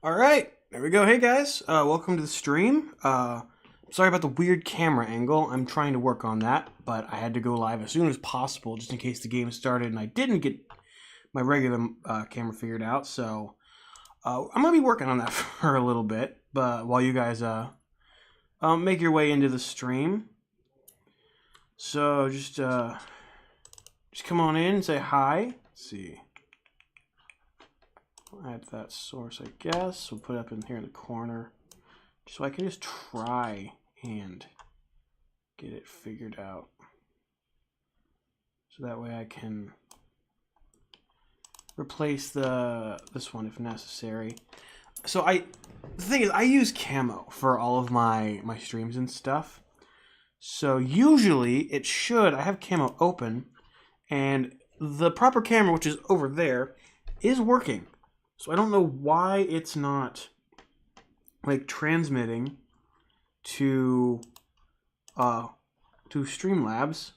All right, there we go. Hey guys, welcome to the stream. Sorry about the weird camera angle. I'm trying to work on that, but I had to go live as soon as possible just in case the game started and I didn't get my regular camera figured out. So I'm gonna be working on that for a little bit, but while you guys make your way into the stream. So just come on in and say hi. Let's see. I'll add that source, I guess. We'll put it up in here in the corner, so I can just try and get it figured out. So that way I can replace this one if necessary. So the thing is, I use camo for all of my streams and stuff. So usually I have camo open, and the proper camera, which is over there, is working. So I don't know why it's not like transmitting to Streamlabs,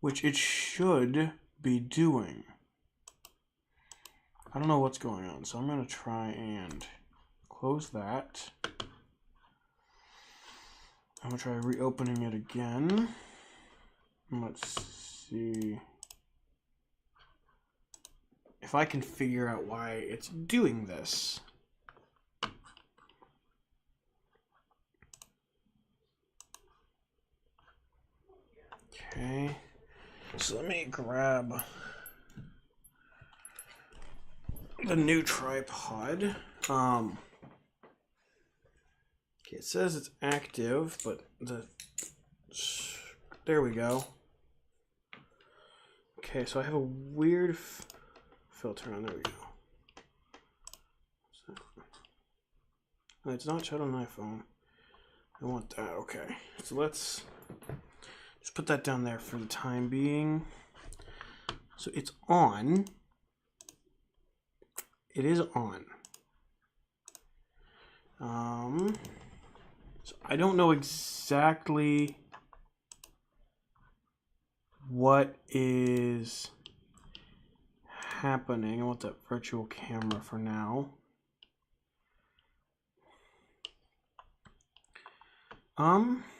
which it should be doing. I don't know what's going on, so I'm gonna try and close that. I'm gonna try reopening it again. Let's see if I can figure out why it's doing this. Okay, so let me grab the new tripod. Okay, it says it's active, but there we go. Okay, so I have a weird filter on. There we go. It's not shut on iPhone. I want that. Okay, so let's just put that down there for the time being. So it's on. It is on. So I don't know exactly what is happening. I want that virtual camera for now.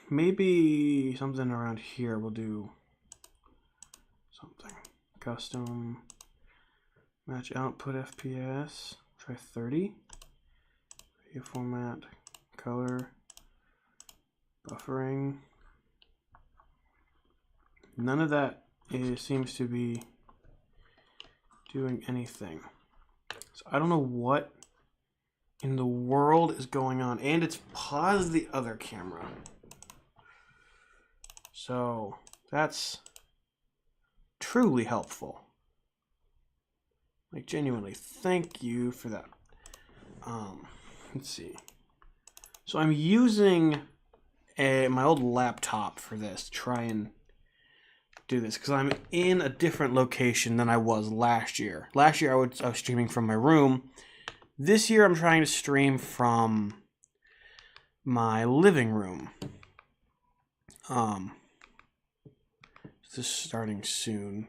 Maybe something around here will do something. Custom, match output FPS, try 30. Video format, color, buffering. None of that seems to be doing anything. So I don't know what in the world is going on, and it's paused the other camera. So that's truly helpful. Like, genuinely, thank you for that. Let's see. So I'm using my old laptop for this to try and do this, because I'm in a different location than I was last year. Last year I was streaming from my room. This year I'm trying to stream from my living room. This is starting soon.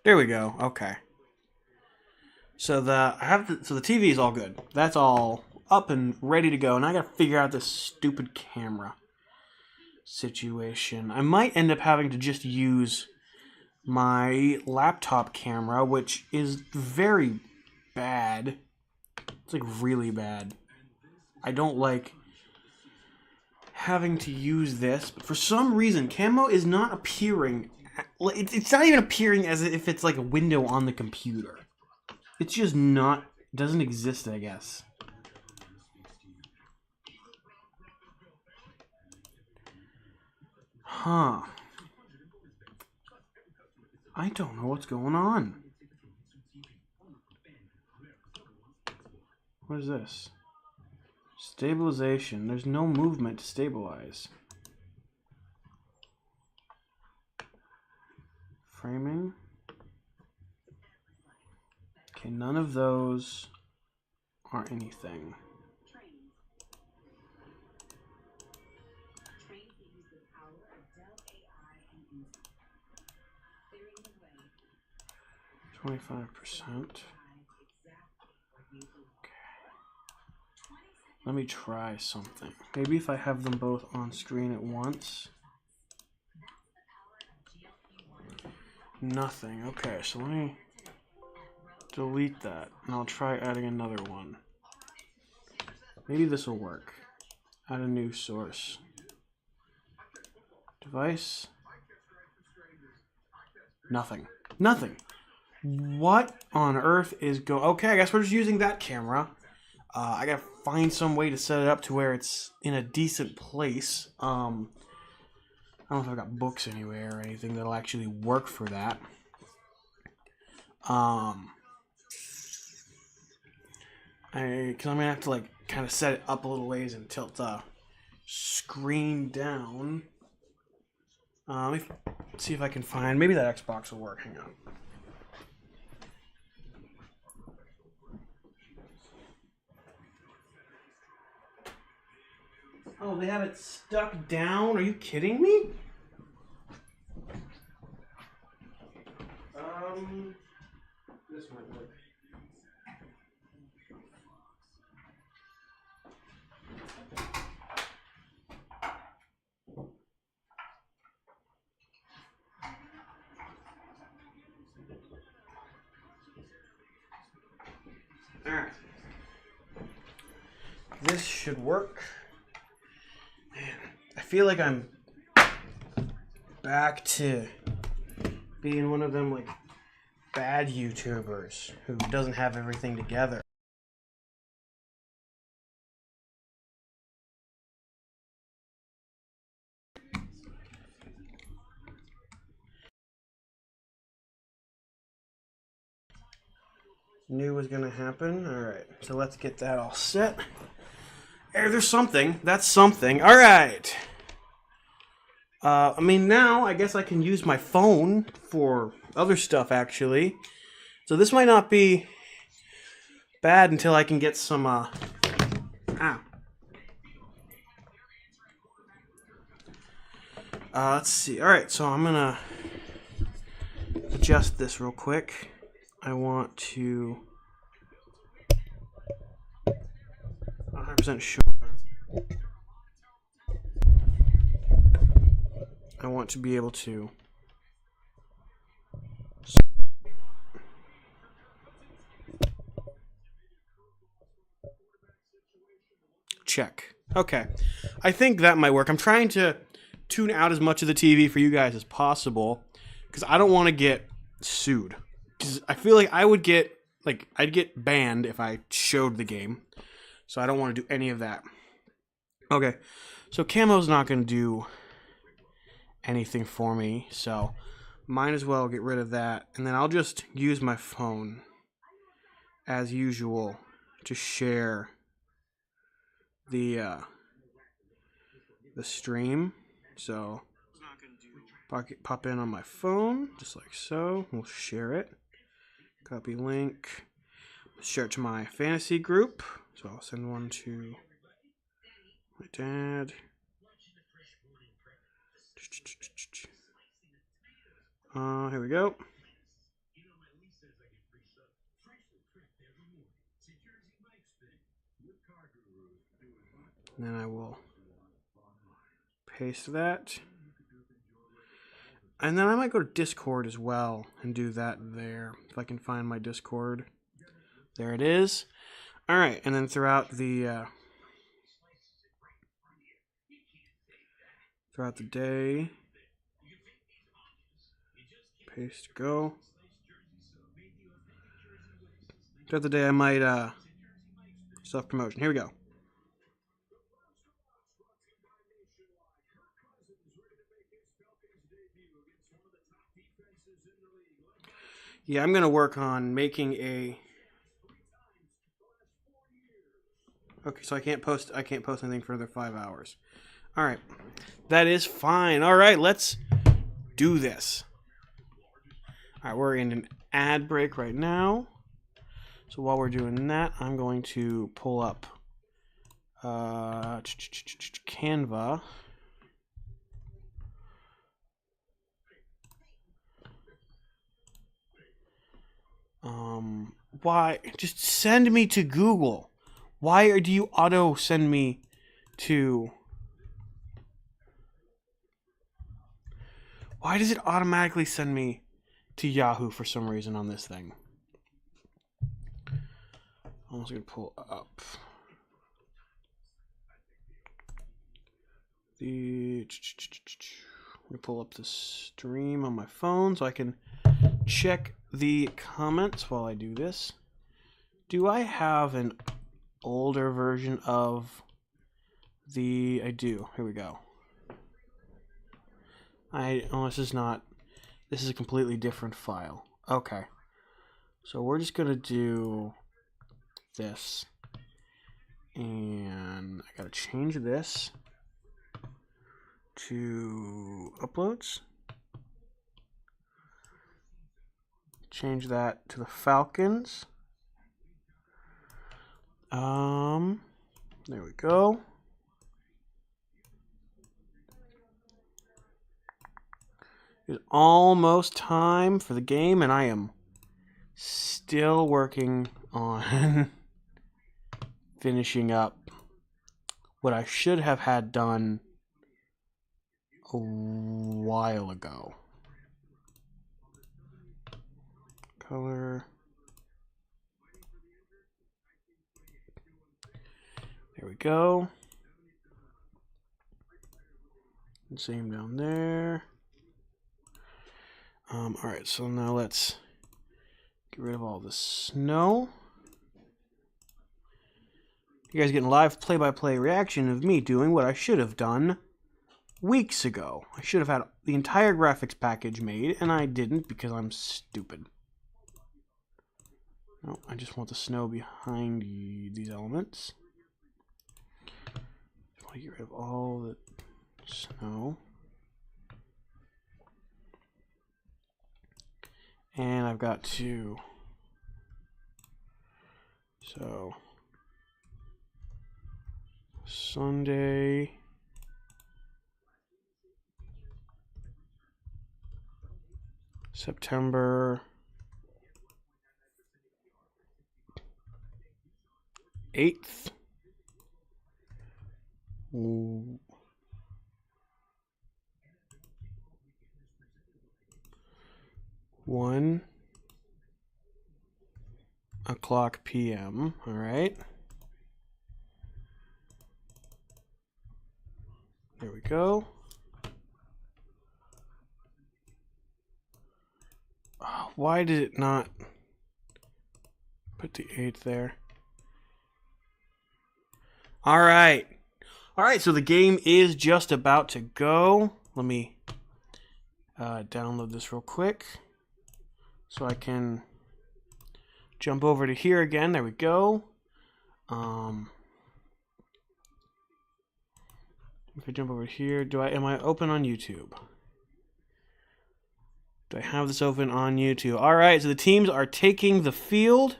There we go. Okay. So the TV is all good. That's all up and ready to go. And I gotta figure out this stupid camera situation. I might end up having to just use my laptop camera, which is very bad. It's like really bad. I don't like having to use this, but for some reason camo is not appearing. It's not even appearing as if it's like a window on the computer. It's just not, doesn't exist, I guess. Huh. I don't know what's going on. What is this? Stabilization. There's no movement to stabilize. Framing. Okay, none of those are anything. 25%. Let me try something. Maybe if I have them both on screen at once. Nothing. Okay, so let me delete that, and I'll try adding another one. Maybe this will work. Add a new source. Device. Nothing. Nothing. What on earth is going... Okay, I guess we're just using that camera. I gotta find some way to set it up to where it's in a decent place. I don't know if I've got books anywhere or anything that'll actually work for that. Because I'm gonna have to like kind of set it up a little ways and tilt the screen down. Let me see if I can find... Maybe that Xbox will work. Hang on. Oh, they have it stuck down? Are you kidding me? This might work. Alright. This should work. Man, I feel like I'm back to being one of them like bad YouTubers who doesn't have everything together. Knew was gonna happen. Alright, so let's get that all set. Hey, there's something. That's something. Alright. I mean, now I guess I can use my phone for other stuff, actually. So this might not be bad until I can get some, let's see. Alright, so I'm gonna adjust this real quick. I want to... 100% sure. I want to be able to... Check. Okay. I think that might work. I'm trying to tune out as much of the TV for you guys as possible because I don't want to get sued. Because I feel like I would get, like, I'd get banned if I showed the game. So I don't want to do any of that. Okay. So camo's not going to do anything for me. So might as well get rid of that. And then I'll just use my phone as usual to share the stream. So pop in on my phone just like so. We'll share it. Copy link. Share it to my fantasy group. So I'll send one to my dad. Here we go. And then I will paste that. And then I might go to Discord as well and do that there. If I can find my Discord. There it is. Alright, and then throughout the day, paste, go. Throughout the day I might self-promotion. Here we go. Yeah, I'm gonna work on making a... Okay, so I can't post anything for another 5 hours. Alright. That is fine. Alright, let's do this. Alright, we're in an ad break right now. So while we're doing that, I'm going to pull up Canva. Why? Just send me to Google. Why do you auto send me to... Why does it automatically send me to Yahoo for some reason on this thing? I'm just going to pull up let me pull up the stream on my phone so I can check the comments while I do this. Do I have an older version of the... I do. Here we go. This is not... This is a completely different file. Okay. So we're just going to do this. And I got to change this to uploads. Change that to the Falcons. There we go. It's almost time for the game, and I am still working on finishing up what I should have had done a while ago. Color. There we go. And same down there. Alright, so now let's get rid of all the snow. You guys getting live play-by-play reaction of me doing what I should have done weeks ago. I should have had the entire graphics package made, and I didn't because I'm stupid. No, I just want the snow behind these elements. I want to get rid of all the snow. And I've got to... So... Sunday... September 8th. 1:00 p.m. All right. There we go. Oh, why did it not put the 8th there? All right. All right, so the game is just about to go. Let me download this real quick so I can jump over to here again. There we go. If I jump over here, am I open on YouTube? Do I have this open on YouTube? All right, so the teams are taking the field.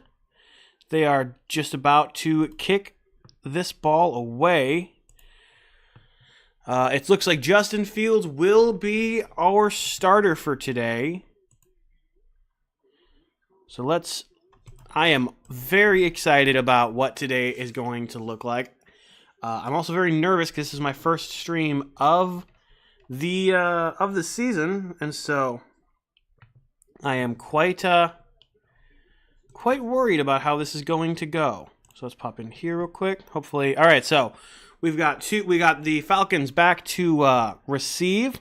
They are just about to kick this ball away. It looks like Justin Fields will be our starter for today. So I am very excited about what today is going to look like. I'm also very nervous because this is my first stream of the season, and so I am quite worried about how this is going to go. So let's pop in here real quick. Hopefully, all right. So we got the Falcons back to receive,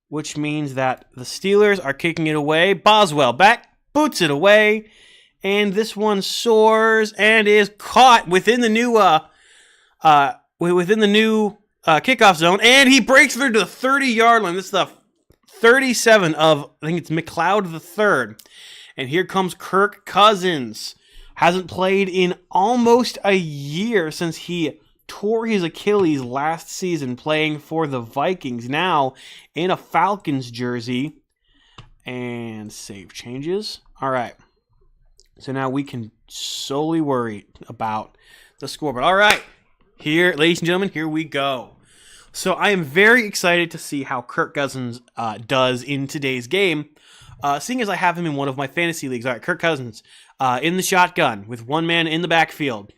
which means that the Steelers are kicking it away. Boswell back, boots it away, and this one soars and is caught within the new kickoff zone, and he breaks through to the 30-yard line. This is the 37 of, I think it's McLeod the third. And here comes Kirk Cousins. Hasn't played in almost a year since he tore his Achilles last season playing for the Vikings. Now in a Falcons jersey. And save changes. All right. So now we can solely worry about the scoreboard. All right. Here, ladies and gentlemen, here we go. So I am very excited to see how Kirk Cousins does in today's game. seeing as I have him in one of my fantasy leagues. All right, Kirk Cousins in the shotgun with one man in the backfield.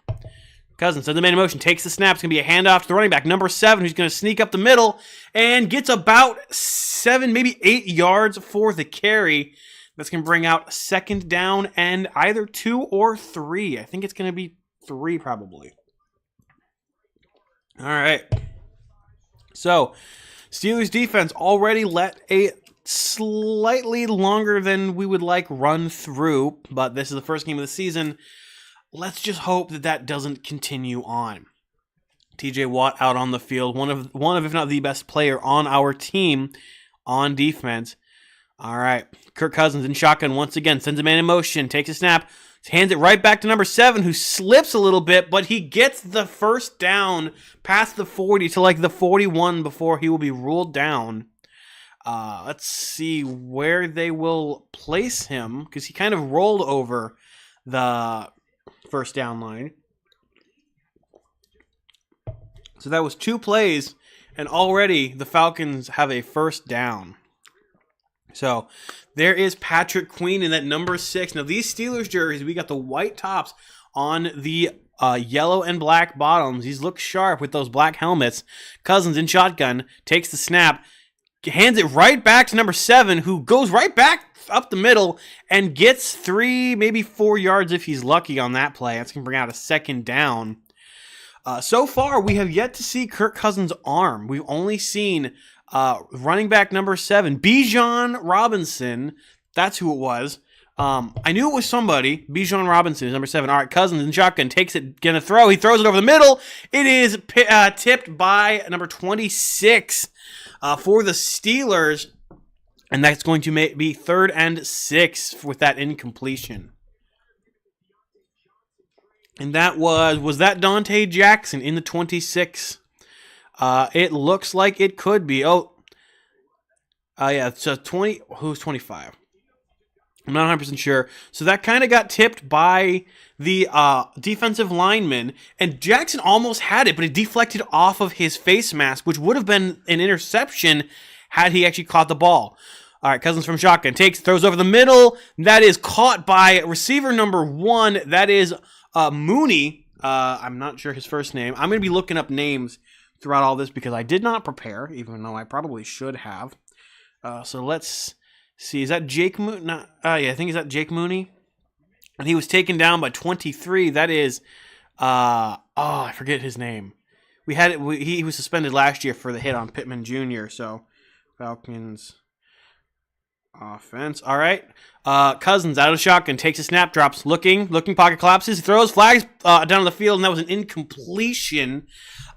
Cousins sends the man in motion, takes the snap. It's going to be a handoff to the running back, number 7, who's going to sneak up the middle and gets about 7, maybe 8 yards for the carry. That's going to bring out second down and either 2 or 3. I think it's going to be 3 probably. All right. So, Steelers defense already let a slightly longer than we would like run through, but this is the first game of the season. Let's just hope that that doesn't continue on. TJ Watt out on the field, one of if not the best player on our team on defense. All right, Kirk Cousins in shotgun once again, sends a man in motion, takes a snap, hands it right back to number 7, who slips a little bit, but he gets the first down past the 40 to like the 41 before he will be ruled down. Let's see where they will place him, because he kind of rolled over the first down line. So that was 2 plays, and already the Falcons have a first down. So there is Patrick Queen in that number 6. Now these Steelers jerseys, we got the white tops on the yellow and black bottoms. These look sharp with those black helmets. Cousins in shotgun, takes the snap, hands it right back to number 7, who goes right back up the middle and gets 3, maybe 4 yards if he's lucky on that play. That's going to bring out a second down. So far, we have yet to see Kirk Cousins' arm. We've only seen running back number 7, Bijan Robinson. That's who it was. I knew it was somebody. Bijan Robinson is number 7. All right, Cousins in shotgun, takes it, gonna throw. He throws it over the middle. It is tipped by number 26 for the Steelers. And that's going to be 3rd and 6 with that incompletion. And that was that Dante Jackson in the 26? It looks like it could be. Yeah, it's 20. Who's 25? I'm not 100% sure. So that kind of got tipped by the defensive lineman, and Jackson almost had it, but it deflected off of his face mask, which would have been an interception had he actually caught the ball. All right, Cousins from shotgun throws over the middle. That is caught by receiver number 1. That is Mooney. I'm not sure his first name. I'm going to be looking up names throughout all this because I did not prepare, even though I probably should have. So let's see. Is that Jake Mooney? Yeah, I think is that Jake Mooney. And he was taken down by 23. That is, I forget his name. He was suspended last year for the hit on Pittman Jr. So Falcons offense. All right. Cousins out of shotgun, takes a snap, drops, looking, pocket collapses, throws, flags down the field, and that was an incompletion.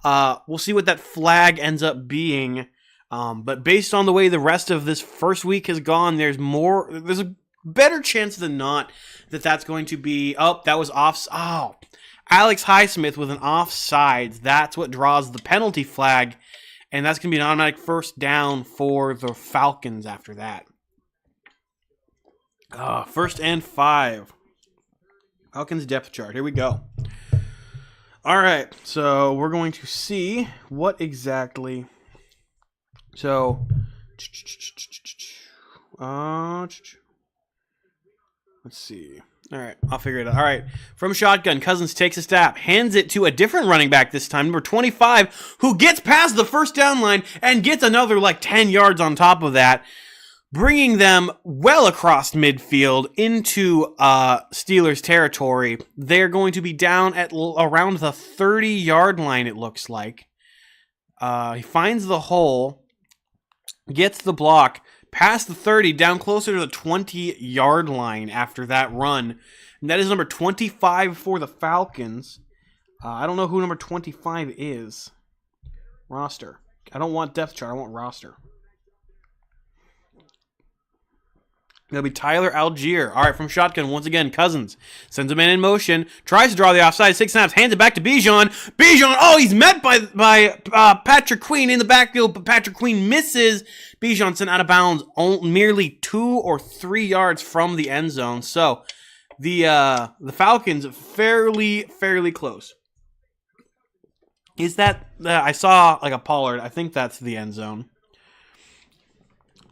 We'll see what that flag ends up being. But based on the way the rest of this first week has gone, there's a better chance than not that that's going to be, that was off. Alex Highsmith with an offsides. That's what draws the penalty flag, and that's going to be an automatic first down for the Falcons after that. 1st and 5. Falcons depth chart. Here we go. All right, so we're going to see what exactly. So, let's see. All right, I'll figure it out. All right, from shotgun, Cousins takes a snap, hands it to a different running back this time, number 25, who gets past the first down line and gets another 10 yards on top of that, bringing them well across midfield into Steelers territory. They're going to be down at around the 30-yard line, it looks like. He finds the hole, gets the block, past the 30, down closer to the 20-yard line after that run. And that is number 25 for the Falcons. I don't know who number 25 is. Roster. I don't want depth chart, I want roster. That'll be Tyler Algier. All right, from shotgun, once again, Cousins sends a man in motion, tries to draw the offside, 6 snaps, hands it back to Bijan. Bijan, he's met by Patrick Queen in the backfield, but Patrick Queen misses. Bijan sent out of bounds merely 2 or 3 yards from the end zone. So the Falcons fairly close. Is that I saw a Pollard? I think that's the end zone.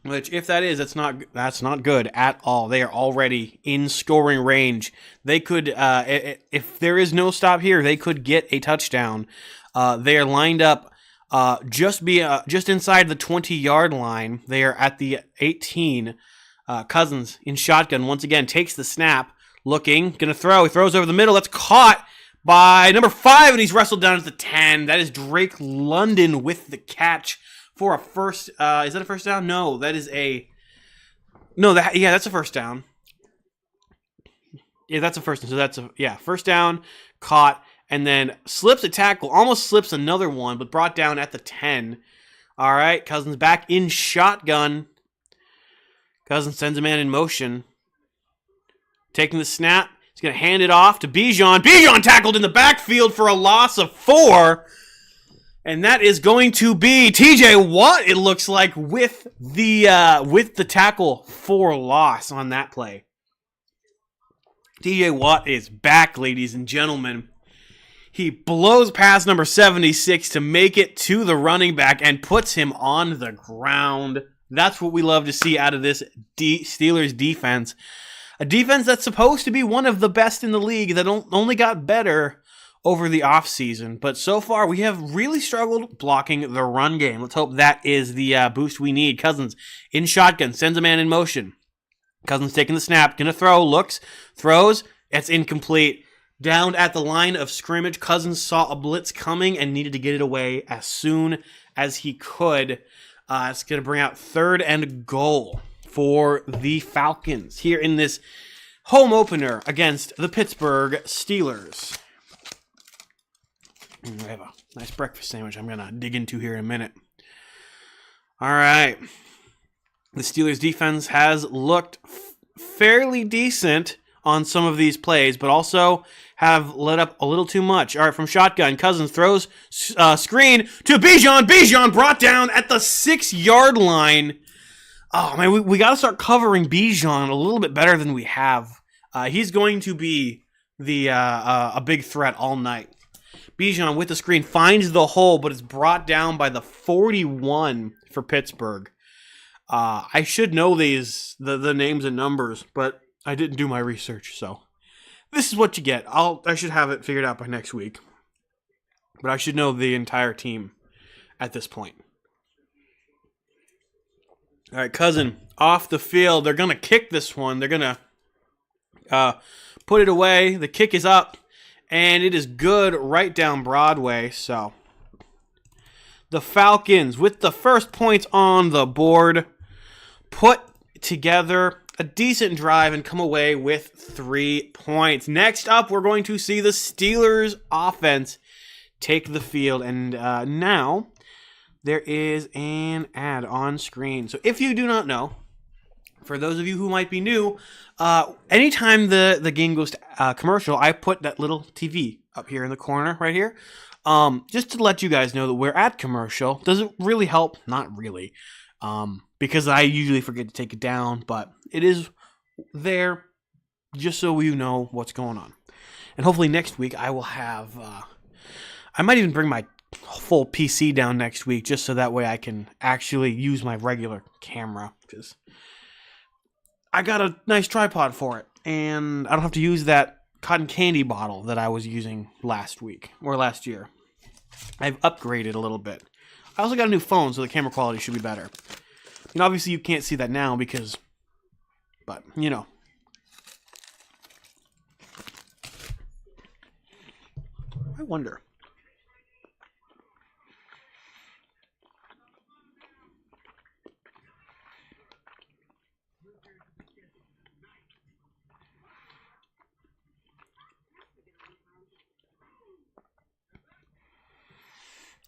Which, if that is, that's not good at all. They are already in scoring range. They could, if there is no stop here, they could get a touchdown. They are lined up just inside the 20-yard line. They are at the 18. Cousins in shotgun once again takes the snap, looking, gonna throw. He throws over the middle. That's caught by number 5, and he's wrestled down to the 10. That is Drake London with the catch for a first. Is that a first down? No, that is a. No, that's a first down. Yeah, that's a first down. So that's first down, caught, and then slips a tackle, almost slips another one, but brought down at the 10. All right, Cousins back in shotgun. Cousins sends a man in motion. Taking the snap. He's going to hand it off to Bijan. Bijan tackled in the backfield for a loss of 4. And that is going to be TJ Watt, it looks like, with the tackle for loss on that play. TJ Watt is back, ladies and gentlemen. He blows past number 76 to make it to the running back and puts him on the ground. That's what we love to see out of this Steelers defense. A defense that's supposed to be one of the best in the league that only got better over the offseason. But so far, we have really struggled blocking the run game. Let's hope that is the boost we need. Cousins in shotgun, sends a man in motion. Cousins taking the snap, gonna throw, looks, throws. It's incomplete. Down at the line of scrimmage, Cousins saw a blitz coming and needed to get it away as soon as he could. It's going to bring out 3rd and goal for the Falcons here in this home opener against the Pittsburgh Steelers. I have a nice breakfast sandwich I'm going to dig into here in a minute. All right. The Steelers defense has looked fairly decent on some of these plays, but also have let up a little too much. All right, from shotgun, Cousins throws screen to Bijan. Bijan brought down at the 6-yard line. Oh, man, we got to start covering Bijan a little bit better than we have. He's going to be a big threat all night. Bijan with the screen finds the hole, but it's brought down by the 41 for Pittsburgh. I should know the names and numbers, but I didn't do my research, so this is what you get. I should have it figured out by next week, but I should know the entire team at this point. All right, Cousin off the field. They're gonna kick this one. They're gonna put it away. The kick is up, and it is good right down Broadway. So the Falcons, with the first points on the board, put together a decent drive and come away with 3 points. Next up, we're going to see the Steelers offense take the field. And now there is an ad on screen. So if you do not know, for those of you who might be new, anytime the game goes to commercial, I put that little TV up here in the corner right here. Just to let you guys know that we're at commercial. Does it really help? Not really. Because I usually forget to take it down, but it is there just so you know what's going on. And hopefully next week I will have, I might even bring my full PC down next week just so that way I can actually use my regular camera, because I got a nice tripod for it, and I don't have to use that cotton candy bottle that I was using last year. I've upgraded a little bit. I also got a new phone, so the camera quality should be better. And obviously you can't see that now but, you know. I wonder.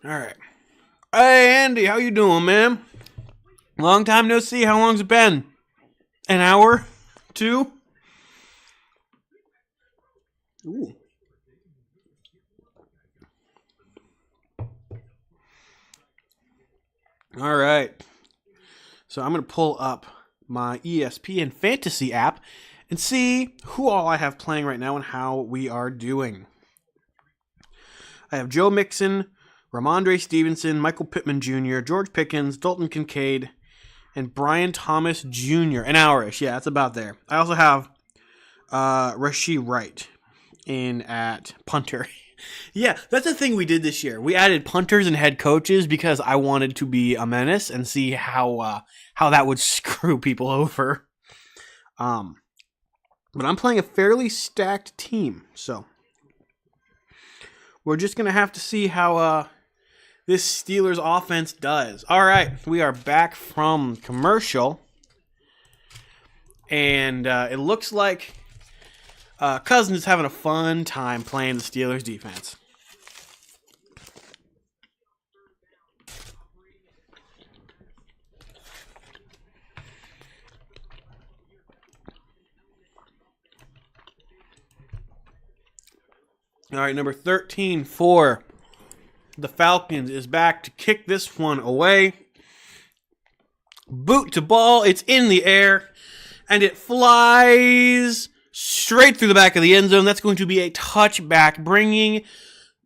All right. Hey, Andy, how you doing, man? Long time no see. How long's it been? An hour? 2? Ooh. All right. So I'm going to pull up my ESPN Fantasy app and see who all I have playing right now and how we are doing. I have Joe Mixon, Ramondre Stevenson, Michael Pittman Jr., George Pickens, Dalton Kincaid, and Brian Thomas Jr. An hour-ish. Yeah, that's about there. I also have Rashee Wright in at punter. Yeah, that's the thing we did this year. We added punters and head coaches because I wanted to be a menace and see how that would screw people over. But I'm playing a fairly stacked team, so we're just going to have to see how this Steelers offense does. All right, we are back from commercial, and it looks like Cousins is having a fun time playing the Steelers defense. All right, number 13 for the Falcons is back to kick this one away. Boot to ball. It's in the air, and it flies straight through the back of the end zone. That's going to be a touchback, bringing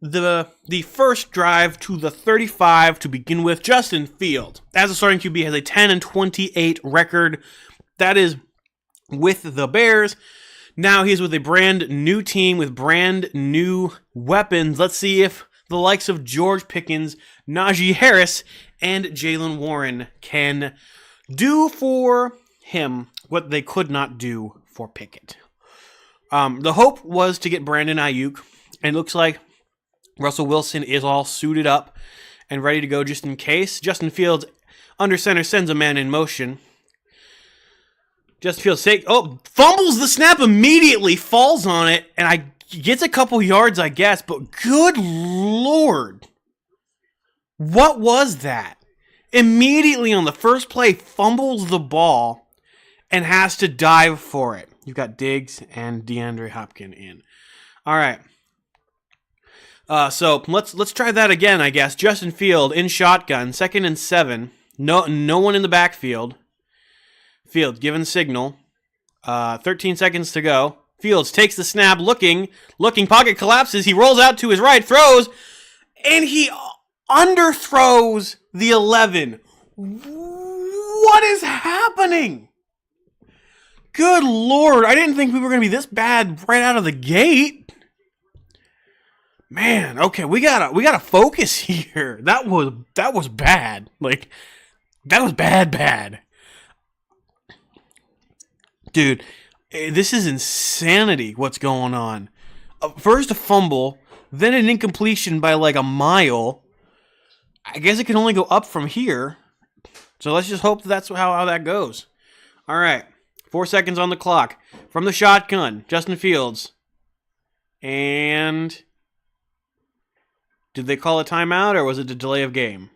the first drive to the 35 to begin with. Justin Fields, as a starting QB, has a 10-28 record. That is with the Bears. Now he's with a brand new team with brand new weapons. Let's see if the likes of George Pickens, Najee Harris, and Jaylen Warren can do for him what they could not do for Pickett. The hope was to get Brandon Ayuk, and it looks like Russell Wilson is all suited up and ready to go just in case. Justin Fields, under center, sends a man in motion. Justin Fields fumbles the snap immediately, falls on it, and gets a couple yards, I guess, but good Lord. What was that? Immediately on the first play, fumbles the ball and has to dive for it. You've got Diggs and DeAndre Hopkins in. All right. So let's try that again, I guess. Justin Fields in shotgun, 2nd and 7. No one in the backfield. Fields given signal. 13 seconds to go. Fields takes the snap, looking, pocket collapses. He rolls out to his right, throws, and he underthrows the 11. What is happening? Good Lord, I didn't think we were going to be this bad right out of the gate. Man, okay, we gotta focus here. That was bad. Like, that was bad. Dude, this is insanity what's going on. First a fumble, then an incompletion by like a mile. I guess it can only go up from here. So let's just hope that's how that goes. All right, 4 seconds on the clock. From the shotgun, Justin Fields. And did they call a timeout or was it a delay of game?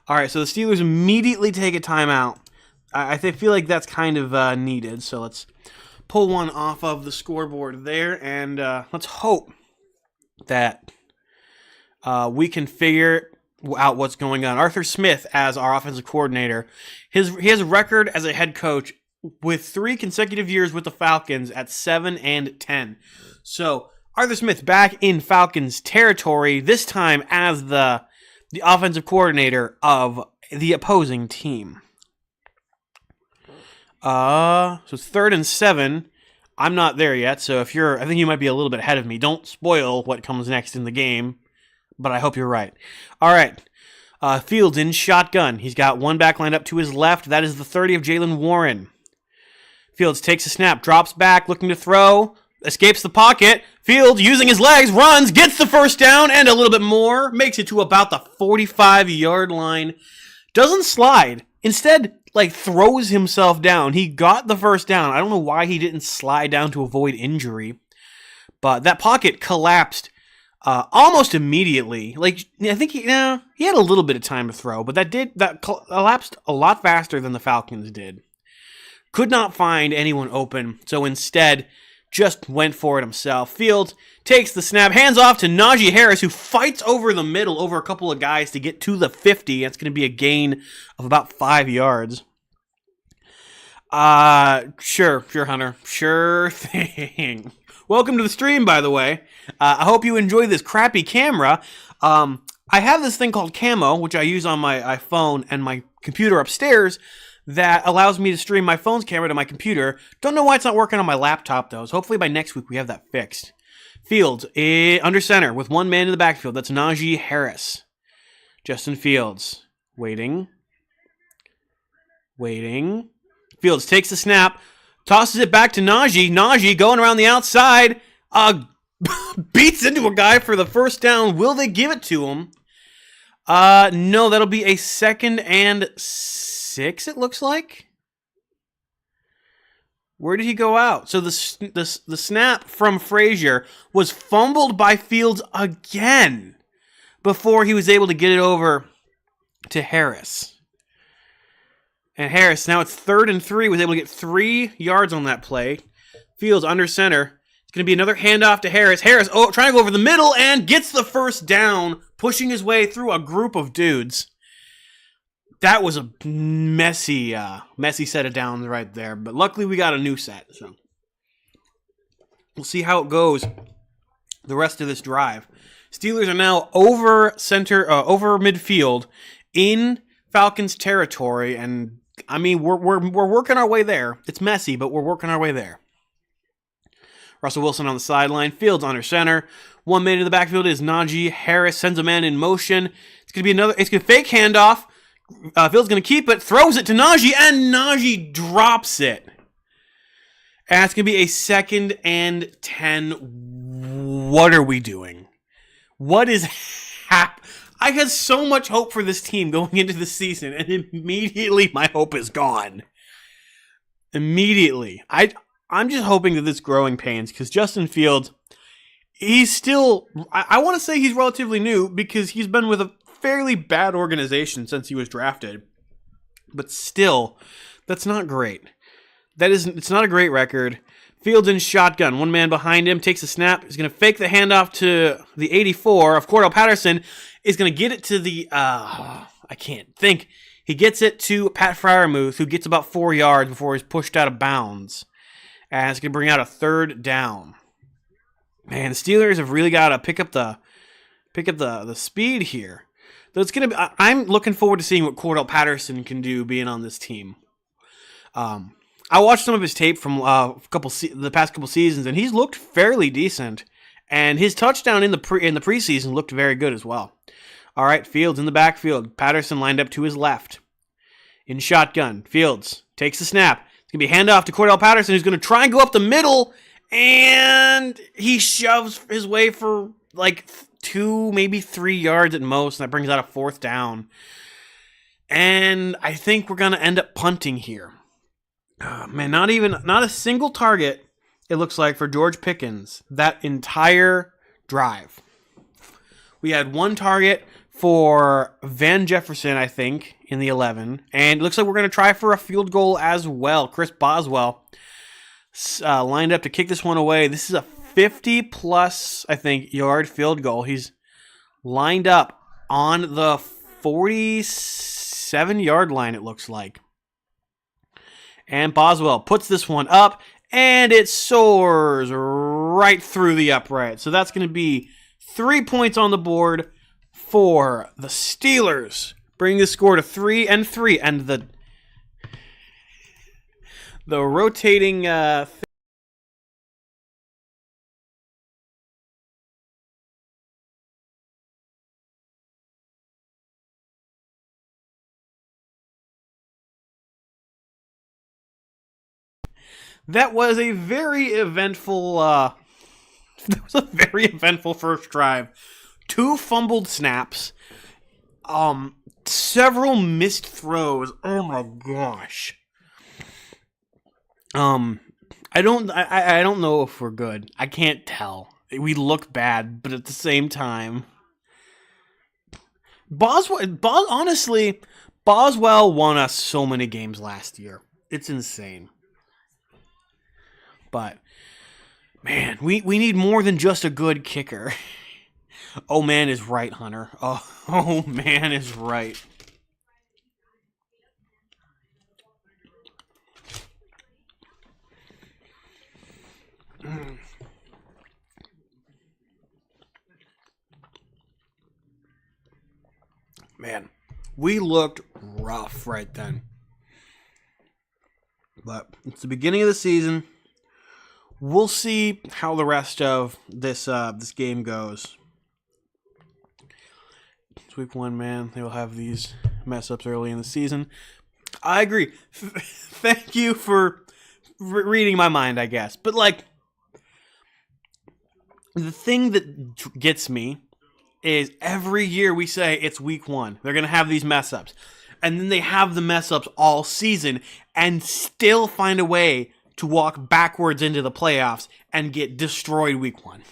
All right, so the Steelers immediately take a timeout. I feel like that's kind of needed, so let's pull one off of the scoreboard there, and let's hope that we can figure out what's going on. Arthur Smith, as our offensive coordinator, he has a record as a head coach with 3 consecutive years with the Falcons at 7-10. So Arthur Smith back in Falcons territory, this time as the offensive coordinator of the opposing team. So it's 3rd and 7. I'm not there yet, so I think you might be a little bit ahead of me. Don't spoil what comes next in the game, but I hope you're right. All right. Fields in shotgun. He's got one back lined up to his left. That is the 30 of Jaylen Warren. Fields takes a snap, drops back, looking to throw, escapes the pocket. Fields, using his legs, runs, gets the first down and a little bit more, makes it to about the 45-yard line. Doesn't slide. Instead, throws himself down. He got the first down. I don't know why he didn't slide down to avoid injury, but that pocket collapsed almost immediately. I think he had a little bit of time to throw, but that collapsed a lot faster than the Falcons did. Could not find anyone open, so instead just went for it himself. Fields takes the snap, hands off to Najee Harris, who fights over the middle over a couple of guys to get to the 50. That's going to be a gain of about 5 yards. Sure, Hunter. Sure thing. Welcome to the stream, by the way. I hope you enjoy this crappy camera. I have this thing called Camo, which I use on my iPhone and my computer upstairs, that allows me to stream my phone's camera to my computer. Don't know why it's not working on my laptop, though. So hopefully by next week we have that fixed. Fields, under center, with one man in the backfield. That's Najee Harris. Justin Fields, waiting. Fields takes the snap, tosses it back to Najee. Najee going around the outside, beats into a guy for the first down. Will they give it to him? No, that'll be a 2nd and 6, it looks like. Where did he go out? So the snap from Frazier was fumbled by Fields again before he was able to get it over to Harris. And Harris, now it's 3rd and 3, was able to get 3 yards on that play. Fields under center. It's going to be another handoff to Harris. Harris, trying to go over the middle and gets the first down, pushing his way through a group of dudes. That was a messy set of downs right there. But luckily we got a new set. So we'll see how it goes the rest of this drive. Steelers are now over midfield in Falcons territory. And, I mean, we're working our way there. It's messy, but we're working our way there. Russell Wilson on the sideline. Fields under center. One man in the backfield is Najee Harris. Sends a man in motion. It's going to fake handoff. Fields going to keep it. Throws it to Najee. And Najee drops it. And it's going to be a 2nd and 10. What are we doing? What is happening? I had so much hope for this team going into the season. And immediately my hope is gone. Immediately. I'm just hoping that this growing pains, because Justin Fields, he's still, I want to say he's relatively new, because he's been with a fairly bad organization since he was drafted. But still, that's not great. It's not a great record. Fields in shotgun. One man behind him takes a snap. He's going to fake the handoff to the 84 of Cordell Patterson. Is going to get it to the, I can't think. He gets it to Pat Freiermuth, who gets about 4 yards before he's pushed out of bounds. And it's going to bring out a 3rd down. Man, the Steelers have really got to pick up the speed here. So it's going to be, I'm looking forward to seeing what Cordell Patterson can do being on this team. I watched some of his tape from the past couple seasons, and he's looked fairly decent. And his touchdown in the preseason looked very good as well. All right, Fields in the backfield. Patterson lined up to his left. In shotgun, Fields takes the snap. It's going to be a handoff to Cordell Patterson, who's going to try and go up the middle, and he shoves his way for like 2, maybe 3 yards at most, and that brings out a 4th down. And I think we're going to end up punting here. Man, not a single target, it looks like, for George Pickens that entire drive. We had 1 target for Van Jefferson, I think, in the 11. And it looks like we're going to try for a field goal as well. Chris Boswell lined up to kick this one away. This is a 50-plus, I think, yard field goal. He's lined up on the 47-yard line, it looks like. And Boswell puts this one up, and it soars right through the upright. So that's going to be 3 points on the board for the Steelers, bringing the score to 3 and 3. And the rotating that was a very eventful first drive. 2 fumbled snaps. Several missed throws. Oh my gosh. I don't know if we're good. I can't tell. We look bad, but at the same time, honestly, Boswell won us so many games last year. It's insane. But man, we need more than just a good kicker. Oh, man is right, Hunter. Oh, man is right. Man, we looked rough right then. But it's the beginning of the season. We'll see how the rest of this game goes. It's week 1, man. They will have these mess-ups early in the season. I agree. Thank you for reading my mind, I guess. But, like, the thing that gets me is every year we say it's week 1. They're going to have these mess-ups. And then they have the mess-ups all season and still find a way to walk backwards into the playoffs and get destroyed week 1.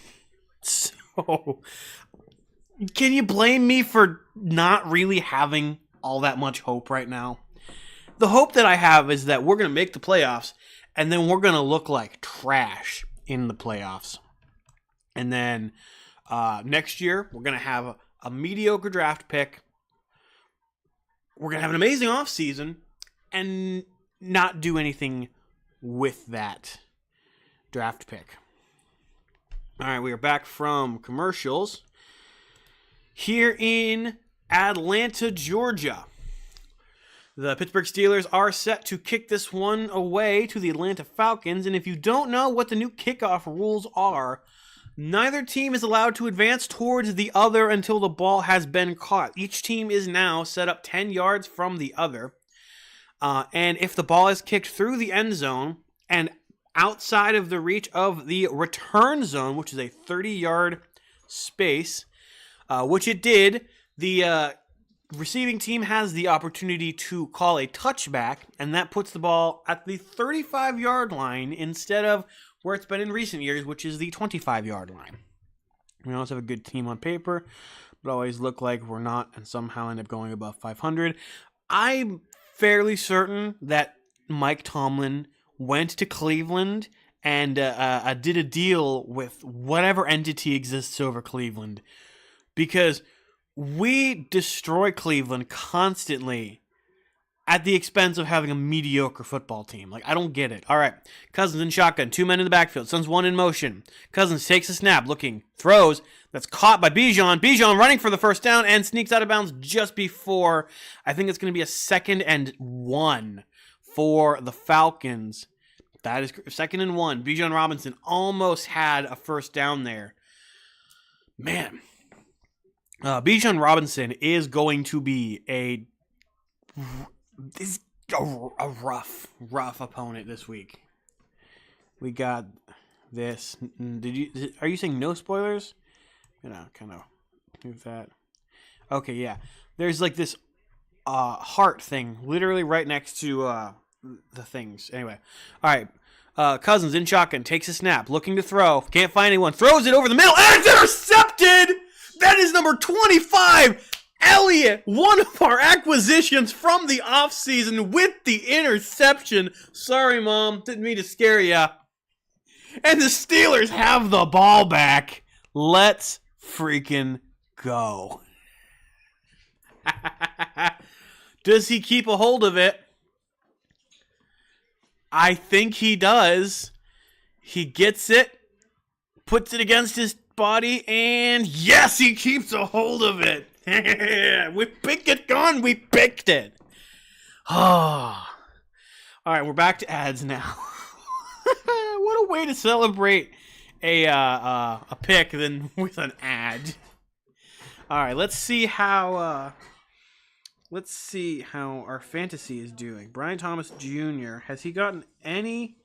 So, can you blame me for not really having all that much hope right now? The hope that I have is that we're going to make the playoffs and then we're going to look like trash in the playoffs. And then next year, we're going to have a mediocre draft pick. We're going to have an amazing offseason and not do anything with that draft pick. All right, we are back from commercials. Here in Atlanta, Georgia, the Pittsburgh Steelers are set to kick this one away to the Atlanta Falcons. And if you don't know what the new kickoff rules are, neither team is allowed to advance towards the other until the ball has been caught. Each team is now set up 10 yards from the other. And if the ball is kicked through the end zone and outside of the reach of the return zone, which is a 30-yard space, which it did, the receiving team has the opportunity to call a touchback, and that puts the ball at the 35-yard line instead of where it's been in recent years, which is the 25-yard line. We also have a good team on paper, but always look like we're not and somehow end up going above 500. I'm fairly certain that Mike Tomlin went to Cleveland and did a deal with whatever entity exists over Cleveland, because we destroy Cleveland constantly at the expense of having a mediocre football team. Like, I don't get it. All right, Cousins in shotgun, 2 men in the backfield. Suns 1 in motion. Cousins takes a snap, looking, throws. That's caught by Bijan. Bijan running for the first down and sneaks out of bounds just before. I think it's going to be a 2nd and 1 for the Falcons. That is 2nd and 1. Bijan Robinson almost had a first down there. Man. Bijan Robinson is going to be a rough opponent this week. We got this. Are you saying no spoilers? Kind of move that. Okay, yeah. There's like this heart thing literally right next to the things. Anyway, all right. Cousins in shotgun, takes a snap, looking to throw, can't find anyone, throws it over the middle, and it's intercepted! That is number 25, Elliott, one of our acquisitions from the offseason with the interception. Sorry, Mom, didn't mean to scare ya. And the Steelers have the ball back. Let's freaking go. Does he keep a hold of it? I think he does. He gets it, puts it against his body, and yes, he keeps a hold of it. We picked it, gone. We picked it. Oh. All right, we're back to ads now. What a way to celebrate a pick than with an ad. All right, let's see how our fantasy is doing. Brian Thomas Jr. Has he gotten any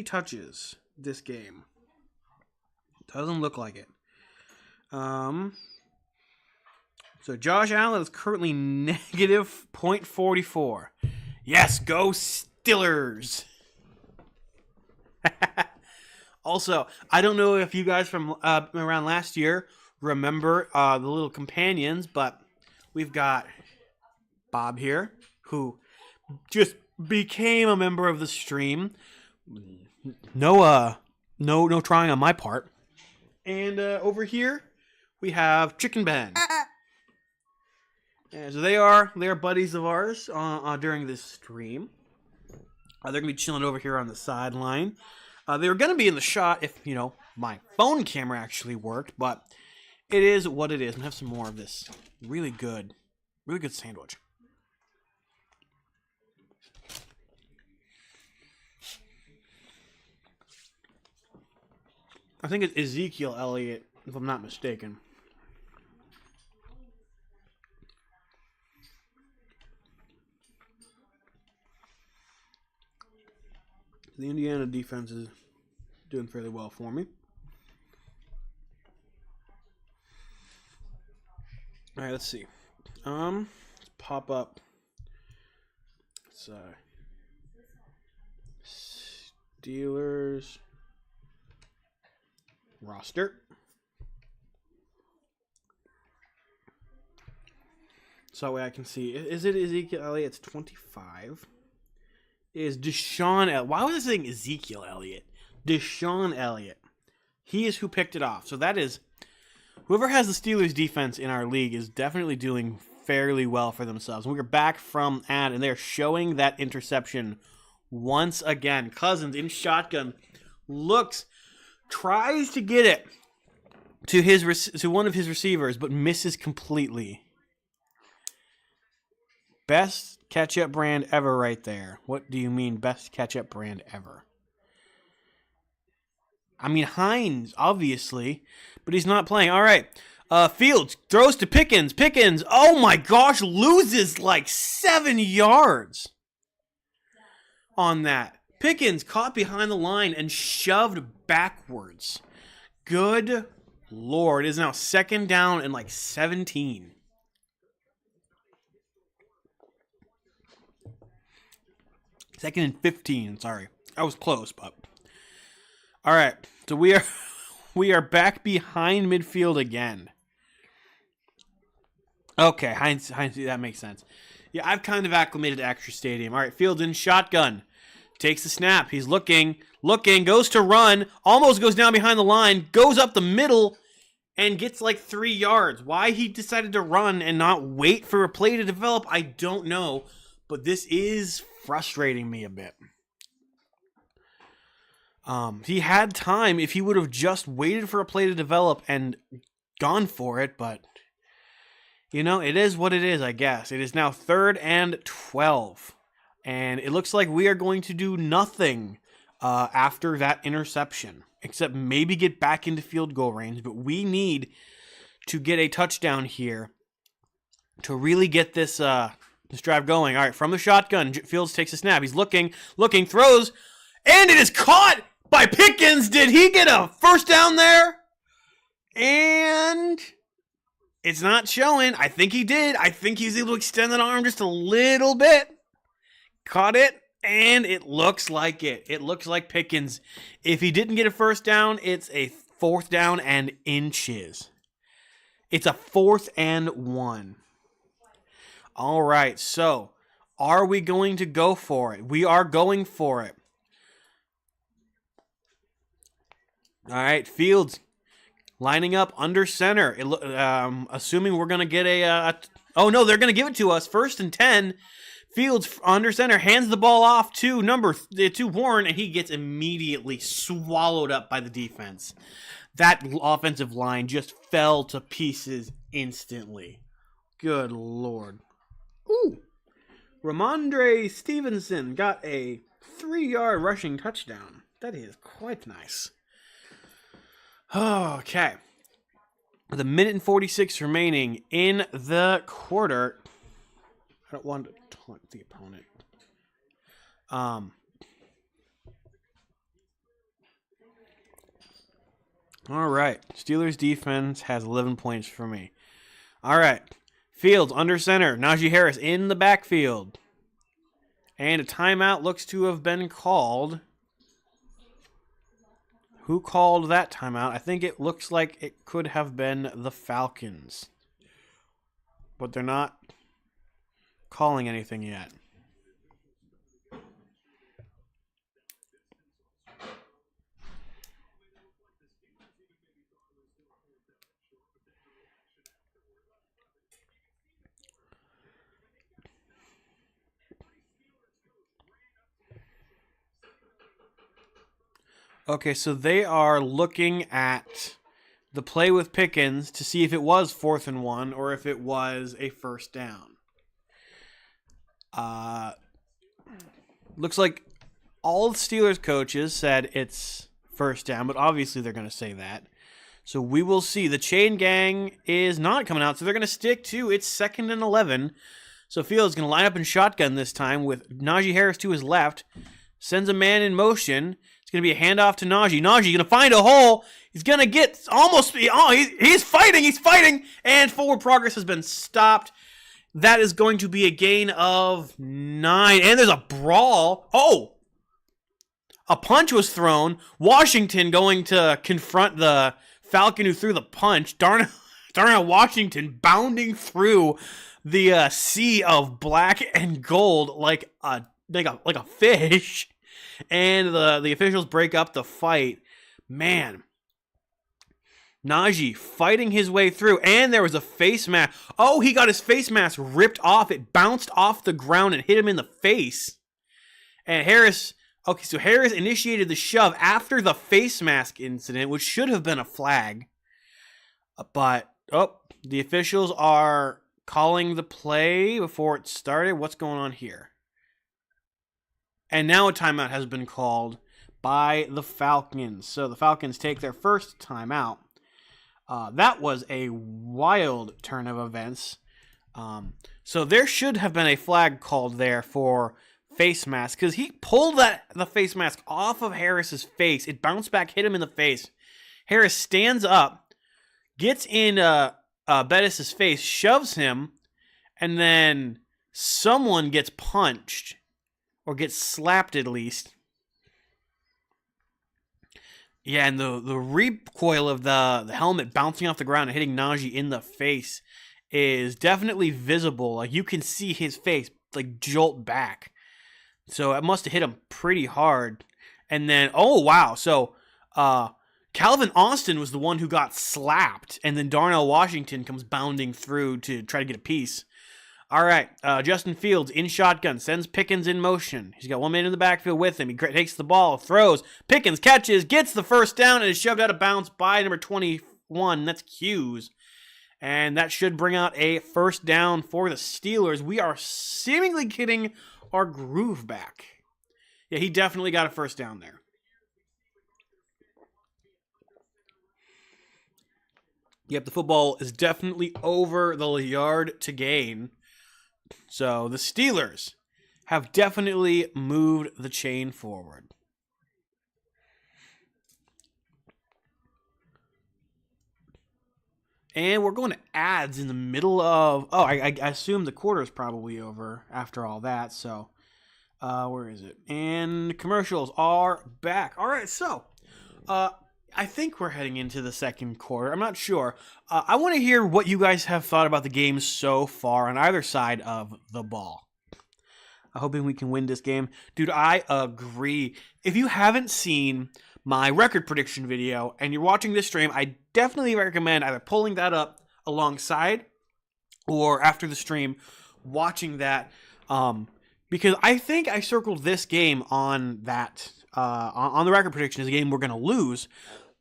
touches this game? Doesn't look like it. So Josh Allen is currently negative 0.44. Yes, go Steelers. Also, I don't know if you guys from around last year remember the little companions, but we've got Bob here, who just became a member of the stream. No trying on my part. And over here, we have Chicken Ben. And so they are buddies of ours during this stream. They're going to be chilling over here on the sideline. They were going to be in the shot if, my phone camera actually worked, but it is what it is. I'm going to have some more of this really good sandwich. I think it's Ezekiel Elliott, if I'm not mistaken. The Indiana defense is doing fairly well for me. All right, let's see. Let's pop up. It's Steelers roster. So that way I can see. Is it Ezekiel Elliott? It's 25. Is Deshaun Elliott. Why was I saying Ezekiel Elliott? Deshaun Elliott. He is who picked it off. So that is, whoever has the Steelers defense in our league is definitely doing fairly well for themselves. We're back from ad, and they're showing that interception once again. Cousins in shotgun tries to get it to one of his receivers, but misses completely. Best ketchup brand ever right there. What do you mean best ketchup brand ever? I mean Heinz, obviously, but he's not playing. All right. Fields throws to Pickens. Pickens, oh my gosh, loses like 7 yards on that. Pickens caught behind the line and shoved backwards. Good Lord. It is now 2nd down and like 17. Second and 15, sorry. I was close, but. All right. So we are back behind midfield again. Okay, Heinz, that makes sense. Yeah, I've kind of acclimated to Extra Stadium. All right, Fields in shotgun. Takes the snap. He's looking, goes to run, almost goes down behind the line, goes up the middle, and gets like 3 yards. Why he decided to run and not wait for a play to develop, I don't know. But this is frustrating me a bit. He had time if he would have just waited for a play to develop and gone for it, but, you know, it is what it is, I guess. It is now 3rd and 12, and it looks like we are going to do nothing after that interception, except maybe get back into field goal range, but we need to get a touchdown here to really get this drive going. All right, from the shotgun, Fields takes a snap. He's looking, throws, and it is caught by Pickens. Did he get a first down there? And it's not showing. I think he did. I think he's able to extend that arm just a little bit. Caught it, and it looks like it. It looks like Pickens. If he didn't get a first down, it's a 4th down and inches. It's a 4th and 1. All right, so are we going to go for it? We are going for it. All right, Fields lining up under center. Assuming we're going to get oh, no, they're going to give it to us. 1st and 10. Fields under center hands the ball off to Warren, and he gets immediately swallowed up by the defense. That offensive line just fell to pieces instantly. Good Lord. Ooh. Ramondre Stevenson got a 3-yard rushing touchdown. That is quite nice. Okay. With 1:46 remaining in the quarter. I don't want to taunt the opponent. All right. Steelers defense has 11 points for me. All right. Fields under center. Najee Harris in the backfield. And a timeout looks to have been called. Who called that timeout? I think it looks like it could have been the Falcons. But they're not calling anything yet. Okay, so they are looking at the play with Pickens to see if it was 4th and 1 or if it was a first down. Looks like all the Steelers coaches said it's first down, but obviously they're going to say that. So we will see. The chain gang is not coming out, so they're going to stick to it's 2nd and 11. So Fields is going to line up in shotgun this time with Najee Harris to his left. Sends a man in motion. It's going to be a handoff to Najee. Najee going to find a hole. He's going to get almost... he's fighting, and forward progress has been stopped. That is going to be a gain of 9. And there's a brawl. Oh! A punch was thrown. Washington going to confront the Falcon who threw the punch. Darnell Washington bounding through the sea of black and gold like a fish. And the officials break up the fight. Man. Najee fighting his way through, and there was a face mask. Oh, he got his face mask ripped off. It bounced off the ground and hit him in the face. And Harris... Okay, so Harris initiated the shove after the face mask incident, which should have been a flag. But, the officials are calling the play before it started. What's going on here? And now a timeout has been called by the Falcons. So the Falcons take their first timeout. That was a wild turn of events. So there should have been a flag called there for face mask, because he pulled the face mask off of Harris's face. It bounced back, hit him in the face. Harris stands up, gets in Bettis' face, shoves him, and then someone gets punched, or gets slapped at least. Yeah, and the recoil of the helmet bouncing off the ground and hitting Najee in the face is definitely visible. Like, you can see his face like jolt back. So it must have hit him pretty hard. And then, oh, wow. So Calvin Austin was the one who got slapped. And then Darnell Washington comes bounding through to try to get a piece. All right. Justin Fields in shotgun. Sends Pickens in motion. He's got one man in the backfield with him. He takes the ball, throws. Pickens catches, gets the first down, and is shoved out of bounds by number 21. That's Hughes. And that should bring out a first down for the Steelers. We are seemingly getting our groove back. Yeah, he definitely got a first down there. Yep, the football is definitely over the yard to gain. So the Steelers have definitely moved the chain forward. And we're going to ads in the middle of... Oh, I assume the quarter is probably over after all that. So, where is it? And commercials are back. All right, so I think we're heading into the second quarter. I'm not sure. I want to hear what you guys have thought about the game so far on either side of the ball. I'm hoping we can win this game. Dude, I agree. If you haven't seen my record prediction video and you're watching this stream, I definitely recommend either pulling that up alongside or after the stream watching that, because I think I circled this game on that on the record prediction as a game we're going to lose,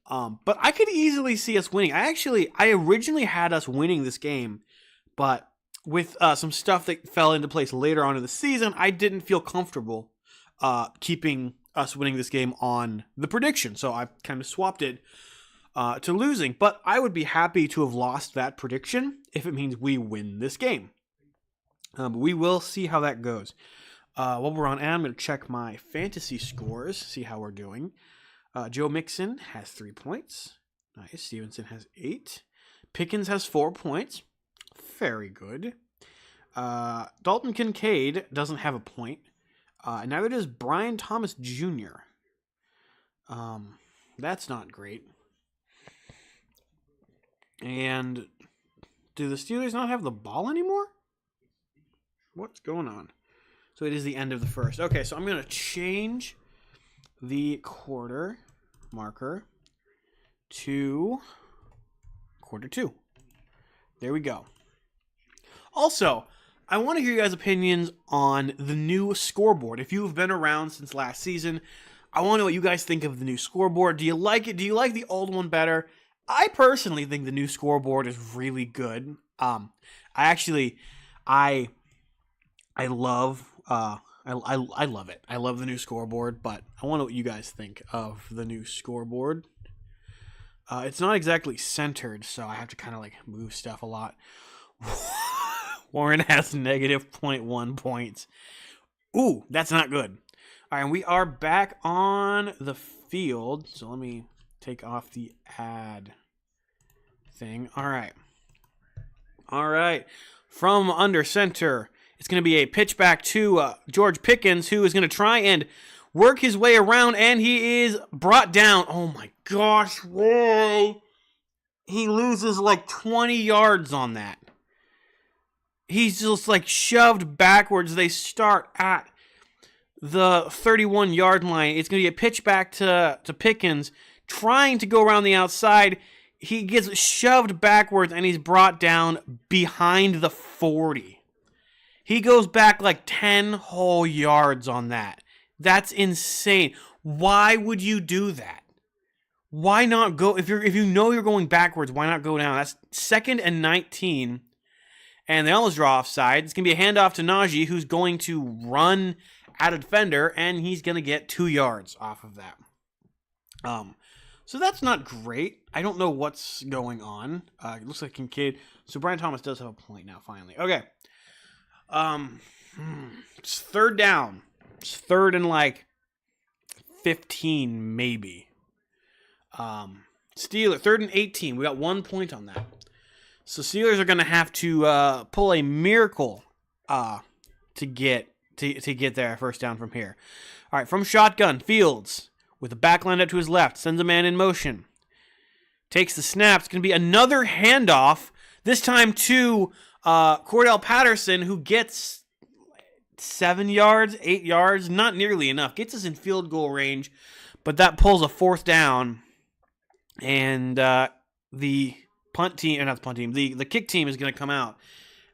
but I could easily see us winning. I originally had us winning this game, but with some stuff that fell into place later on in the season, I didn't feel comfortable keeping us winning this game on the prediction. So I kind of swapped it to losing. But I would be happy to have lost that prediction if it means we win this game. But we will see how that goes. While we're on, I'm going to check my fantasy scores, see how we're doing. Joe Mixon has 3 points. Nice. Stevenson has 8. Pickens has 4 points. Very good. Dalton Kincaid doesn't have a point. And neither does Brian Thomas Jr. That's not great. And do the Steelers not have the ball anymore? What's going on? So it is the end of the first. Okay, so I'm going to change the quarter marker to quarter 2. There we go. Also, I want to hear you guys' opinions on the new scoreboard. If you've been around since last season, I want to know what you guys think of the new scoreboard. Do you like it? Do you like the old one better? I personally think the new scoreboard is really good. I actually, I I love I love it. I love the new scoreboard, but I wonder what you guys think of the new scoreboard. It's not exactly centered, so I have to kind of like move stuff a lot. Warren has negative 0.1 points. Ooh, that's not good. All right, and we are back on the field. So let me take off the ad thing. All right. All right. From under center, it's going to be a pitch back to George Pickens, who is going to try and work his way around, and he is brought down. Oh my gosh, whoa. He loses like 20 yards on that. He's just like shoved backwards. They start at the 31-yard line. It's going to be a pitch back to Pickens, trying to go around the outside. He gets shoved backwards, and he's brought down behind the 40. He goes back like 10 whole yards on that. That's insane. Why would you do that? Why not go, if you know you're going backwards, why not go down? That's 2nd and 19. And they almost draw offside. It's going to be a handoff to Najee, who's going to run at a defender, and he's going to get 2 yards off of that. So that's not great. I don't know what's going on. It looks like Kincaid. So Brian Thomas does have a point now, finally. Okay. It's third down. It's third and like 15, maybe. Steelers, 3rd and 18. We got 1 point on that. So Steelers are going to have to pull a miracle to get their first down from here. All right, from shotgun, Fields with the back lined up to his left, sends a man in motion. Takes the snap. It's going to be another handoff, this time to Cordell Patterson, who gets 7 yards, 8 yards, not nearly enough. Gets us in field goal range, but that pulls a 4th down. And the punt team, or not the punt team, the kick team is going to come out.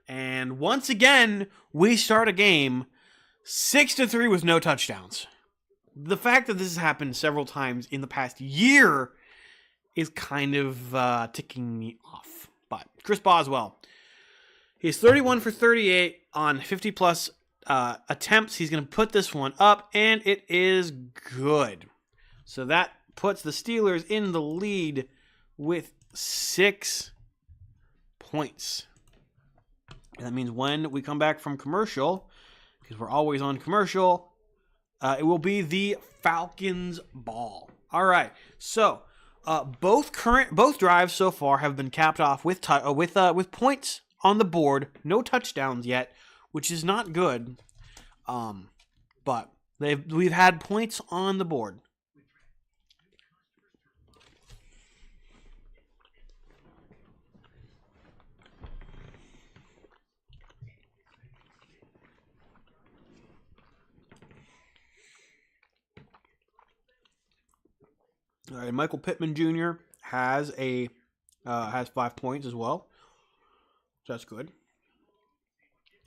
And once again, we start a game 6-3 with no touchdowns. The fact that this has happened several times in the past year is kind of ticking me off. But Chris Boswell, he's 31 for 38 on 50-plus attempts. He's going to put this one up, and it is good. So that puts the Steelers in the lead with 6 points. And that means when we come back from commercial, because we're always on commercial, it will be the Falcons ball. All right. So both drives so far have been capped off with points on the board. No touchdowns yet, which is not good. But we've had points on the board. All right, Michael Pittman Jr. has 5 points as well. So that's good.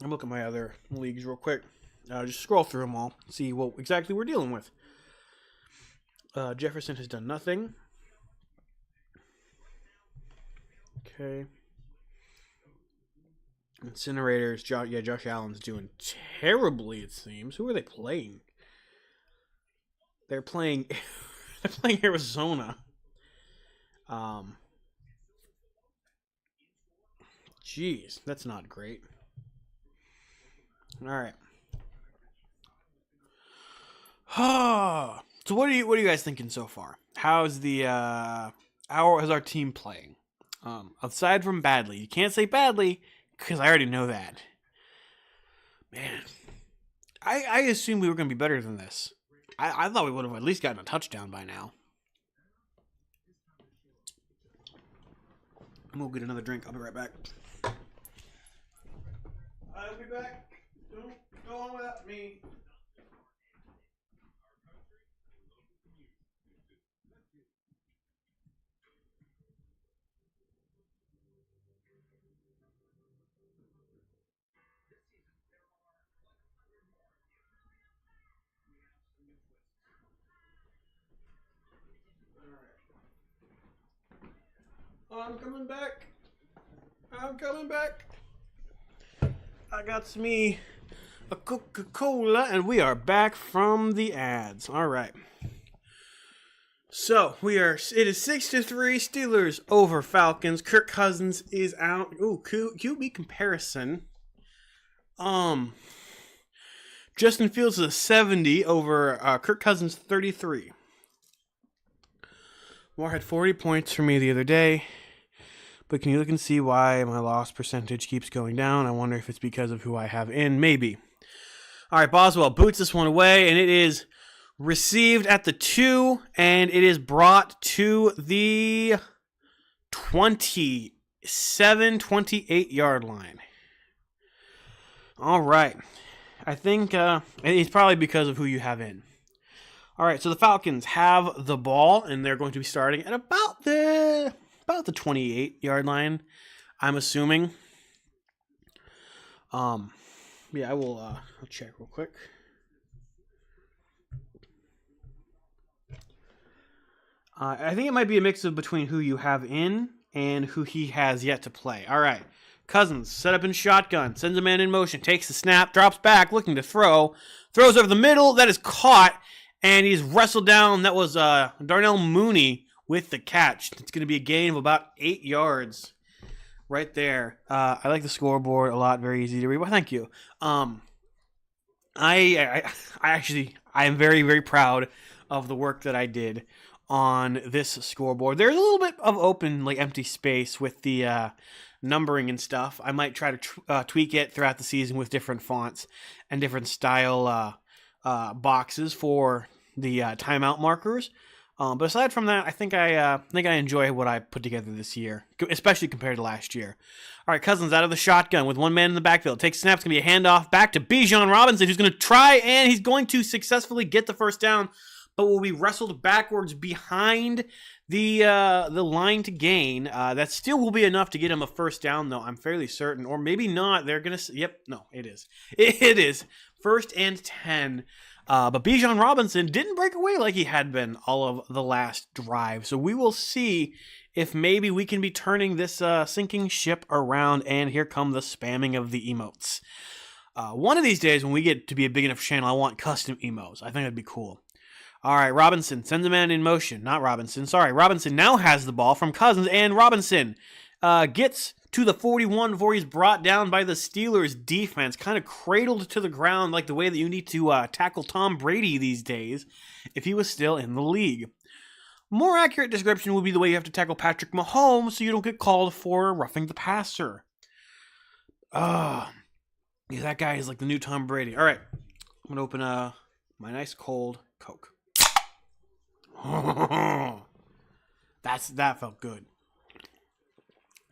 I'm looking at my other leagues real quick. Just scroll through them all, see what exactly we're dealing with. Jefferson has done nothing. Okay. Incinerators, Josh Allen's doing terribly, it seems. Who are they playing? They're playing Arizona. Jeez, that's not great. All right. So what are you guys thinking so far? How's how is our team playing? Aside from badly, you can't say badly because I already know that. Man, I assumed we were going to be better than this. I thought we would have at least gotten a touchdown by now. I'm going to get another drink. I'll be right back. I'll be back. Don't go on without me. I'm coming back. I'm coming back. I got me a Coca-Cola, and we are back from the ads. All right. So it is 6-3 Steelers over Falcons. Kirk Cousins is out. Ooh, QB comparison. Justin Fields is a 70 over Kirk Cousins 33. Moore had 40 points for me the other day. But can you look and see why my loss percentage keeps going down? I wonder if it's because of who I have in. Maybe. All right, Boswell boots this one away, and it is received at the 2, and it is brought to the 28 yard line. All right. I think it's probably because of who you have in. All right, so the Falcons have the ball, and they're going to be starting at about the 28 yard line, I'm assuming. Yeah, I will I'll check real quick. I think it might be a mix of between who you have in and who he has yet to play. All right. Cousins, set up in shotgun, sends a man in motion, takes the snap, drops back, looking to throw, throws over the middle, that is caught, and he's wrestled down. That was Darnell Mooney with the catch. It's going to be a gain of about 8 yards right there. I like the scoreboard a lot, very easy to read. Well, thank you. I am very, very proud of the work that I did on this scoreboard. There's a little bit of open, empty space with the numbering and stuff. I might try to tweak it throughout the season with different fonts and different style boxes for the timeout markers. But aside from that, I think I enjoy what I put together this year, especially compared to last year. All right, Cousins out of the shotgun with one man in the backfield. Takes snaps, going to be a handoff back to Bijan Robinson, who's going to try, and he's going to successfully get the first down, but will be wrestled backwards behind the line to gain. That still will be enough to get him a first down, though, I'm fairly certain. Or maybe not. They're going to... Yep, no, it is. It is. 1st and 10. But Bijan Robinson didn't break away like he had been all of the last drive. So we will see if maybe we can be turning this sinking ship around. And here come the spamming of the emotes. One of these days when we get to be a big enough channel, I want custom emotes. I think that'd be cool. All right, Robinson sends a man in motion. Not Robinson, sorry. Robinson now has the ball from Cousins, and Robinson gets to the 41 before he's brought down by the Steelers defense, kind of cradled to the ground like the way that you need to tackle Tom Brady these days if he was still in the league. More accurate description would be the way you have to tackle Patrick Mahomes so you don't get called for roughing the passer. Yeah, that guy is like the new Tom Brady. All right, I'm going to open my nice cold Coke. That felt good.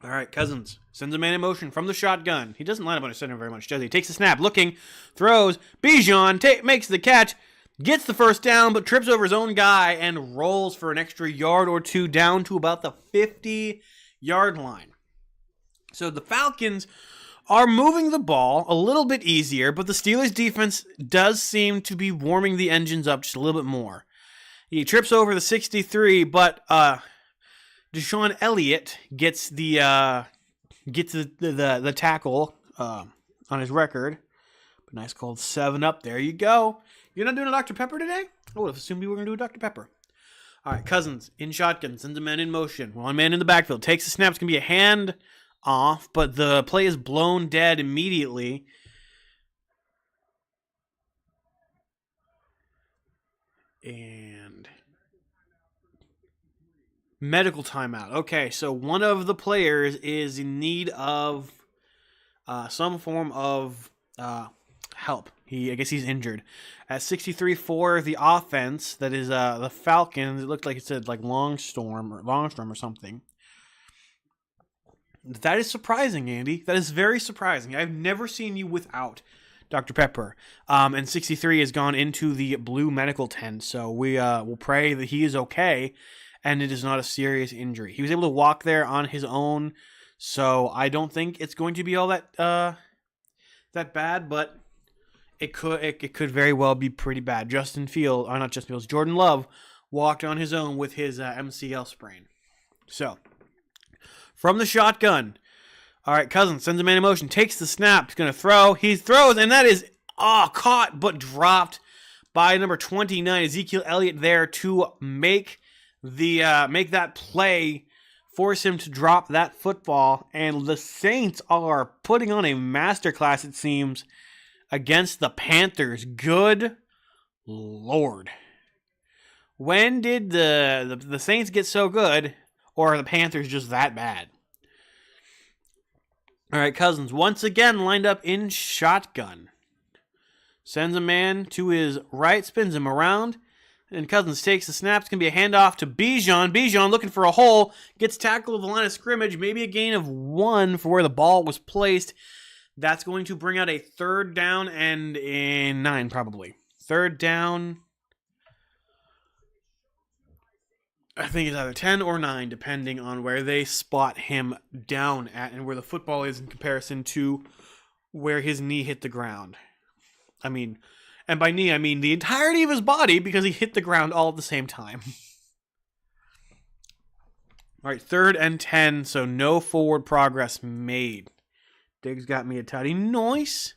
All right, Cousins sends a man in motion from the shotgun. He doesn't line up on his center very much, does he? Takes the snap, looking, throws. Bijan makes the catch, gets the first down, but trips over his own guy and rolls for an extra yard or two down to about the 50-yard line. So the Falcons are moving the ball a little bit easier, but the Steelers defense does seem to be warming the engines up just a little bit more. He trips over the 63, but Deshaun Elliott gets the tackle on his record. But nice cold 7-up. There you go. You're not doing a Dr. Pepper today? I would have assumed you were going to do a Dr. Pepper. All right, Cousins in shotgun, sends a man in motion. One man in the backfield, takes the snap. It's going to be a hand off, but the play is blown dead immediately. And medical timeout. Okay, so one of the players is in need of some form of help. I guess he's injured. At 63 for the offense, that is the Falcons. It looked like it said like Longstrom or something. That is surprising, Andy. That is very surprising. I've never seen you without Dr. Pepper. And 63 has gone into the blue medical tent, so we will pray that he is okay and it is not a serious injury. He was able to walk there on his own, so I don't think it's going to be all that bad, but it could very well be pretty bad. Jordan Love walked on his own with his MCL sprain. So, From the shotgun. All right, Cousins sends a man in motion, takes the snap, he's going to throw. He throws, and that is caught but dropped by number 29, Ezekiel Elliott, there to make that play, force him to drop that football. And the Saints are putting on a masterclass, it seems, against the Panthers. Good Lord. When did the Saints get so good, or are the Panthers just that bad? All right, Cousins once again lined up in shotgun. Sends a man to his right, spins him around, and Cousins takes the snap. It's going to be a handoff to Bijan. Bijan looking for a hole, gets tackled at the line of scrimmage, maybe a gain of 1 for where the ball was placed. That's going to bring out a 3rd down and in 9 probably. 3rd down, I think it's either 10 or 9, depending on where they spot him down at and where the football is in comparison to where his knee hit the ground. I mean, and by knee, I mean the entirety of his body, because he hit the ground all at the same time. All right, 3rd and 10, so no forward progress made. Diggs got me a tutty. Nice.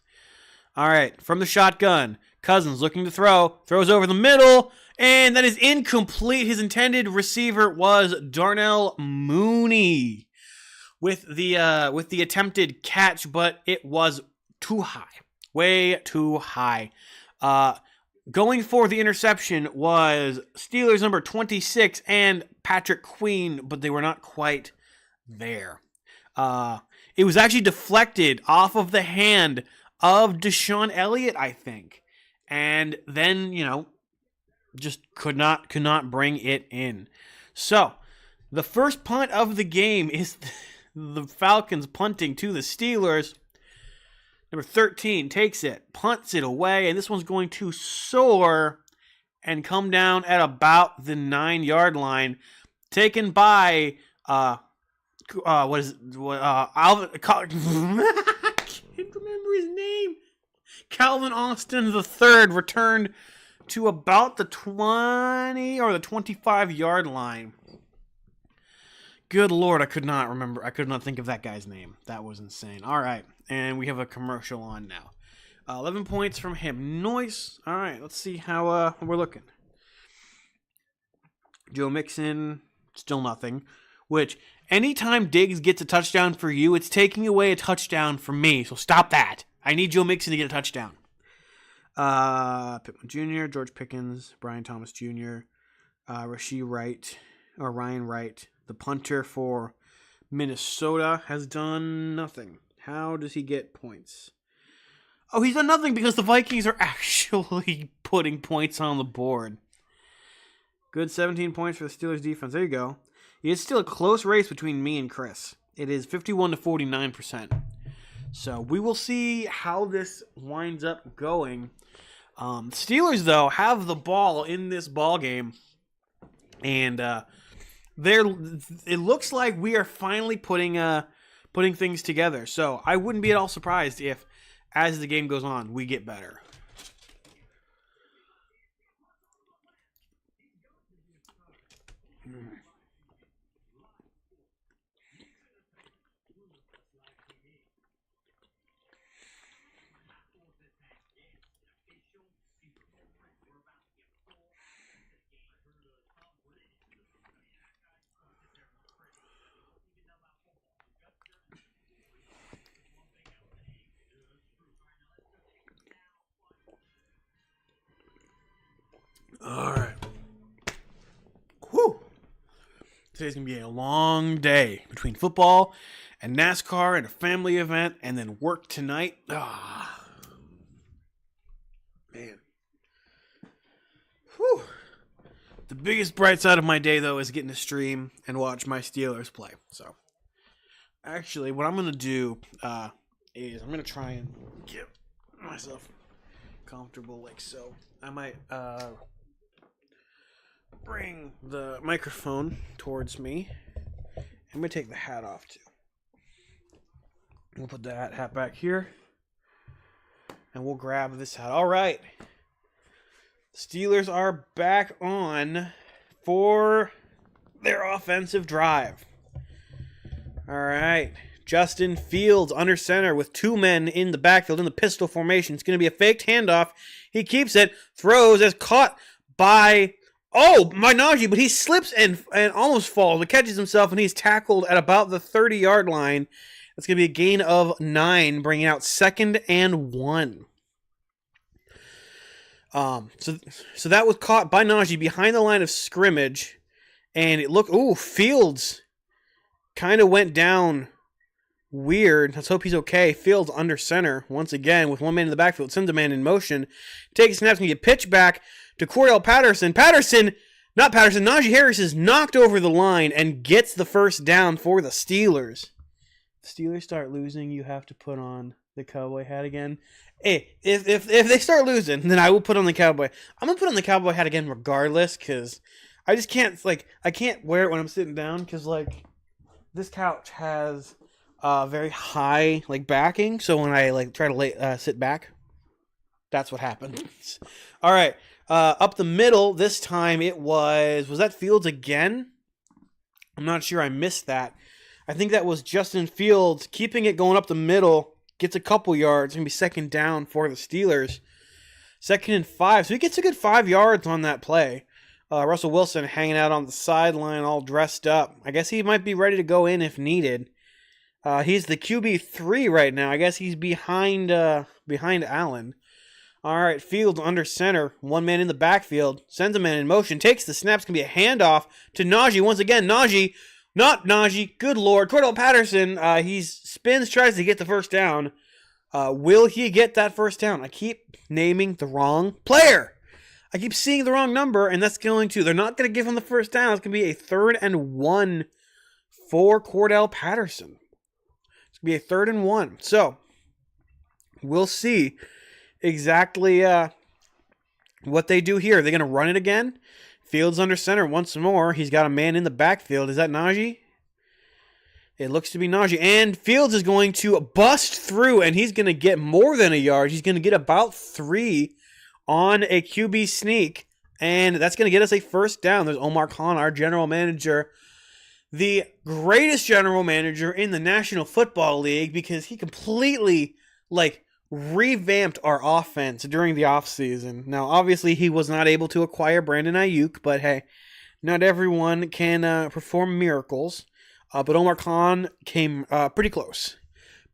All right, from the shotgun, Cousins looking to throw, throws over the middle, and that is incomplete. His intended receiver was Darnell Mooney with the attempted catch, but it was too high. Way too high. Going for the interception was Steelers number 26 and Patrick Queen, but they were not quite there. It was actually deflected off of the hand of Deshaun Elliott, I think. And then, just could not bring it in. So, the first punt of the game is the Falcons punting to the Steelers. Number 13 takes it, punts it away, and this one's going to soar and come down at about the 9-yard line. Taken by, Alvin, I can't remember his name. Calvin Austin III returned to about the 20 or the 25-yard line. Good Lord, I could not think of that guy's name. That was insane. All right, and we have a commercial on now. 11 points from him. Nice. All right, let's see how we're looking. Joe Mixon, still nothing. Which, anytime Diggs gets a touchdown for you, it's taking away a touchdown from me. So stop that. I need Joe Mixon to get a touchdown. Pittman Jr., George Pickens, Brian Thomas Jr., Ryan Wright, the punter for Minnesota, has done nothing. How does he get points? Oh, he's done nothing because the Vikings are actually putting points on the board. Good 17 points for the Steelers defense. There you go. It's still a close race between me and Chris. It is 51 to 49%. So we will see how this winds up going. Steelers, though, have the ball in this ball game, and it looks like we are finally putting things together. So I wouldn't be at all surprised if, as the game goes on, we get better. All right. Whew. Today's going to be a long day between football and NASCAR and a family event and then work tonight. Man. Whew. The biggest bright side of my day, though, is getting to stream and watch my Steelers play. So, actually, what I'm going to do is I'm going to try and get myself comfortable like so. I might bring the microphone towards me. I'm going to take the hat off, too. We'll put that hat back here. And we'll grab this hat. All right. Steelers are back on for their offensive drive. All right. Justin Fields under center with two men in the backfield in the pistol formation. It's going to be a faked handoff. He keeps it, throws as caught by, Najee, but he slips and almost falls, but catches himself, and he's tackled at about the 30-yard line. It's going to be a gain of 9, bringing out 2nd and 1. So that was caught by Najee behind the line of scrimmage, and it looked, Fields kind of went down weird. Let's hope he's okay. Fields under center once again with one man in the backfield. Sends a man in motion. Takes snaps and get pitched back to Cordell Patterson. Najee Harris is knocked over the line and gets the first down for the Steelers. The Steelers start losing, you have to put on the cowboy hat again. Hey, if they start losing, then I will put on the cowboy. I'm gonna put on the cowboy hat again regardless, because I just can't I can't wear it when I'm sitting down, because this couch has very high backing, so when I try to sit back, that's what happens. All right, up the middle this time it was that Fields again? I'm not sure, I missed that. I think that was Justin Fields keeping it going up the middle, gets a couple yards. It's gonna be 2nd down for the Steelers. 2nd and 5, so he gets a good 5 yards on that play. Russell Wilson hanging out on the sideline all dressed up. I guess he might be ready to go in if needed. He's the QB3 right now. I guess he's behind Allen. All right, Fields under center. One man in the backfield. Sends a man in motion. Takes the snaps. Going to be a handoff to Najee. Once again, not Najee. Good Lord. Cordell Patterson, he spins, tries to get the first down. Will he get that first down? I keep naming the wrong player. I keep seeing the wrong number, and that's going to... They're not going to give him the first down. It's going to be a 3rd and 1 for Cordell Patterson. It's going to be a 3rd and 1. So, we'll see exactly what they do here. Are they going to run it again? Fields under center once more. He's got a man in the backfield. Is that Najee? It looks to be Najee. And Fields is going to bust through, and he's going to get more than a yard. He's going to get about 3 on a QB sneak, and that's going to get us a first down. There's Omar Khan, our general manager, the greatest general manager in the National Football League, because he completely, revamped our offense during the offseason. Now, obviously, he was not able to acquire Brandon Ayuk, but hey, not everyone can perform miracles. But Omar Khan came pretty close.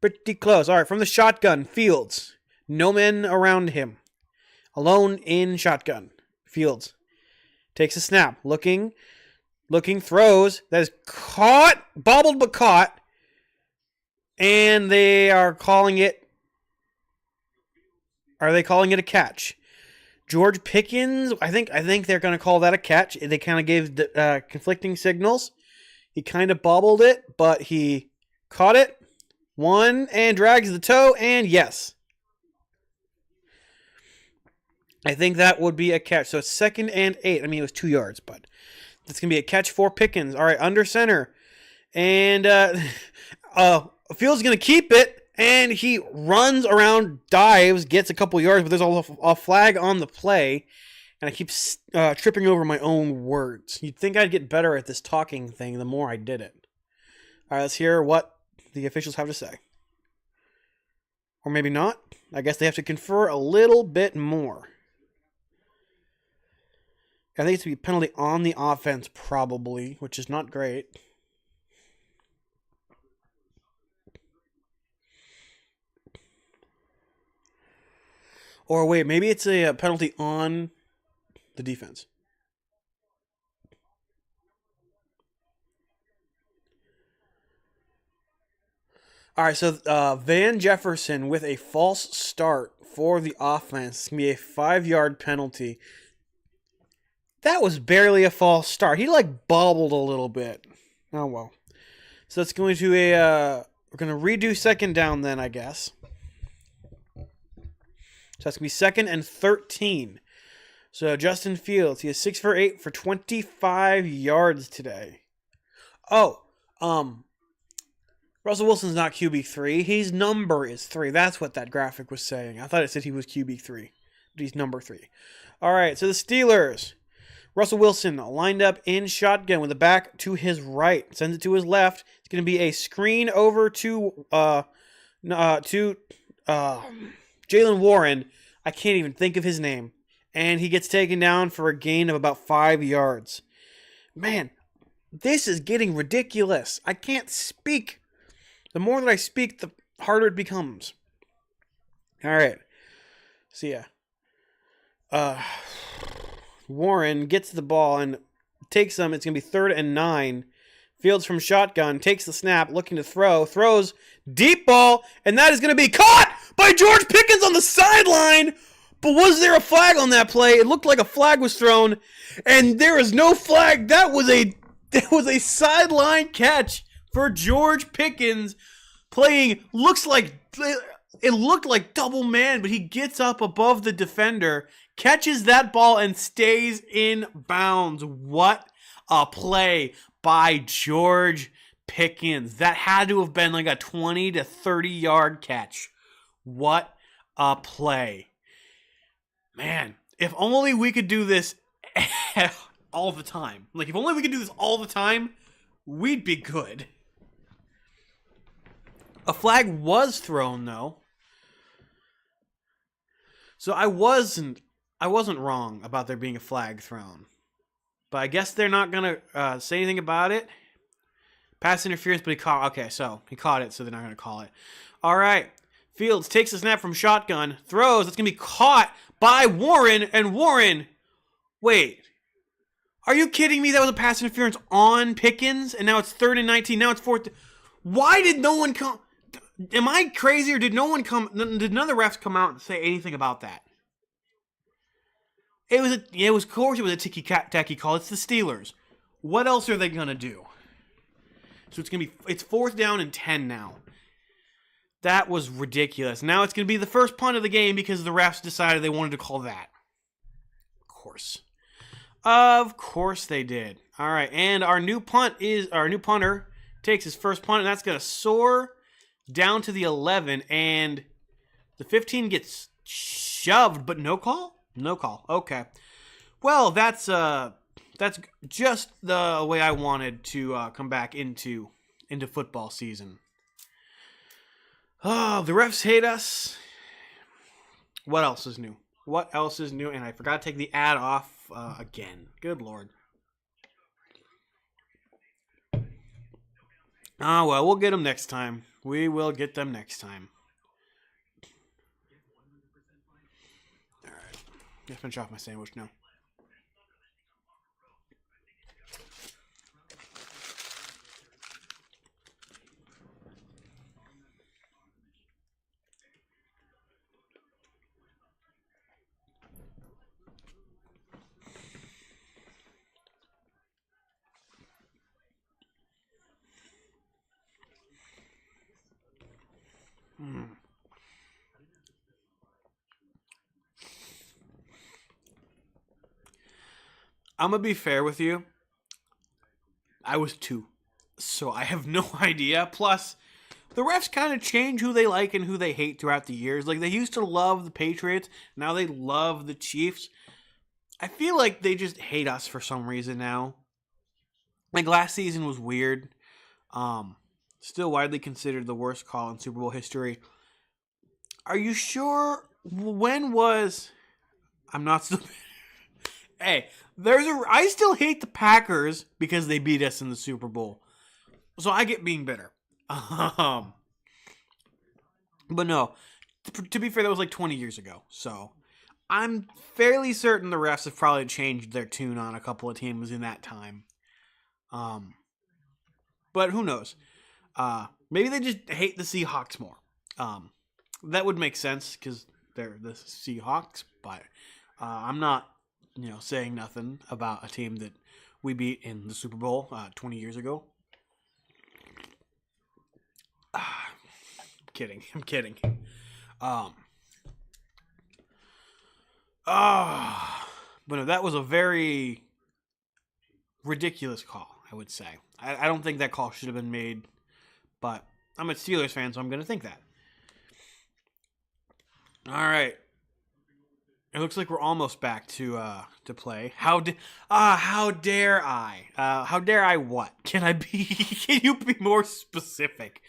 Pretty close. All right, from the shotgun, Fields. No men around him. Alone in shotgun. Fields takes a snap. Looking, throws. That is caught. Bobbled but caught. And they are calling it... Are they calling it a catch? George Pickens, I think they're going to call that a catch. They kind of gave conflicting signals. He kind of bobbled it, but he caught it. One, and drags the toe, and yes. I think that would be a catch. So it's 2nd and 8. I mean, it was 2 yards, but it's going to be a catch for Pickens. All right, under center. And Fields is going to keep it, and he runs around, dives, gets a couple yards, but there's a flag on the play, and I keep tripping over my own words. You'd think I'd get better at this talking thing the more I did it. All right, let's hear what the officials have to say. Or maybe not. I guess they have to confer a little bit more. I think it's to be a penalty on the offense, probably, which is not great. Or wait, maybe it's a penalty on the defense. All right, so Van Jefferson with a false start for the offense. It's going to be a 5-yard penalty. That was barely a false start. He bobbled a little bit. Oh, well. So it's going to we're going to redo 2nd down then, I guess. So that's going to be 2nd and 13. So Justin Fields, he is 6 for 8 for 25 yards today. Russell Wilson's not QB3. His number is 3. That's what that graphic was saying. I thought it said he was QB3. But he's number 3. All right, so the Steelers Russell Wilson lined up in shotgun with the back to his right. Sends it to his left. It's going to be a screen over to Jalen Warren. I can't even think of his name. And he gets taken down for a gain of about 5 yards. Man, this is getting ridiculous. I can't speak. The more that I speak, the harder it becomes. All right. See ya. Warren gets the ball and takes them. It's going to be 3rd and 9. Fields from shotgun, takes the snap, looking to throw, throws, deep ball, and that is going to be caught by George Pickens on the sideline. But was there a flag on that play? It looked like a flag was thrown, and there is no flag. That was a sideline catch for George Pickens playing. It looked like double man, but he gets up above the defender, catches that ball, and stays in bounds. What a play by George Pickens. That had to have been like a 20 to 30 yard catch. What a play. Man, if only we could do this all the time. Like, if only we could do this all the time, we'd be good. A flag was thrown, though. So I wasn't wrong about there being a flag thrown. But I guess they're not going to say anything about it. Pass interference, but he caught it, so they're not going to call it. All right. Fields takes the snap from shotgun, throws. It's going to be caught by Warren, and Warren, wait. Are you kidding me? That was a pass interference on Pickens, and now it's 3rd and 19. Now it's 4th. Why did no one come? Am I crazy, or did no one come? Did none of the refs come out and say anything about that? It was of course it was a ticky-tacky call. It's the Steelers. What else are they gonna do? So it's 4th down and 10 now. That was ridiculous. Now it's gonna be the first punt of the game because the refs decided they wanted to call that. Of course they did. All right, and our new punter takes his first punt, and that's gonna soar down to the 11, and the 15 gets shoved, but no call. No call. Okay. Well, that's just the way I wanted to come back into football season. Oh, the refs hate us. What else is new? And I forgot to take the ad off again. Good Lord. Oh, well, we'll get them next time. We will get them next time. All right. Just finish off my sandwich now. I'm going to be fair with you. I was 2, so I have no idea. Plus, the refs kind of change who they like and who they hate throughout the years. Like, they used to love the Patriots. Now they love the Chiefs. I feel like they just hate us for some reason now. Like, last season was weird. Still widely considered the worst call in Super Bowl history. Are you sure? When was... I'm not still... Hey, I still hate the Packers because they beat us in the Super Bowl. So I get being bitter. But no, to be fair, that was like 20 years ago. So I'm fairly certain the refs have probably changed their tune on a couple of teams in that time. But who knows? Maybe they just hate the Seahawks more. That would make sense because they're the Seahawks. But I'm not, saying nothing about a team that we beat in the Super Bowl 20 years ago. I'm kidding. But no, that was a very ridiculous call, I would say. I don't think that call should have been made, but I'm a Steelers fan, so I'm going to think that. All right. It looks like we're almost back to play. How dare I? How dare I what? Can I be can you be more specific?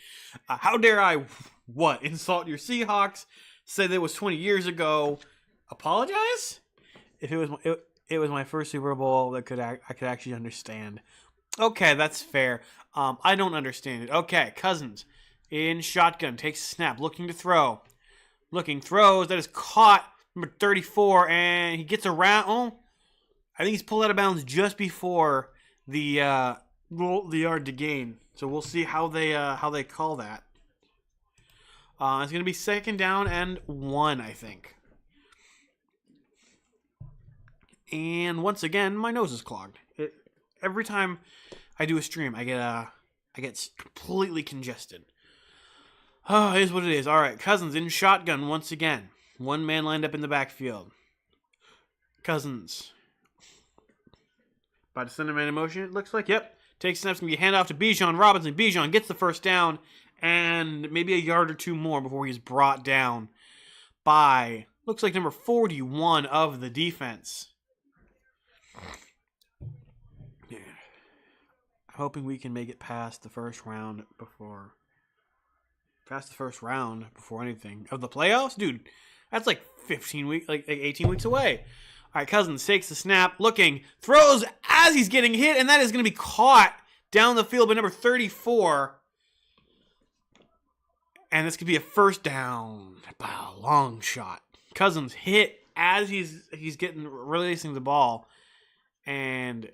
How dare I what? Insult your Seahawks? Say that it was 20 years ago. Apologize? If it was my first Super Bowl, I could actually understand. Okay, that's fair. I don't understand it. Okay, Cousins in shotgun takes a snap, looking to throw. Looking, throws, that is caught. Number 34, and he gets around. Oh, I think he's pulled out of bounds just before the yard to gain. So we'll see how they call that. It's gonna be 2nd down and 1, I think. And once again, my nose is clogged. Every time I do a stream, I get completely congested. Oh, it is what it is. All right, Cousins in shotgun once again. One man lined up in the backfield. Cousins. About to send a man in motion, it looks like. Yep. Takes snaps, going to be handoff to Bijan Robinson. Bijan gets the first down and maybe a yard or two more before he's brought down by, looks like number 41 of the defense. Yeah. Hoping we can make it past the first round before anything. Of the playoffs? Dude. That's like 15 weeks, like 18 weeks away. All right, Cousins takes the snap, looking, throws as he's getting hit, and that is going to be caught down the field by number 34. And this could be a first down. Wow, long shot. Cousins hit as he's releasing the ball, and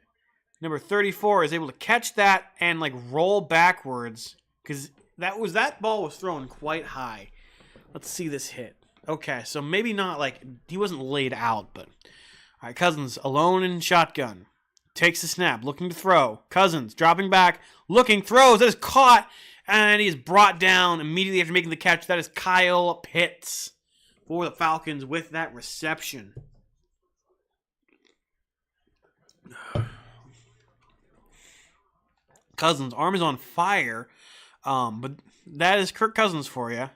number 34 is able to catch that and like roll backwards because that ball was thrown quite high. Let's see this hit. Okay, so maybe not like he wasn't laid out, but all right, Cousins alone in shotgun. Takes the snap, looking to throw. Cousins dropping back, looking, throws. That is caught, and he is brought down immediately after making the catch. That is Kyle Pitts for the Falcons with that reception. Cousins' arm is on fire, but that is Kirk Cousins for you.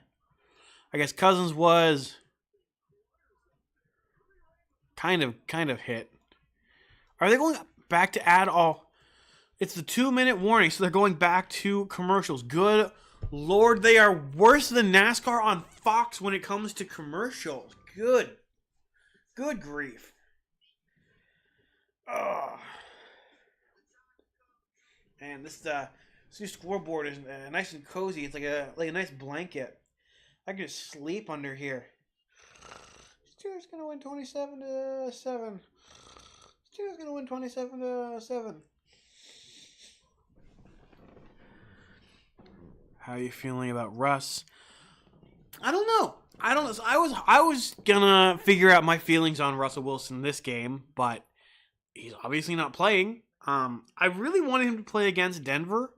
I guess Cousins was kind of hit. Are they going back to add all? It's the 2-minute warning, so they're going back to commercials. Good Lord, they are worse than NASCAR on Fox when it comes to commercials. Good grief. Oh. Man, this new scoreboard is nice and cozy. It's like a nice blanket. I can just sleep under here. Steelers gonna win 27-7. Steelers gonna win 27-7. How are you feeling about Russ? I don't know. So I was gonna figure out my feelings on Russell Wilson this game, but he's obviously not playing. I really wanted him to play against Denver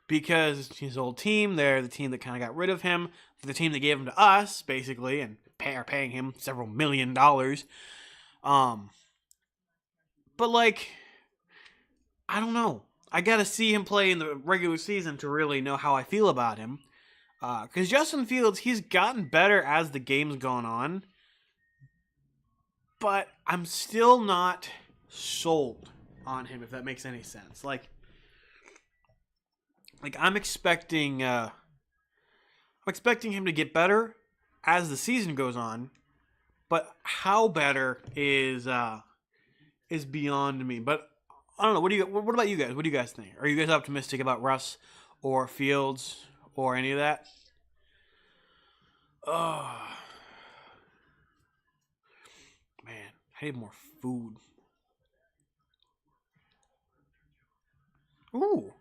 because it's his old team. They're the team that kind of got rid of him. They're the team that gave him to us, basically, and are paying him several $1 million. But, like, I don't know. I got to see him play in the regular season to really know how I feel about him. Because Justin Fields, he's gotten better as the game's gone on. But I'm still not sold on him, if that makes any sense. Like I'm expecting him to get better as the season goes on, but how better is beyond me. But I don't know. What about you guys? What do you guys think? Are you guys optimistic about Russ or Fields or any of that? Oh man, I need more food. Ooh.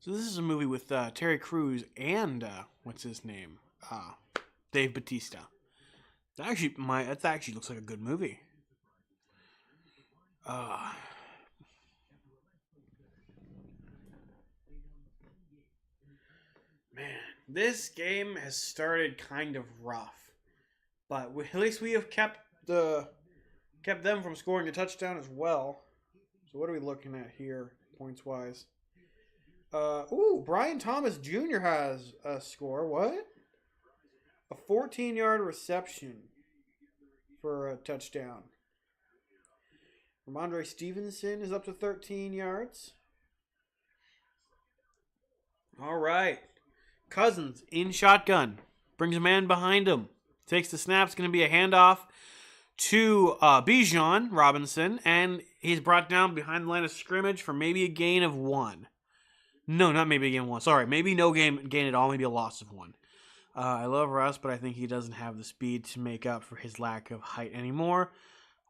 So this is a movie with Terry Crews and what's his name? Dave Bautista. That actually looks like a good movie. Man, this game has started kind of rough, but at least we have kept them from scoring a touchdown as well. So what are we looking at here, points wise? Brian Thomas Jr. has a score. What? A 14-yard reception for a touchdown. Ramondre Stevenson is up to 13 yards. All right. Cousins in shotgun. Brings a man behind him. Takes the snap. It's going to be a handoff to Bijan Robinson. And he's brought down behind the line of scrimmage for maybe a gain of 1. No, not maybe a gain of 1. Sorry, maybe no gain at all. Maybe a loss of 1. I love Russ, but I think he doesn't have the speed to make up for his lack of height anymore.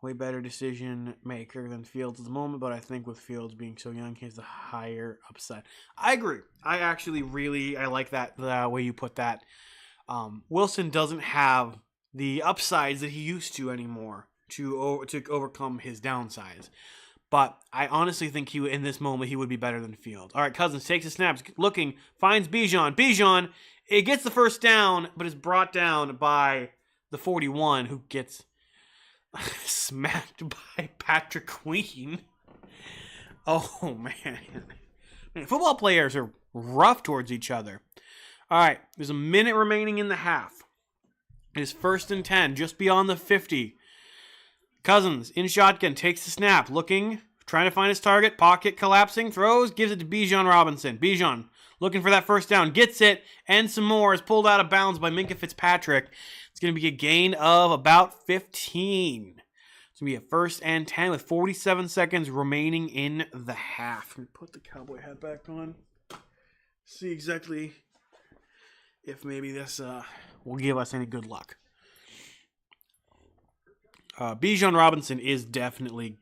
Way better decision maker than Fields at the moment, but I think with Fields being so young, he has the higher upside. I agree. I actually I like that the way you put that. Wilson doesn't have the upsides that he used to anymore to overcome his downsides. But I honestly think in this moment he would be better than Fields. All right, Cousins takes a snap, looking, finds Bijan. Bijan, it gets the first down, but is brought down by the 41, who gets smacked by Patrick Queen. Oh, man. Football players are rough towards each other. All right, there's a minute remaining in the half. It is 1st and 10, just beyond the 50. Cousins in shotgun, takes the snap, looking, trying to find his target, pocket collapsing, throws, gives it to Bijan Robinson. Bijan looking for that first down, gets it, and some more is pulled out of bounds by Minkah Fitzpatrick. It's going to be a gain of about 15. It's going to be a 1st and 10 with 47 seconds remaining in the half. Let me put the cowboy hat back on. See exactly if maybe this will give us any good luck. Bijan Robinson is definitely,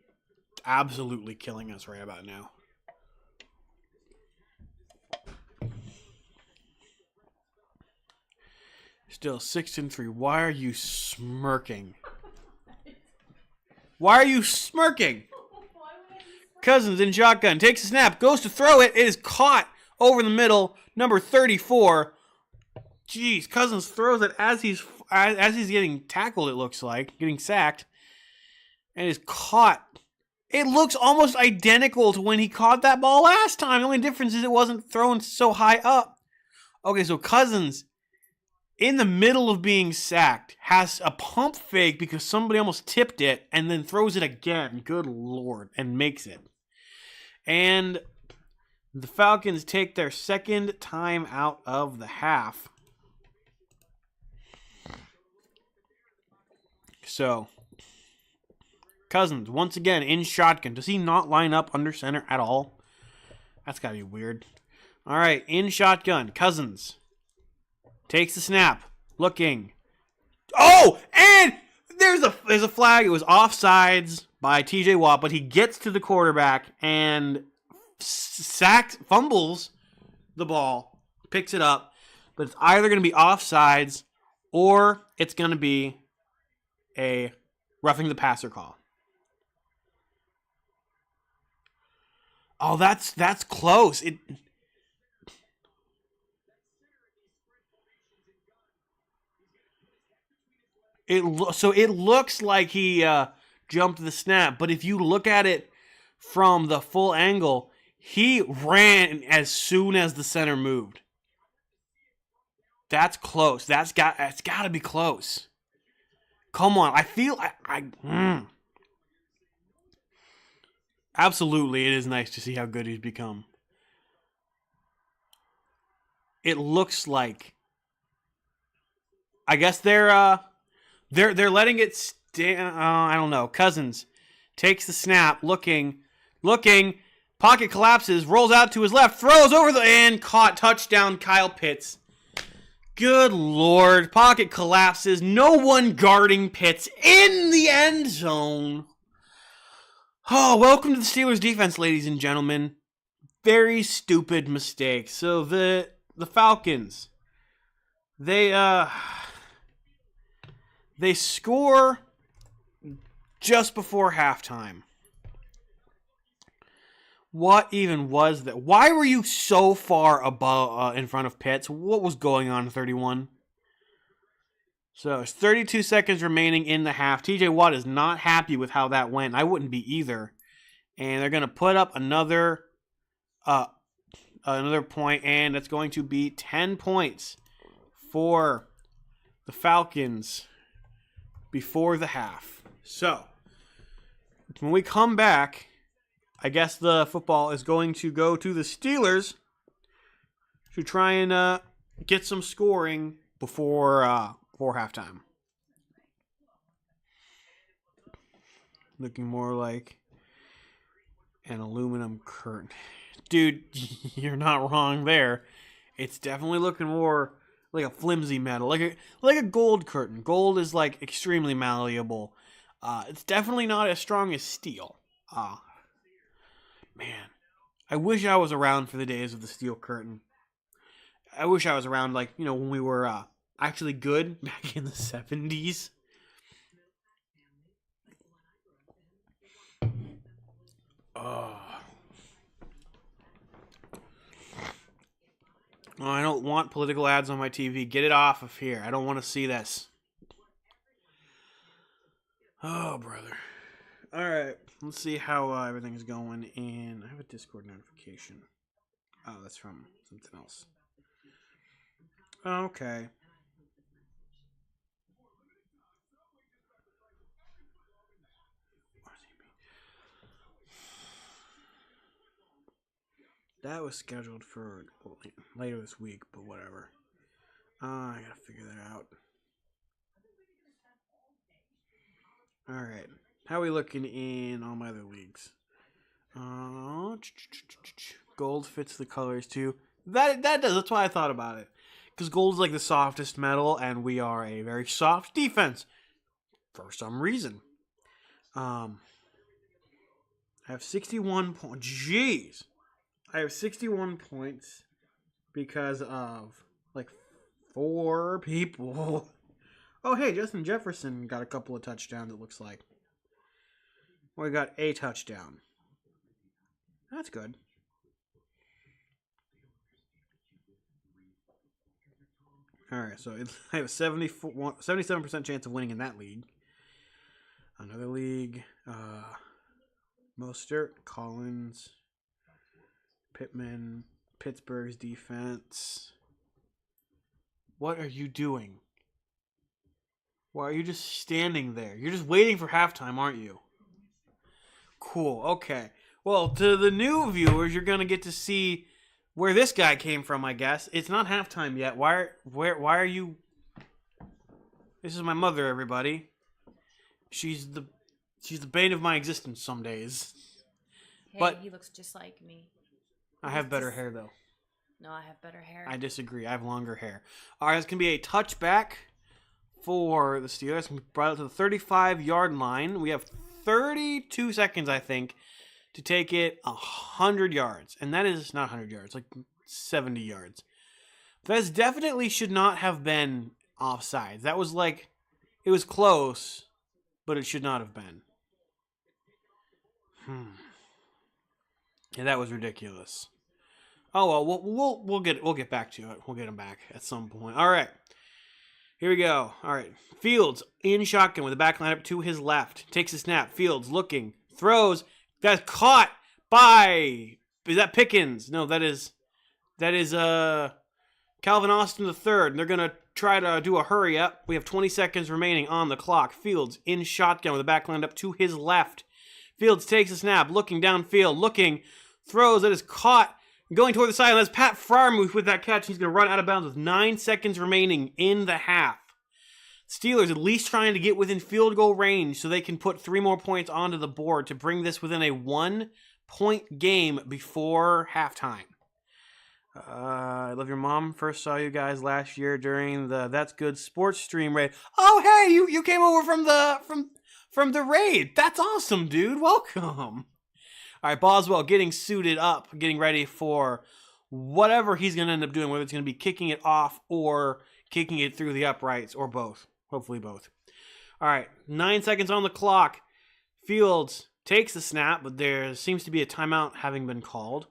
absolutely killing us right about now. Still 6-3. Why are you smirking? Why are you smirking? Cousins in shotgun. Takes a snap. Goes to throw it. It is caught over the middle. Number 34. Jeez. Cousins throws it as he's getting tackled, it looks like. Getting sacked. And is caught. It looks almost identical to when he caught that ball last time. The only difference is it wasn't thrown so high up. Okay, so Cousins, in the middle of being sacked, has a pump fake because somebody almost tipped it and then throws it again. Good Lord. And makes it. And the Falcons take their second time out of the half. So, Cousins, once again, in shotgun. Does he not line up under center at all? That's got to be weird. All right, in shotgun. Cousins takes the snap. Looking. Oh, and there's a flag. It was offsides by TJ Watt, but he gets to the quarterback and fumbles the ball, picks it up. But it's either going to be offsides or it's going to be a roughing the passer call. Oh, that's close. So it looks like he jumped the snap, but if you look at it from the full angle, he ran as soon as the center moved. That's close. That's got to be close. Come on, I feel Absolutely, it is nice to see how good he's become. It looks like, I guess they're letting it I don't know. Cousins takes the snap, looking, pocket collapses, rolls out to his left, throws over and caught, touchdown, Kyle Pitts. Good Lord, pocket collapses, no one guarding Pitts in the end zone. Oh, welcome to the Steelers defense, ladies and gentlemen. Very stupid mistake. So the Falcons, they score just before halftime. What even was that? Why were you so far above in front of Pitts? What was going on in 31? So it's 32 seconds remaining in the half. TJ Watt is not happy with how that went. I wouldn't be either. And they're going to put up another point, and it's going to be 10 points for the Falcons before the half. So, when we come back, I guess the football is going to go to the Steelers to try and get some scoring before halftime. Looking more like an aluminum curtain. Dude, you're not wrong there. It's definitely looking more like a flimsy metal, like a gold curtain. Gold is like extremely malleable. It's definitely not as strong as steel. Man, I wish I was around for the days of the steel curtain. I wish I was around, like, when we were actually good back in the 70s. Oh, I don't want political ads on my TV. Get it off of here. I don't want to see this. Oh, brother. All right. Let's see how everything's going. And I have a Discord notification. Oh, that's from something else. Okay. That was scheduled for later this week, but whatever. I gotta figure that out. Alright. How are we looking in all my other leagues? Gold fits the colors too. That does. That's why I thought about it. Because gold is like the softest metal, and we are a very soft defense. For some reason. I have 61 points. Jeez. I have 61 points because of, like, 4 people. Oh, hey, Justin Jefferson got a couple of touchdowns, it looks like. We got a touchdown. That's good. Alright, so I have a 77% chance of winning in that league. Another league. Mostert, Collins, Pittman, Pittsburgh's defense. What are you doing? Why are you just standing there? You're just waiting for halftime, aren't you? Cool, okay. Well, to the new viewers, you're going to get to see where this guy came from, I guess. It's not halftime yet. Why are you... This is my mother, everybody. She's the bane of my existence some days. Hey, but he looks just like me. I have better hair, though. No, I have better hair. I disagree. I have longer hair. All right, it's going to be a touchback for the Steelers. It's going to be brought up to the 35-yard line. We have 32 seconds, I think, to take it 100 yards. And that is not 100 yards, like 70 yards. That definitely should not have been offsides. That was like, it was close, but it should not have been. Yeah, that was ridiculous. Oh well, we'll get back to it. We'll get him back at some point. All right, here we go. All right, Fields in shotgun with the back line up to his left. Takes a snap. Fields looking, throws. That's caught by. Is that Pickens? No, that is Calvin Austin III. And they're gonna try to do a hurry up. We have 20 seconds remaining on the clock. Fields in shotgun with the back line up to his left. Fields takes a snap, looking downfield, looking, throws, that is caught, going toward the sideline. That's Pat Freiermuth with that catch. He's going to run out of bounds with 9 seconds remaining in the half. Steelers at least trying to get within field goal range so they can put 3 more points onto the board to bring this within a 1-point game before halftime. I love your mom. First saw you guys last year during the That's Good Sports stream raid. Oh, hey, you came over from the raid. That's awesome, dude. Welcome. All right, Boswell getting suited up, getting ready for whatever he's going to end up doing, whether it's going to be kicking it off or kicking it through the uprights or both. Hopefully both. All right, 9 seconds on the clock. Fields takes the snap, but there seems to be a timeout having been called.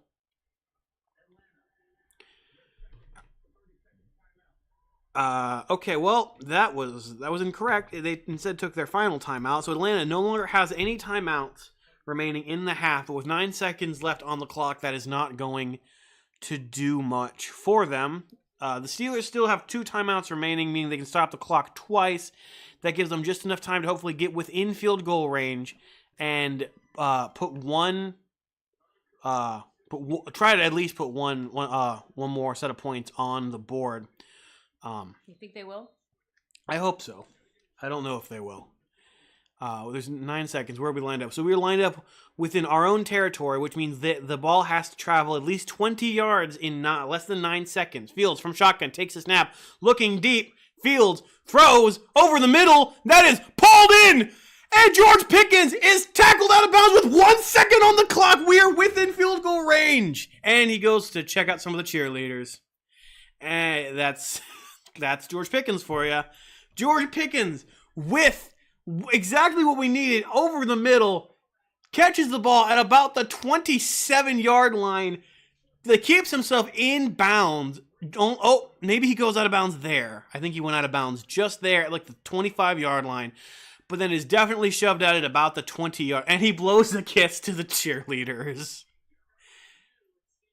Okay, well, that was incorrect. They instead took their final timeout, so Atlanta no longer has any timeouts remaining in the half. But with 9 seconds left on the clock, that is not going to do much for them. The Steelers still have 2 timeouts remaining, meaning they can stop the clock twice. That gives them just enough time to hopefully get within field goal range and try to at least put one more set of points on the board. You think they will? I hope so. I don't know if they will. There's 9 seconds. Where are we lined up? So we're lined up within our own territory, which means that the ball has to travel at least 20 yards in less than 9 seconds. Fields from shotgun takes a snap, looking deep. Fields throws over the middle. That is pulled in. And George Pickens is tackled out of bounds with 1 second on the clock. We are within field goal range. And he goes to check out some of the cheerleaders. And that's George Pickens for you. George Pickens with exactly what we needed over the middle. Catches the ball at about the 27-yard line. That keeps himself in bounds. Oh, maybe he goes out of bounds there. I think he went out of bounds just there at like the 25-yard line. But then is definitely shoved out at about the 20-yard. And he blows the kiss to the cheerleaders.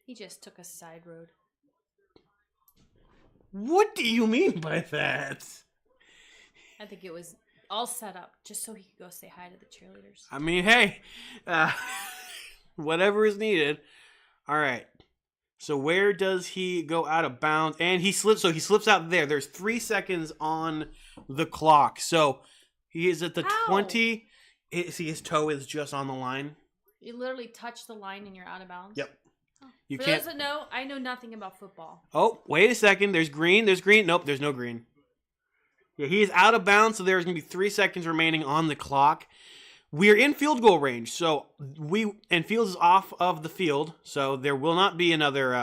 He just took a side road. What do you mean by that? I think it was all set up just so he could go say hi to the cheerleaders. I mean, hey, whatever is needed. All right. So where does he go out of bounds? And he slips. So he slips out there. There's 3 seconds on the clock. So he is at the 20. See, his toe is just on the line. You literally touch the line and you're out of bounds? Yep. Oh. You For can't. those that know, I know nothing about football. Oh, wait a second. There's green. There's green. Nope, there's no green. Yeah, he is out of bounds, so there's going to be 3 seconds remaining on the clock. We're in field goal range, so Fields is off of the field, so there will not be another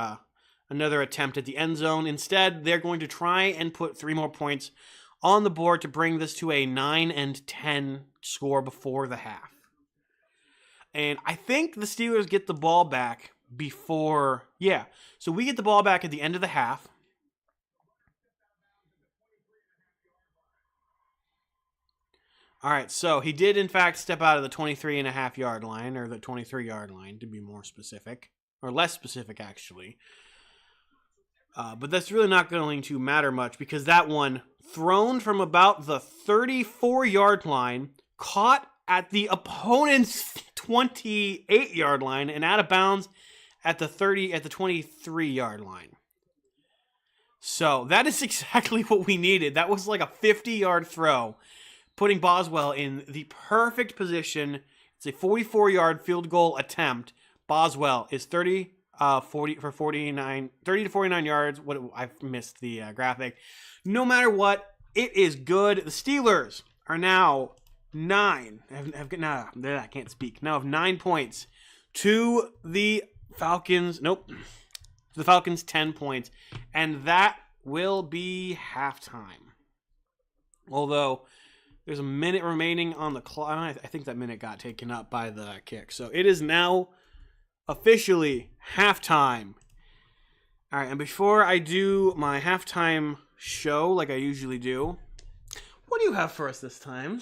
attempt at the end zone. Instead, they're going to try and put 3 more points on the board to bring this to a 9-10 score before the half. And I think the Steelers get the ball back before, so we get the ball back at the end of the half. All right, so he did, in fact, step out of the 23.5-yard line, or the 23-yard line, to be more specific, or less specific, actually. But that's really not going to matter much, because that one, thrown from about the 34-yard line, caught at the opponent's 28-yard line, and out of bounds at the 23-yard line. So that is exactly what we needed. That was like a 50-yard throw, putting Boswell in the perfect position. It's a 44-yard field goal attempt. Boswell is 30 to 49 yards. I've missed the graphic. No matter what, it is good. The Steelers are now 9. I can't speak. Now have 9 points to the Falcons. Nope. The Falcons 10 points. And that will be halftime. Although there's a minute remaining on the clock. I think that minute got taken up by the kick. So it is now officially halftime. All right, and before I do my halftime show like I usually do, what do you have for us this time?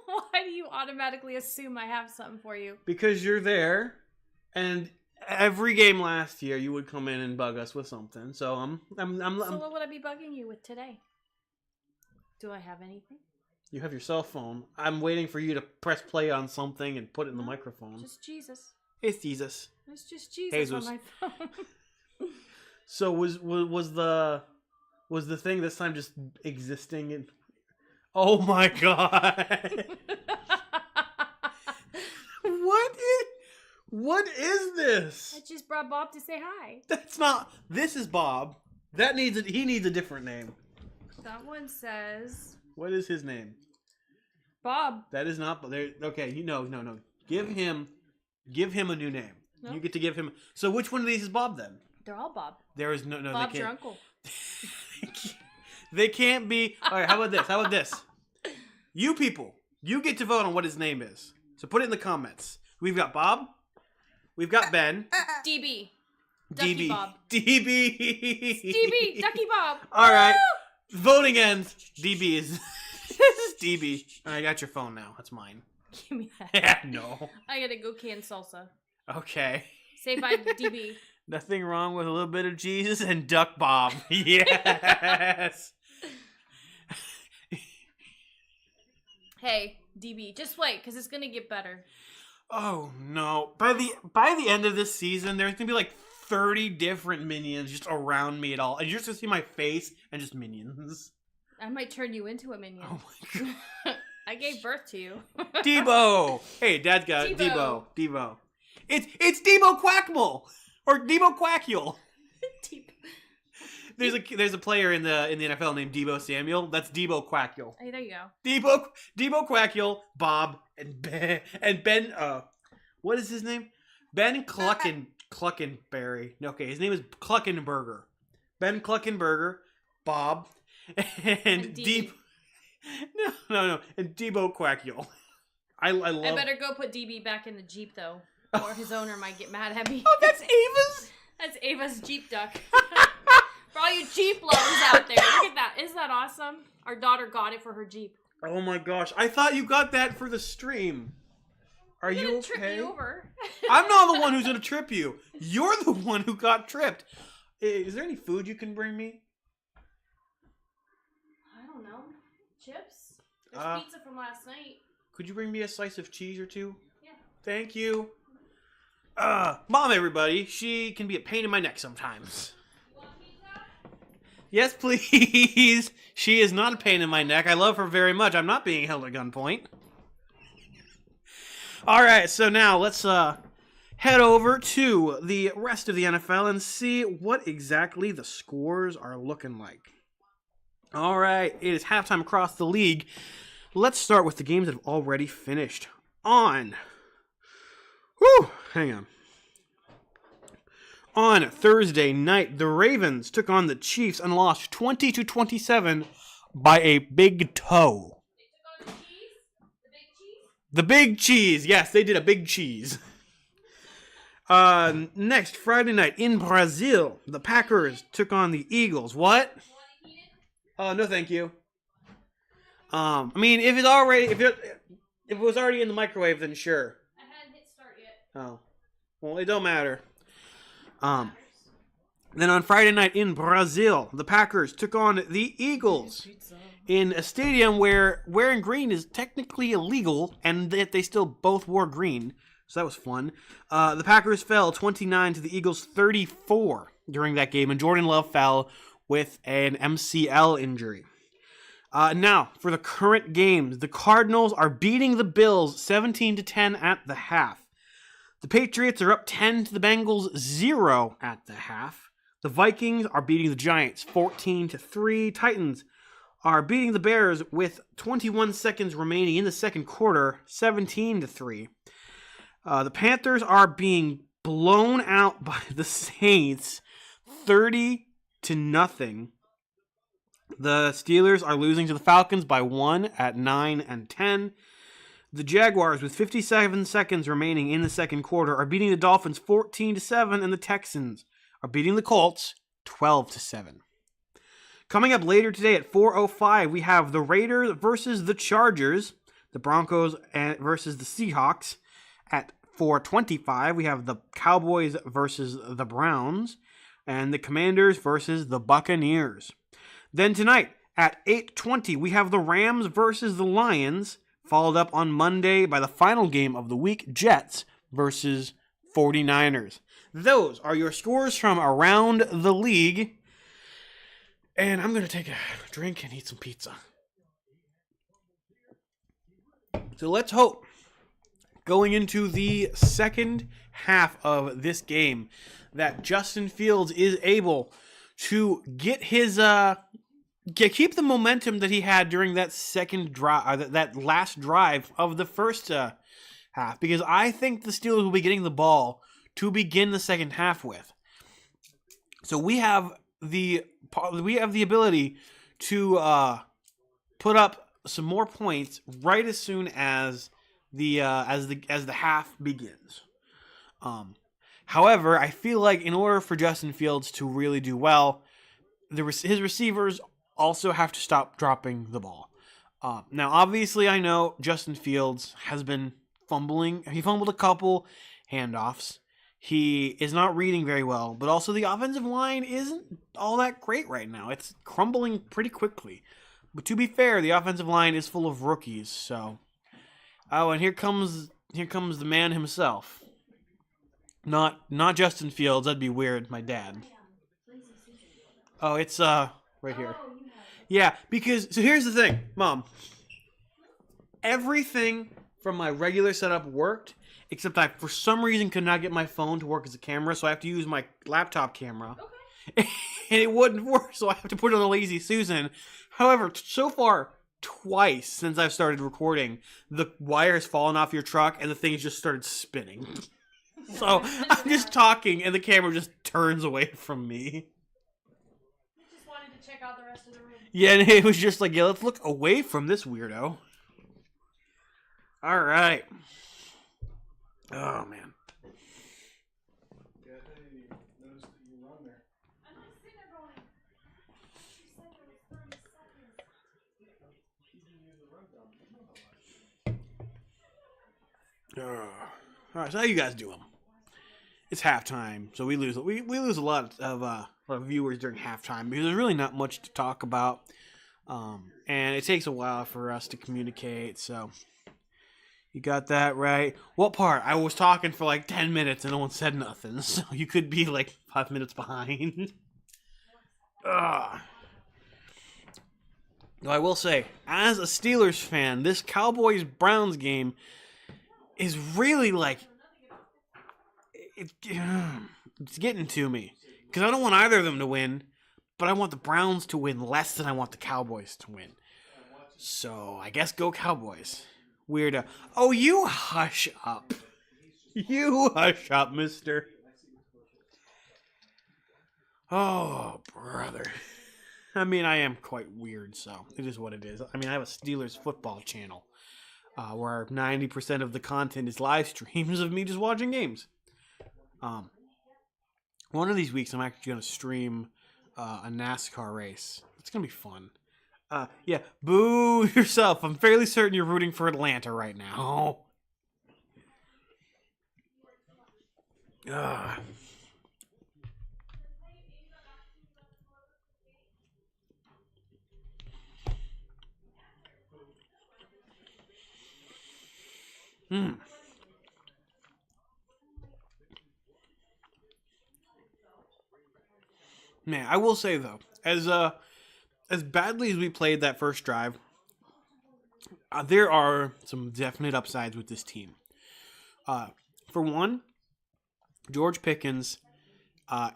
Why do you automatically assume I have something for you? Because you're there, and every game last year you would come in and bug us with something. So So what would I be bugging you with today? Do I have anything? You have your cell phone. I'm waiting for you to press play on something and put it in the microphone. Just Jesus. It's Jesus. It's just Jesus on my phone. So was the thing this time just existing in? Oh my God! What is this? I just brought Bob to say hi. That's not. This is Bob. He needs a different name. That one says. What is his name? Bob. That is not. Okay, no. Give him a new name. Nope. You get to give him. So which one of these is Bob then? They're all Bob. There is no. Bob's they your can't. uncle. They can't be. All right. How about this? You people, you get to vote on what his name is. So put it in the comments. We've got Bob. We've got Ben. DB. Ducky DB. Bob. DB. DB. Ducky Bob. All right. Voting ends. DB is DB. I got your phone now. That's mine. Give me that. Yeah, no. I gotta go can salsa. Okay. Say bye, DB. Nothing wrong with a little bit of Jesus and Duck Bob. Yes. Hey, DB, just wait, because it's going to get better. Oh no! By the end of this season, there's gonna be like 30 different minions just around me at all, and you're just gonna see my face and just minions. I might turn you into a minion. Oh my god! I gave birth to you. Debo. Hey, Dad's got it. Debo. It's Debo Quackmole or Debo Quackule. There's a player in the NFL named Debo Samuel. That's Debo Quackule. Hey, there you go. Debo Quackule, Bob, and Ben. What is his name? Ben Cluckenberry. Okay, his name is Cluckenberger. Ben Cluckenberger, Bob, and Debo. No, and Debo Quackule. I love. I better go put DB back in the Jeep though, or his owner might get mad at me. Oh, that's Ava's. That's Ava's Jeep duck. For all you Jeep lovers out there, look at that. Isn't that awesome? Our daughter got it for her Jeep. Oh my gosh. I thought you got that for the stream. Are you okay? Trip me over. I'm not the one who's going to trip you. You're the one who got tripped. Is there any food you can bring me? I don't know. Chips? There's pizza from last night. Could you bring me a slice of cheese or two? Yeah. Thank you. Mom, everybody. She can be a pain in my neck sometimes. Yes, please. She is not a pain in my neck. I love her very much. I'm not being held at gunpoint. All right, so now let's head over to the rest of the NFL and see what exactly the scores are looking like. All right, it is halftime across the league. Let's start with the games that have already finished. Hang on. On Thursday night, the Ravens took on the Chiefs and lost 20-27 by a big toe. They took on the cheese? The big cheese? The big cheese. Yes, they did a big cheese. Next, Friday night in Brazil, the Packers took on the Eagles. What? No, thank you. I mean, if it was already in the microwave, then sure. I hadn't hit start yet. Oh, well, it don't matter. Then on Friday night in Brazil, the Packers took on the Eagles in a stadium where wearing green is technically illegal, and yet they still both wore green. So that was fun. The Packers fell 29 to the Eagles 34 during that game, and Jordan Love fell with an MCL injury. Now, for the current games, the Cardinals are beating the Bills 17-10 at the half. The Patriots are up 10 to the Bengals 0 at the half. The Vikings are beating the Giants 14-3. Titans are beating the Bears with 21 seconds remaining in the second quarter, 17-3. The Panthers are being blown out by the Saints 30-0. The Steelers are losing to the Falcons by 1 at 9-10. The Jaguars, with 57 seconds remaining in the second quarter, are beating the Dolphins 14-7, and the Texans are beating the Colts 12-7. Coming up later today at 4:05, we have the Raiders versus the Chargers, the Broncos versus the Seahawks. At 4:25, we have the Cowboys versus the Browns, and the Commanders versus the Buccaneers. Then tonight at 8:20, we have the Rams versus the Lions, followed up on Monday by the final game of the week, Jets versus 49ers. Those are your scores from around the league. And I'm going to take a drink and eat some pizza. So let's hope, going into the second half of this game, that Justin Fields is able to get his keep the momentum that he had during that second drive, that last drive of the first half, because I think the Steelers will be getting the ball to begin the second half with. So we have the ability to put up some more points right as soon as the half begins. However, I feel like in order for Justin Fields to really do well, his receivers also have to stop dropping the ball. Now, obviously, I know Justin Fields has been fumbling. He fumbled a couple handoffs. He is not reading very well, but also the offensive line isn't all that great right now. It's crumbling pretty quickly. But to be fair, the offensive line is full of rookies, so. Oh, and here comes the man himself. Not Justin Fields, that'd be weird, my dad. Oh, it's right here. Yeah, because so here's the thing, Mom. Everything from my regular setup worked, except I for some reason could not get my phone to work as a camera, so I have to use my laptop camera. Okay. And it wouldn't work, so I have to put it on a Lazy Susan. However, so far, twice since I've started recording, the wire has fallen off your truck and the thing just started spinning. So I'm just talking and the camera just turns away from me. Just wanted to check out the rest of the room. Yeah, and it was just like, yeah, let's look away from this weirdo. All right. Oh, man. All right, so how you guys doing? It's halftime, so we lose a lot of viewers during halftime because there's really not much to talk about, and it takes a while for us to communicate. So you got that right. What part? I was talking for like 10 minutes and no one said nothing, so you could be like 5 minutes behind. Ugh. Though I will say, as a Steelers fan, this Cowboys-Browns game is really like it's getting to me because I don't want either of them to win, but I want the Browns to win less than I want the Cowboys to win. So I guess go Cowboys. Weirdo. Oh, you hush up. You hush up, mister. Oh, brother. I mean, I am quite weird, so it is what it is. I mean, I have a Steelers football channel where 90% of the content is live streams of me just watching games. One of these weeks, I'm actually going to stream a NASCAR race. It's going to be fun. Yeah, boo yourself. I'm fairly certain you're rooting for Atlanta right now. Man, I will say though, as badly as we played that first drive, there are some definite upsides with this team. For one, George Pickens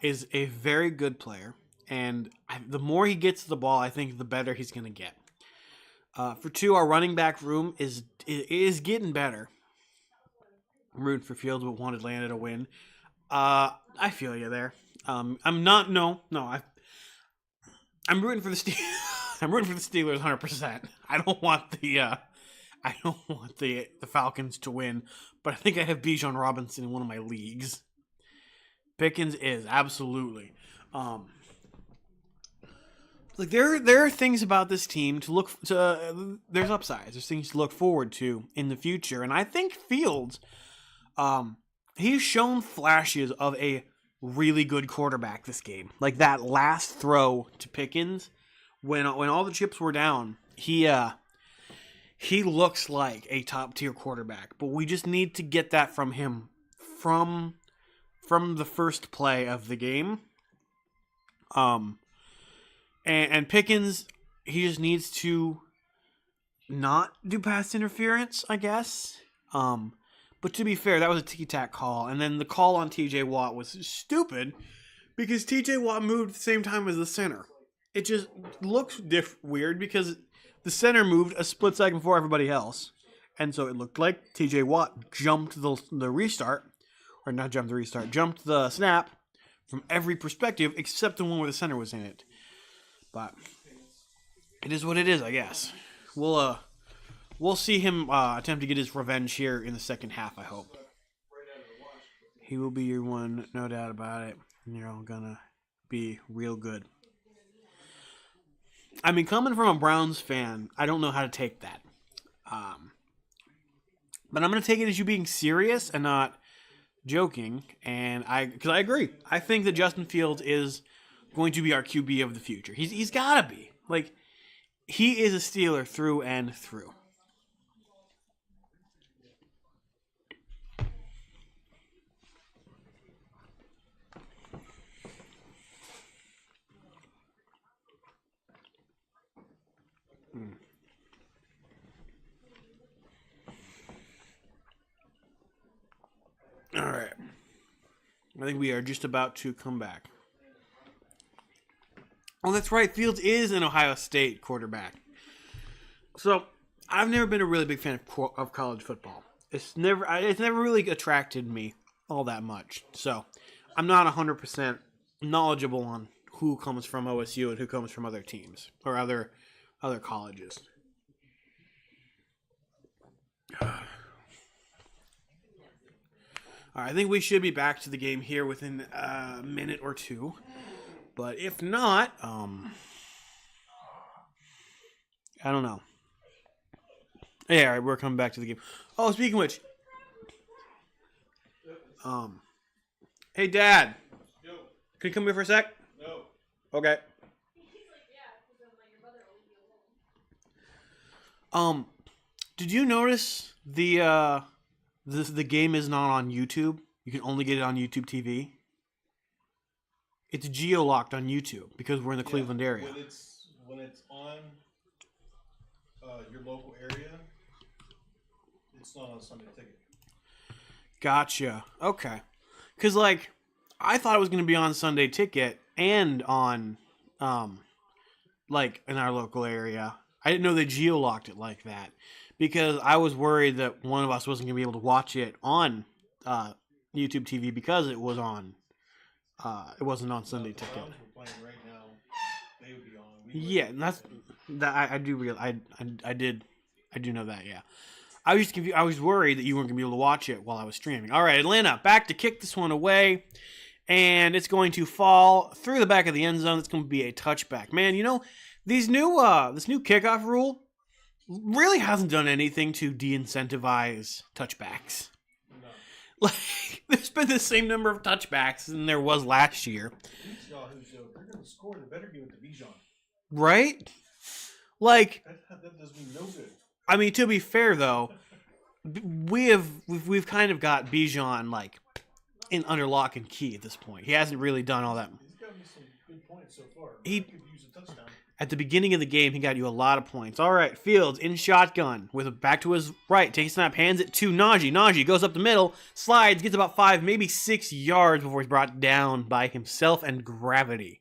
is a very good player, and the more he gets the ball, I think the better he's going to get. For two, our running back room is getting better. I'm rooting for Fields, but want Atlanta to win. I feel you there. I'm rooting for the I'm rooting for the Steelers 100%. I don't want the Falcons to win, but I think I have Bijan Robinson in one of my leagues. Pickens is absolutely. Like there are things about this team to look to. There's upsides. There's things to look forward to in the future, and I think Fields, he's shown flashes of a really good quarterback this game. Like that last throw to Pickens, when all the chips were down, he looks like a top tier quarterback. But we just need to get that from him from the first play of the game. And Pickens, he just needs to not do pass interference, I guess. But to be fair, that was a tiki-tack call. And then the call on TJ Watt was stupid because TJ Watt moved at the same time as the center. It just looks weird because the center moved a split second before everybody else. And so it looked like TJ Watt jumped the restart. Or not jumped the restart. Jumped the snap from every perspective except the one where the center was in it. But it is what it is, I guess. We'll see him attempt to get his revenge here in the second half, I hope. He will be your one, no doubt about it. You're all gonna be real good. I mean, coming from a Browns fan, I don't know how to take that. But I'm going to take it as you being serious and not joking, and because I agree. I think that Justin Fields is going to be our QB of the future. He's got to be. Like, he is a Steeler through and through. All right. I think we are just about to come back. Oh, that's right. Fields is an Ohio State quarterback. So, I've never been a really big fan of college football. It's never really attracted me all that much. So, I'm not 100% knowledgeable on who comes from OSU and who comes from other teams or other colleges. All right, I think we should be back to the game here within a minute or two. But if not, I don't know. Yeah, all right, we're coming back to the game. Oh, speaking of which, hey, Dad. Yo. Can you come here for a sec? No. Okay. Did you notice the game is not on YouTube? You can only get it on YouTube TV. It's geo-locked on YouTube because we're in the Cleveland area. When it's on your local area, it's not on Sunday Ticket. Gotcha. Okay. Because, like, I thought it was going to be on Sunday Ticket and on, like, in our local area. I didn't know they geo-locked it like that because I was worried that one of us wasn't going to be able to watch it on YouTube TV because it was on. It wasn't on Sunday Ticket. The Browns were playing right now. They would be on. Yeah, and that's that. I do real. I do know that. Yeah, I was confused. I was worried that you weren't gonna be able to watch it while I was streaming. All right, Atlanta back to kick this one away, and it's going to fall through the back of the end zone. It's going to be a touchback. Man, you know this new kickoff rule really hasn't done anything to de-incentivize touchbacks. No. Like, there's been the same number of touchbacks than there was last year. These yahoos, though, they're going to score. They better give it to Bijan. Right? Like, that does me no good. I mean, to be fair though, we've kind of got Bijan like in under lock and key at this point. He hasn't really done all that. He's got me some good points so far. He could use a touchdown. At the beginning of the game, he got you a lot of points. All right, Fields in shotgun with a back to his right, takes a snap, hands it to Najee. Najee goes up the middle, slides, gets about 5, maybe 6 yards before he's brought down by himself and gravity.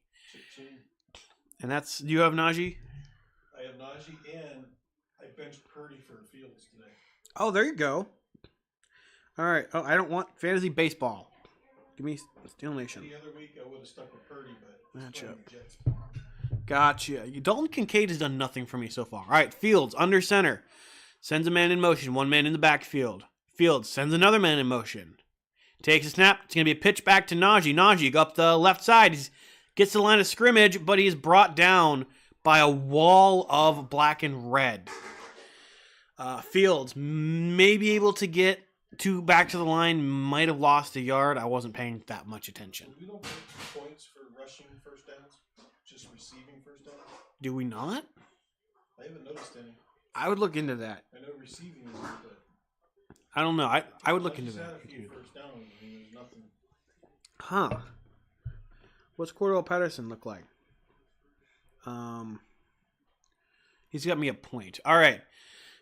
And that's, do you have Najee? I have Najee and I benched Purdy for Fields today. Oh, there you go. All right. Oh, I don't want fantasy baseball. Give me Steel Nation. Any other week I would have stuck with Purdy, but Gotcha. Jets. Gotcha. Dalton Kincaid has done nothing for me so far. All right, Fields under center. Sends a man in motion. One man in the backfield. Fields sends another man in motion. Takes a snap. It's going to be a pitch back to Najee. Najee up the left side. He gets to the line of scrimmage, but he's brought down by a wall of black and red. Fields may be able to get back to the line. Might have lost a yard. I wasn't paying that much attention. We don't get points for rushing first downs, just receiving first downs. Do we not? I haven't noticed any. I would look into that. I know receiving is, but I don't know. I would look into just that. had a few first downs and there's nothing. Huh. What's Cordell Patterson look like? He's got me a point. All right.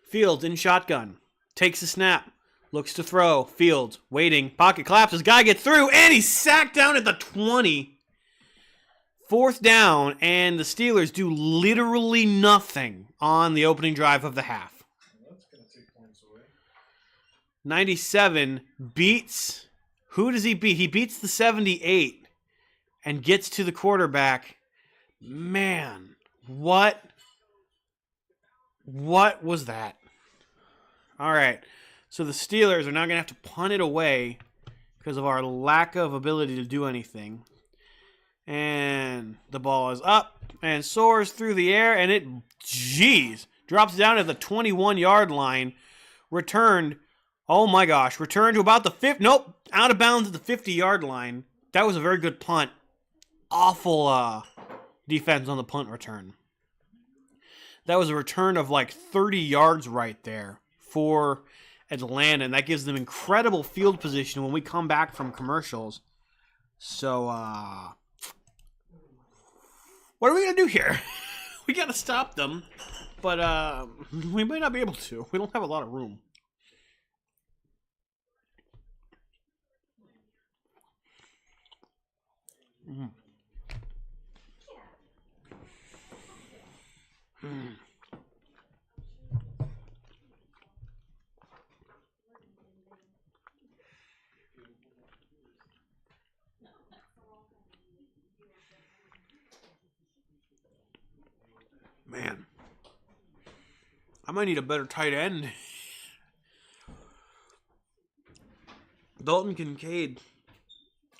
Fields in shotgun. Takes a snap. Looks to throw. Fields waiting. Pocket collapses. Guy gets through. And he's sacked down at the 20. 4th down. And the Steelers do literally nothing on the opening drive of the half. That's going to take points away. 97 beats. Who does he beat? He beats the 78 and gets to the quarterback. Man, what was that? All right. So the Steelers are now going to have to punt it away because of our lack of ability to do anything. And the ball is up and soars through the air, and it, drops down at the 21-yard line. Returned Oh my gosh. Return to about the 50. Nope. Out of bounds at the 50-yard line. That was a very good punt. Awful defense on the punt return. That was a return of like 30 yards right there for Atlanta, and that gives them incredible field position when we come back from commercials. So, what are we going to do here? We got to stop them, but we might not be able to. We don't have a lot of room. Mm. Mm. Man, I might need a better tight end. Dalton Kincaid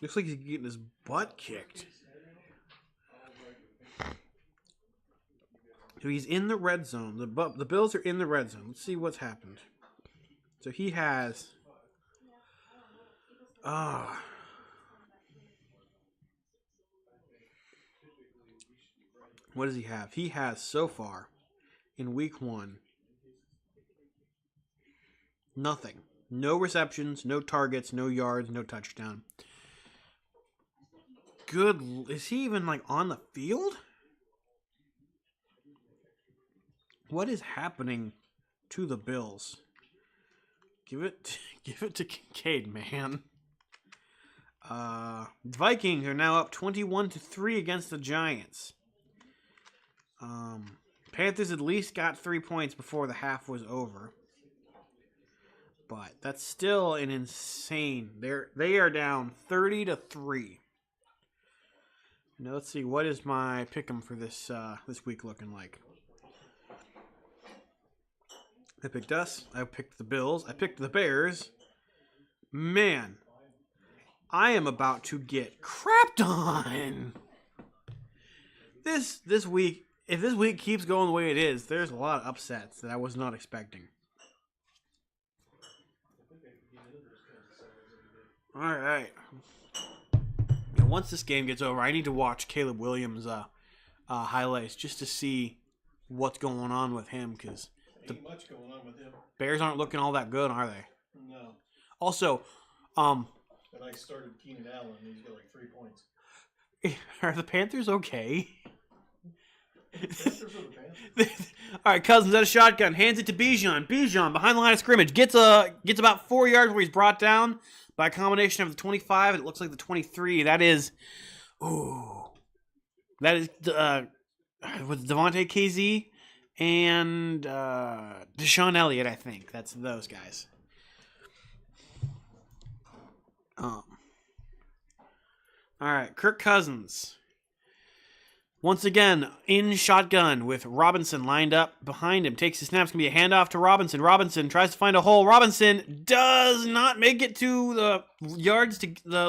looks like he's getting his butt kicked. So he's in the red zone. The Bills are in the red zone. Let's see what's happened. So he has... what does he have? He has so far, in week 1, nothing. No receptions, no targets, no yards, no touchdown. Good. Is he even like on the field? What is happening to the Bills? Give it to Kincaid, man. The Vikings are now up 21-3 against the Giants. Panthers at least got 3 points before the half was over. But that's still an insane. They are down 30-3. Now let's see, what is my pick'em for this week looking like? I picked us. I picked the Bills. I picked the Bears. Man, I am about to get crapped on. This week, if this week keeps going the way it is, there's a lot of upsets that I was not expecting. All right. Now, once this game gets over, I need to watch Caleb Williams' highlights just to see what's going on with him, because Ain't much going on with him. Bears aren't looking all that good, are they? No. Also, And I started Keenan Allen, and he's got like 3 points. are the Panthers okay? The Panthers are the Panthers. All right, Cousins at a shotgun, hands it to Bijan. Bijan behind the line of scrimmage gets about 4 yards where he's brought down by a combination of the 25 and it looks like the 23. That is with Devontae KZ and Deshaun Elliott, I think. That's those guys. All right, Kirk Cousins. Once again, in shotgun with Robinson lined up behind him. Takes the snap. It's going to be a handoff to Robinson. Robinson tries to find a hole. Robinson does not make it to the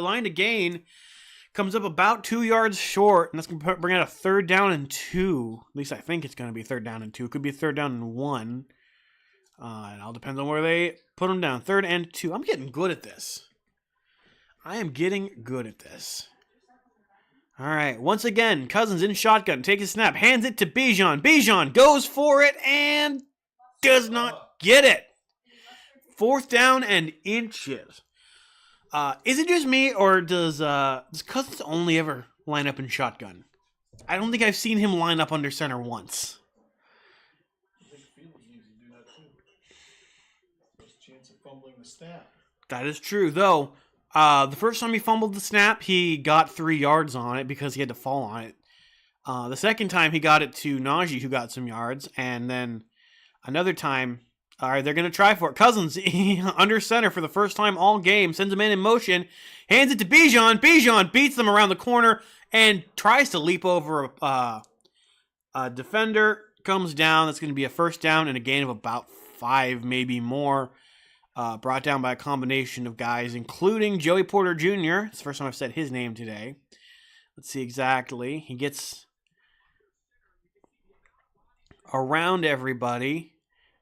line to gain. Comes up about 2 yards short, and that's going to bring out a 3rd down and 2. At least I think it's going to be 3rd down and 2. It could be 3rd down and 1. It all depends on where they put them down. 3rd and 2. I'm getting good at this. I am getting good at this. All right, once again, Cousins in shotgun, takes a snap, hands it to Bijan. Bijan goes for it and does not get it. 4th down and inches. Is it just me, or does Cousins only ever line up in shotgun? I don't think I've seen him line up under center once. I think Fields usually do that too. There's a chance of fumbling the snap. That is true, though. The first time he fumbled the snap, he got 3 yards on it because he had to fall on it. The second time, he got it to Najee, who got some yards. And then another time, all right, they're going to try for it. Cousins, under center for the first time all game, sends him in motion, hands it to Bijan. Bijan beats them around the corner and tries to leap over a defender. Comes down. That's going to be a 1st down and a gain of about 5, maybe more. Brought down by a combination of guys, including Joey Porter Jr. It's the first time I've said his name today. Let's see exactly. He gets around everybody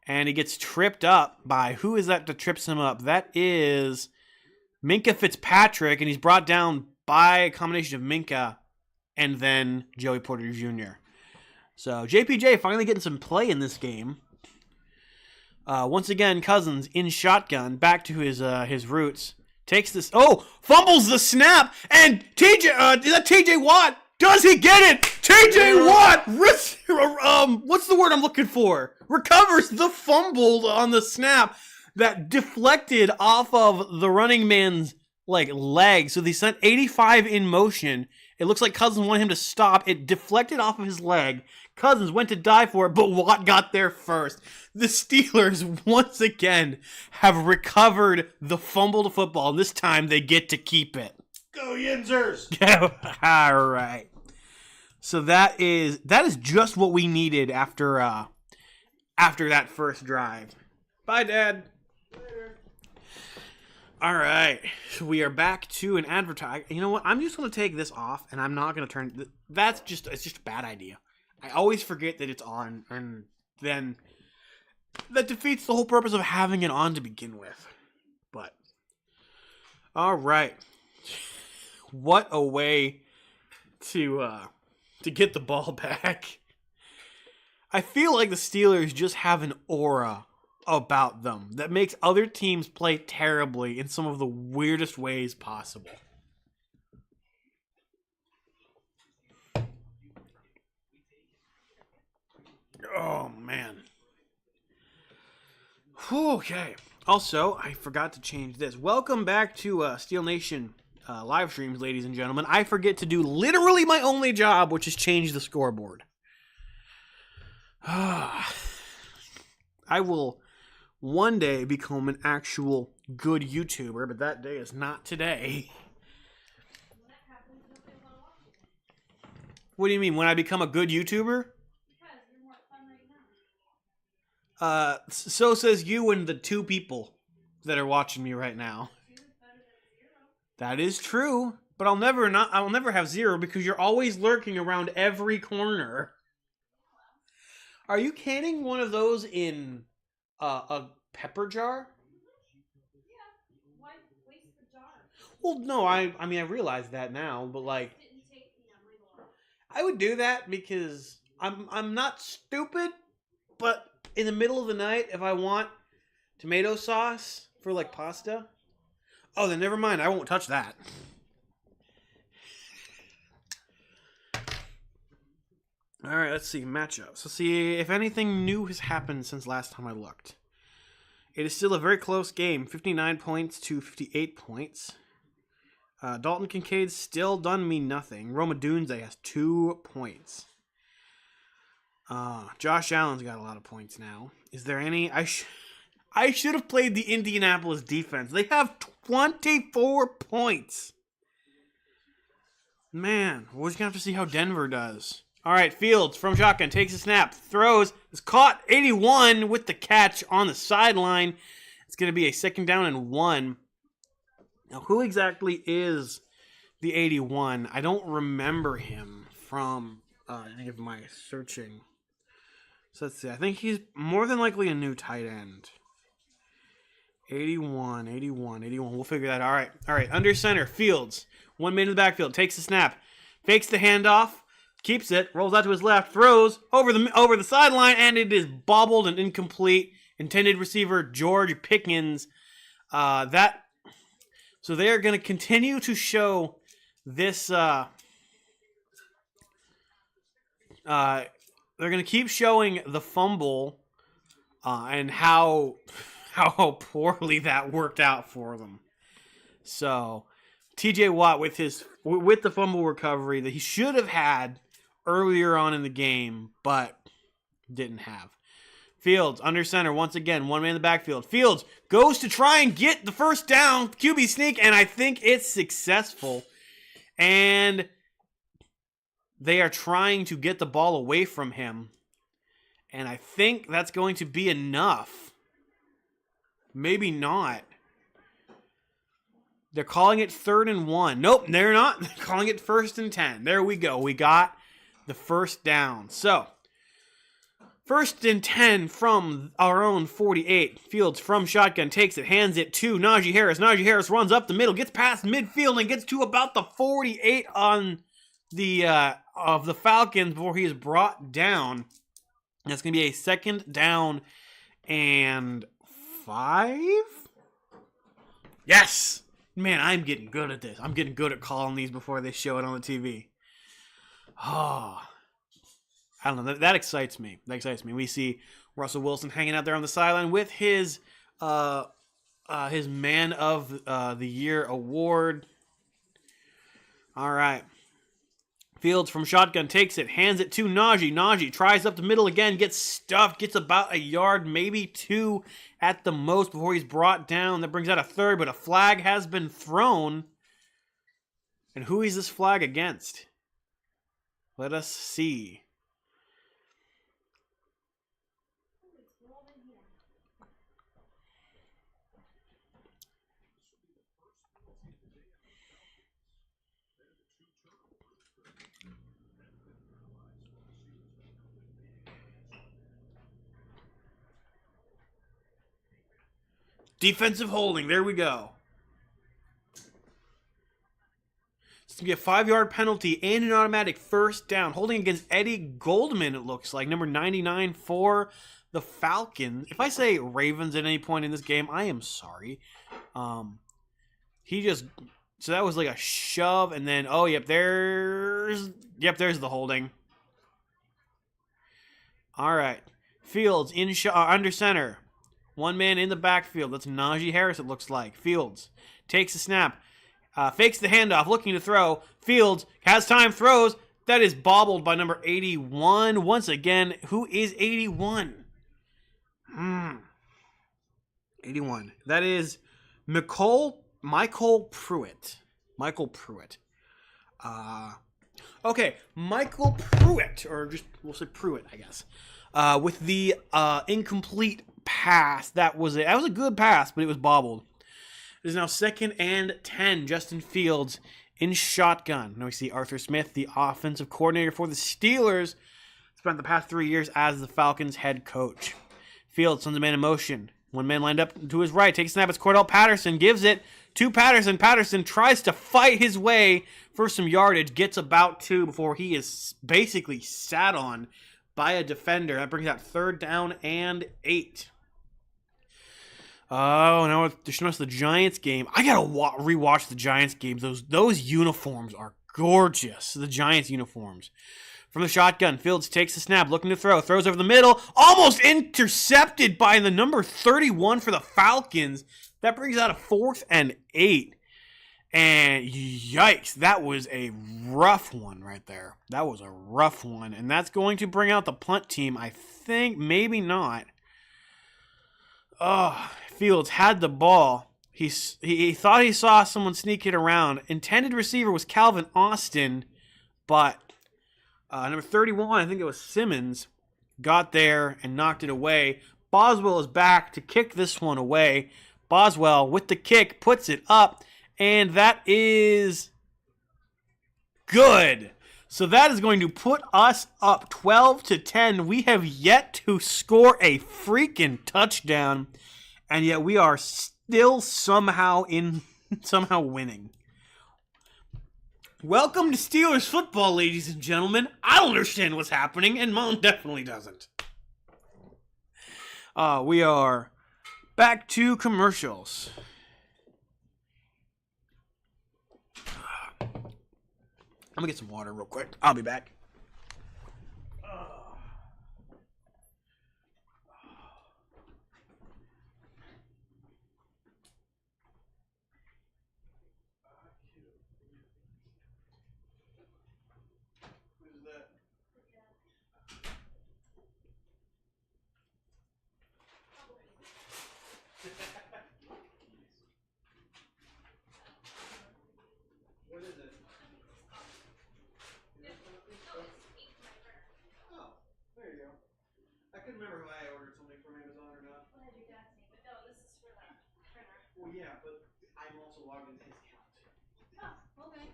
And he gets tripped up by, who is that trips him up? That is Minka Fitzpatrick, and he's brought down by a combination of Minka and then Joey Porter Jr. So JPJ finally getting some play in this game. Once again, Cousins in shotgun, back to his roots. Takes this, fumbles the snap, and is that TJ Watt? Does he get it? TJ Watt, what's the word I'm looking for? Recovers the fumble on the snap that deflected off of the running man's leg. So they sent 85 in motion. It looks like Cousins wanted him to stop. It deflected off of his leg. Cousins went to dive for it, but Watt got there first. The Steelers, once again, have recovered the fumbled football, and this time they get to keep it. Go Yinzers! All right. So that is just what we needed after that first drive. Bye, Dad. Later. All right, we are back to an advertise. You know what? I'm just going to take this off, and I'm not going to turn. It's just a bad idea. I always forget that it's on, and then that defeats the whole purpose of having it on to begin with. But all right, what a way to get the ball back. I feel like the Steelers just have an aura about them that makes other teams play terribly in some of the weirdest ways possible. Oh, man. Okay. Also, I forgot to change this. Welcome back to Steel Nation live streams, ladies and gentlemen. I forget to do literally my only job, which is change the scoreboard. I will one day become an actual good YouTuber, but that day is not today. What do you mean, when I become a good YouTuber? So says you and the 2 people that are watching me right now. That is true, but I'll never have 0 because you're always lurking around every corner. Are you canning one of those in a pepper jar? Yeah. Why waste the jar? Well, no, I mean I realize that now, but I would do that because I'm not stupid, but in the middle of the night, if I want tomato sauce for pasta, then never mind. I won't touch that. All right, let's see matchups. Let's see if anything new has happened since last time I looked. It is still a very close game, 59 points to 58 points. Dalton Kincaid still done me nothing. Roma Dunze has 2 points. Josh Allen's got a lot of points now. Is there any? I should have played the Indianapolis defense. They have 24 points. Man, we're just going to have to see how Denver does. All right, Fields from shotgun takes a snap, throws, is caught, 81 with the catch on the sideline. It's going to be a 2nd down and 1. Now, who exactly is the 81? I don't remember him from any of my searching. So let's see. I think he's more than likely a new tight end. 81. We'll figure that out. All right. Under center, Fields. 1 man in the backfield. Takes the snap. Fakes the handoff. Keeps it. Rolls out to his left. Throws over the sideline. And it is bobbled and incomplete. Intended receiver, George Pickens. So they are going to continue to show this... they're going to keep showing the fumble and how poorly that worked out for them. So, TJ Watt with the fumble recovery that he should have had earlier on in the game, but didn't have. Fields under center once again, 1 man in the backfield. Fields goes to try and get the first down, QB sneak, and I think it's successful. And they are trying to get the ball away from him. And I think that's going to be enough. Maybe not. They're calling it 3rd and 1. Nope, they're not. They're calling it 1st and 10. There we go. We got the first down. So, First and 10 from our own 48. Fields from shotgun, takes it, hands it to Najee Harris. Najee Harris runs up the middle, gets past midfield, and gets to about the 48 on the of the Falcons before he is brought down. That's going to be a 2nd down and 5. Yes! Man, I'm getting good at this. I'm getting good at calling these before they show it on the TV. Oh, I don't know. That excites me. That excites me. We see Russell Wilson hanging out there on the sideline with his Man of the Year award. All right. Fields from shotgun takes it, hands it to Najee. Najee tries up the middle again, gets stuffed, gets about a yard, maybe 2 at the most before he's brought down. That brings out a 3rd, but a flag has been thrown. And who is this flag against? Let us see. Defensive holding. There we go. It's going to be a 5-yard penalty and an automatic 1st down. Holding against Eddie Goldman, it looks like. Number 99 for the Falcons. If I say Ravens at any point in this game, I am sorry. So that was like a shove, and then, oh, there's the holding. All right. Fields under center. 1 man in the backfield. That's Najee Harris, it looks like. Fields takes the snap. Fakes the handoff, looking to throw. Fields has time, throws. That is bobbled by number 81. Once again, who is 81? 81. That is Michael Pruitt. Michael Pruitt. Okay, Michael Pruitt, or just we'll say Pruitt, I guess. With the incomplete pass. That was a good pass, but it was bobbled. It is now 2nd and 10. Justin Fields in shotgun. Now we see Arthur Smith, the offensive coordinator for the Steelers, spent the past 3 years as the Falcons head coach. Fields sends a man in motion. 1 man lined up to his right. Takes a snap. It's Cordell Patterson. Gives it to Patterson. Patterson tries to fight his way for some yardage. Gets about 2 before he is basically sat on by a defender. That brings out 3rd down and 8. Oh, now they're showing us the Giants game. I gotta rewatch the Giants games. Those uniforms are gorgeous. The Giants uniforms. From the shotgun, Fields takes the snap, looking to throw. Throws over the middle. Almost intercepted by the number 31 for the Falcons. That brings out a 4th and 8. And yikes, that was a rough one right there. That was a rough one. And that's going to bring out the punt team, I think. Maybe not. Oh, Fields had the ball. He thought he saw someone sneak it around. Intended receiver was Calvin Austin, but number 31, I think it was Simmons, got there and knocked it away. Boswell is back to kick this one away. Boswell with the kick puts it up, and that is good. So that is going to put us up 12-10. We have yet to score a freaking touchdown, and yet we are still somehow winning. Welcome to Steelers football, ladies and gentlemen. I don't understand what's happening, and Mom definitely doesn't. We are back to commercials. I'm gonna get some water real quick. I'll be back. What is it? Oh, there you go. I couldn't remember if I ordered something from Amazon or not. What did your dad say? But no, this is for the printer. Well, yeah, but I'm also logged into his account. Oh, okay.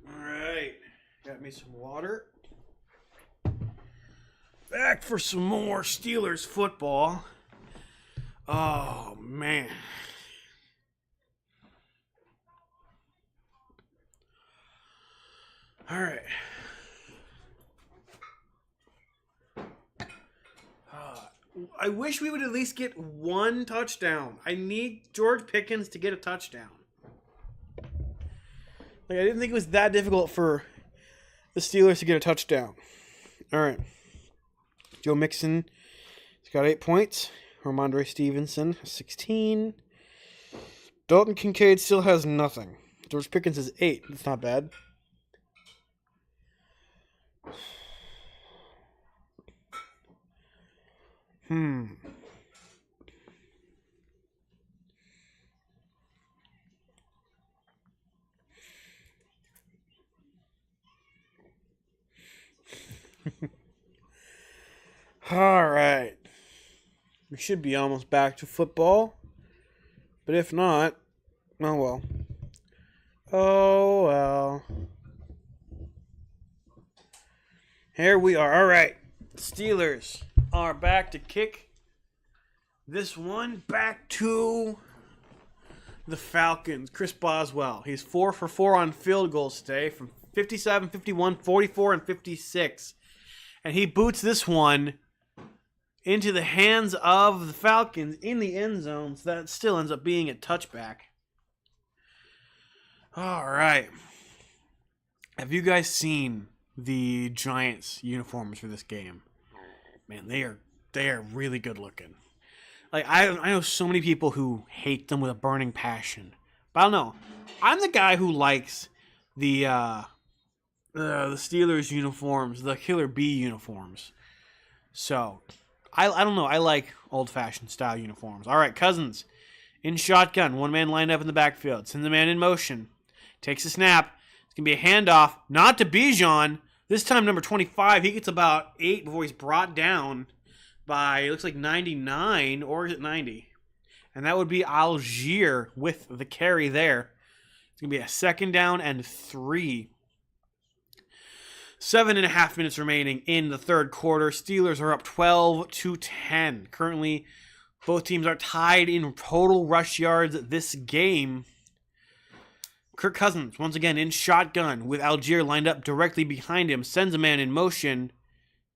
All right. Got me some water. Back for some more Steelers football. Oh, man. All right. I wish we would at least get one touchdown. I need George Pickens to get a touchdown. Like, I didn't think it was that difficult for the Steelers to get a touchdown. All right. Joe Mixon has got 8 points. Ramondre Stevenson has 16. Dalton Kincaid still has nothing. George Pickens has 8. That's not bad. All right. We should be almost back to football. But if not, oh well. Oh well. Here we are. All right. Steelers are back to kick this one back to the Falcons. Chris Boswell. He's 4 for 4 on field goals today from 57, 51, 44, and 56. And he boots this one into the hands of the Falcons in the end zone, so that still ends up being a touchback. All right. Have you guys seen the Giants uniforms for this game? Man, they are really good looking. Like, I know so many people who hate them with a burning passion, but I don't know. I'm the guy who likes the Steelers uniforms, the Killer Bee uniforms. So I don't know. I like old-fashioned style uniforms. All right, Cousins in shotgun. One man lined up in the backfield. Sends a man in motion. Takes a snap. It's going to be a handoff. Not to Bijan. This time, number 25. He gets about 8 before he's brought down by, it looks like 99, or is it 90? And that would be Algier with the carry there. It's going to be a second down and 3. 7.5 minutes remaining in the third quarter. Steelers are up 12-10. Currently, both teams are tied in total rush yards this game. Kirk Cousins, once again in shotgun with Algier lined up directly behind him, sends a man in motion.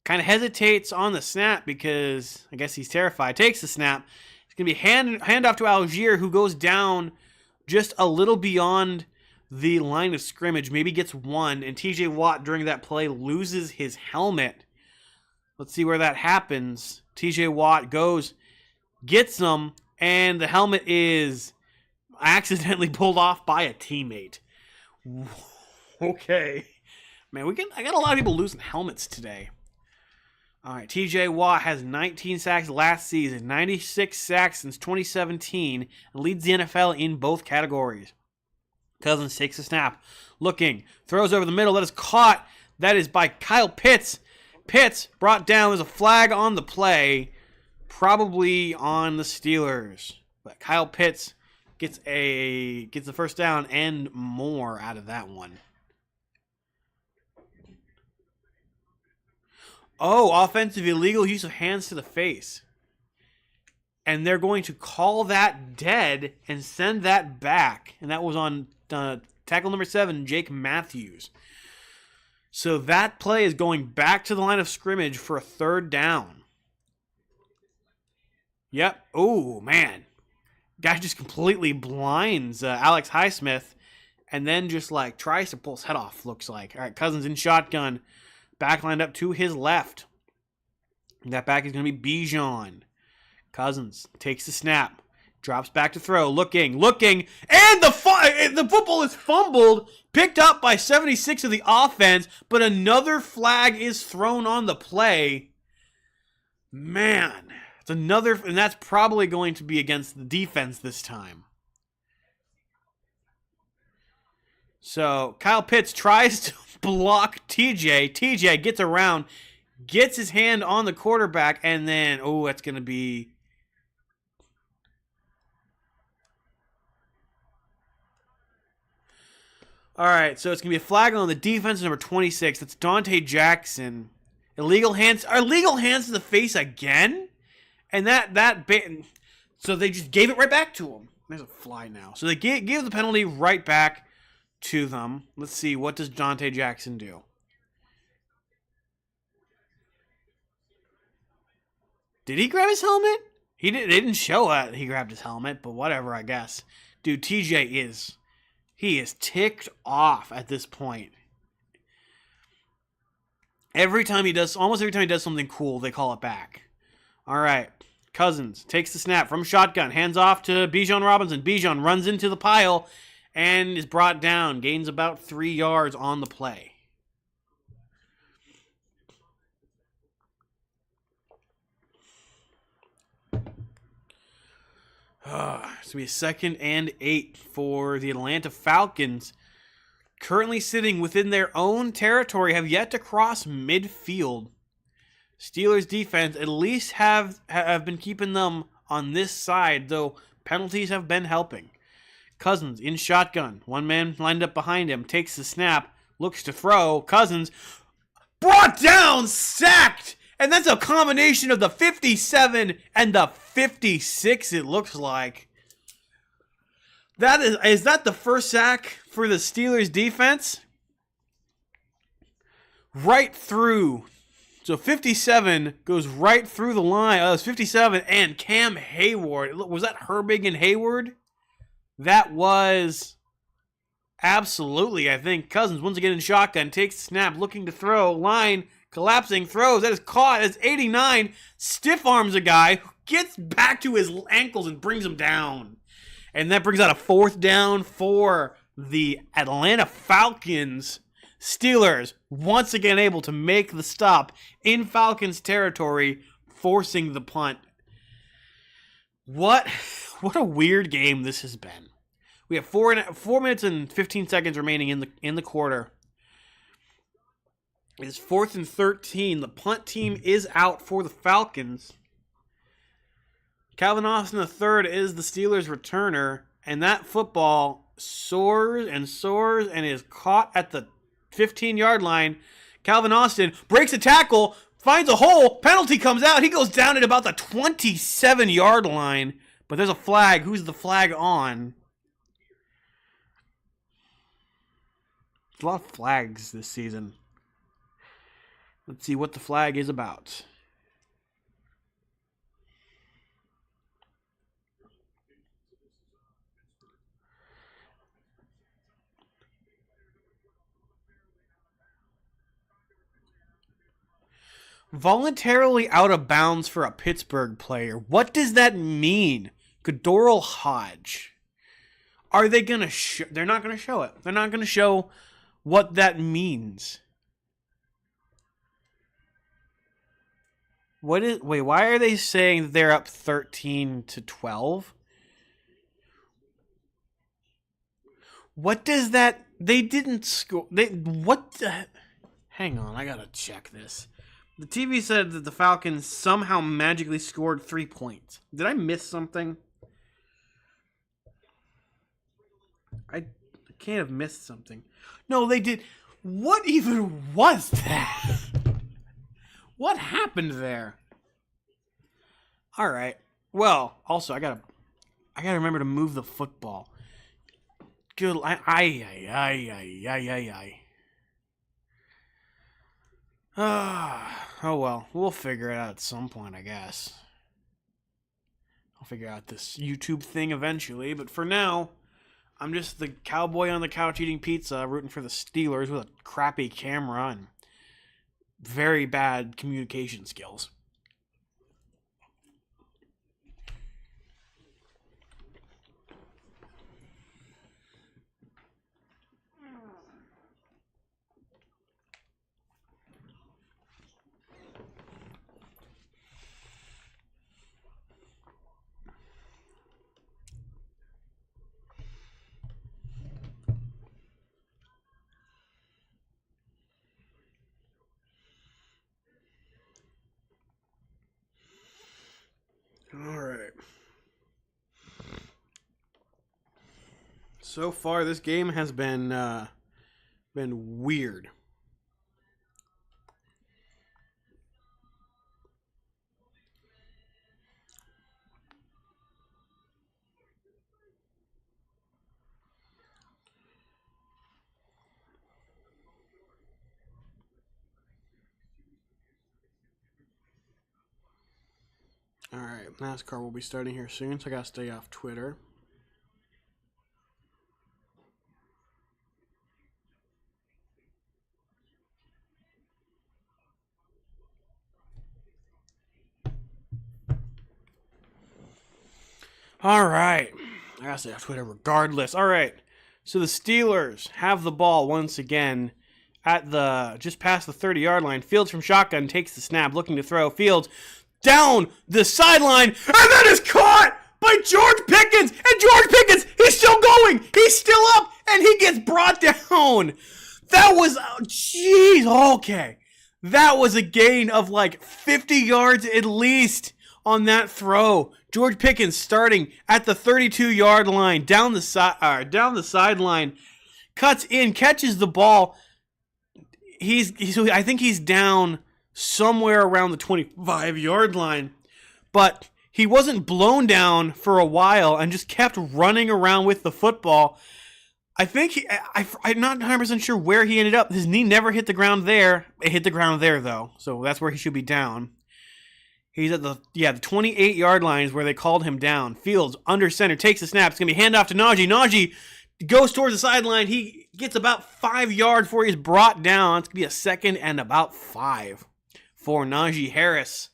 Kind of hesitates on the snap because I guess he's terrified. Takes the snap. It's going to be handoff to Algier, who goes down just a little beyond the line of scrimmage, maybe gets 1, and TJ Watt during that play loses his helmet. Let's see where that happens. TJ Watt goes, gets him, and the helmet is accidentally pulled off by a teammate. Okay. Man, I got a lot of people losing helmets today. All right, TJ Watt has 19 sacks last season, 96 sacks since 2017, and leads the NFL in both categories. Cousins takes a snap, looking, throws over the middle, that is caught. That is by Kyle Pitts. Pitts brought down. There's a flag on the play, probably on the Steelers. But Kyle Pitts gets the first down and more out of that one. Oh, offensive illegal use of hands to the face. And they're going to call that dead and send that back. And that was on tackle number 7, Jake Matthews. So that play is going back to the line of scrimmage for a third down. Yep. Oh, man. Guy just completely blinds Alex Highsmith and then just like tries to pull his head off, looks like. All right, Cousins in shotgun. Back lined up to his left. That back is going to be Bijan. Cousins takes the snap. Drops back to throw. Looking. And the football is fumbled. Picked up by 76 of the offense. But another flag is thrown on the play. Man. It's another. And that's probably going to be against the defense this time. So Kyle Pitts tries to block TJ. TJ gets around. Gets his hand on the quarterback. And then, that's going to be... All right, so it's going to be a flag on the defense, number 26. That's Dante Jackson. Illegal hands to the face again? And so they just gave it right back to him. There's a fly now. So they gave the penalty right back to them. Let's see, what does Dante Jackson do? Did he grab his helmet? They didn't show that he grabbed his helmet, but whatever, I guess. Dude, he is ticked off at this point. Almost every time he does something cool, they call it back. All right. Cousins takes the snap from shotgun, hands off to Bijan Robinson. Bijan runs into the pile and is brought down, gains about 3 yards on the play. It's going to be a 2nd and 8 for the Atlanta Falcons. Currently sitting within their own territory, have yet to cross midfield. Steelers defense at least have been keeping them on this side, though penalties have been helping. Cousins in shotgun. One man lined up behind him, takes the snap, looks to throw. Cousins brought down, sacked! And that's a combination of the 57 and the 56, it looks like. Is that the first sack for the Steelers defense? Right through. So 57 goes right through the line. Oh, it's 57 and Cam Hayward. Was that Herbig and Hayward? That was absolutely, I think. Cousins once again in shotgun. Takes the snap, looking to throw. Line collapsing, throws. That is caught. That's 89. Stiff arms a guy who gets back to his ankles and brings him down. And that brings out a 4th down for the Atlanta Falcons. Steelers once again able to make the stop in Falcons territory, forcing the punt. What a weird game this has been. We have 4 minutes and 15 seconds remaining in the quarter. It's 4th and 13. The punt team is out for the Falcons. Calvin Austin III is the Steelers' returner, and that football soars and is caught at the 15-yard line. Calvin Austin breaks a tackle, finds a hole, penalty comes out. He goes down at about the 27-yard line, but there's a flag. Who's the flag on? There's a lot of flags this season. Let's see what the flag is about. Voluntarily out of bounds for a Pittsburgh player. What does that mean? Godoral Hodge. Are they going to show? They're not going to show it. They're not going to show what that means. Wait, why are they saying they're up 13-12? What does that? They didn't score. Hang on, I got to check this. The TV said that the Falcons somehow magically scored 3 points. Did I miss something? I can't have missed something. No, they did. What even was that? What happened there? All right. Well, also I gotta remember to move the football. Good. Oh well, we'll figure it out at some point, I guess. I'll figure out this YouTube thing eventually, but for now, I'm just the cowboy on the couch eating pizza, rooting for the Steelers with a crappy camera and very bad communication skills. All right. So far, this game has been Been weird. All right, NASCAR will be starting here soon, so I gotta stay off Twitter. All right, I gotta stay off Twitter regardless. All right, so the Steelers have the ball once again at the just past the 30-yard line. Fields from shotgun takes the snap, looking to throw. Fields down the sideline, and that is caught by George Pickens. And George Pickens, he's still going. He's still up, and he gets brought down. That was, jeez, okay. That was a gain of like 50 yards at least on that throw. George Pickens starting at the 32-yard line, down the sideline, cuts in, catches the ball. I think he's down somewhere around the 25-yard line, but he wasn't blown down for a while and just kept running around with the football. I think I'm not 100% sure where he ended up. His knee never hit the ground there. It hit the ground there, though, so that's where he should be down. He's at the 28-yard line is where they called him down. Fields under center, takes the snap. It's going to be handoff to Najee. Najee goes towards the sideline. He gets about 5 yards before he's brought down. It's going to be a second and about 5 for Najee Harris.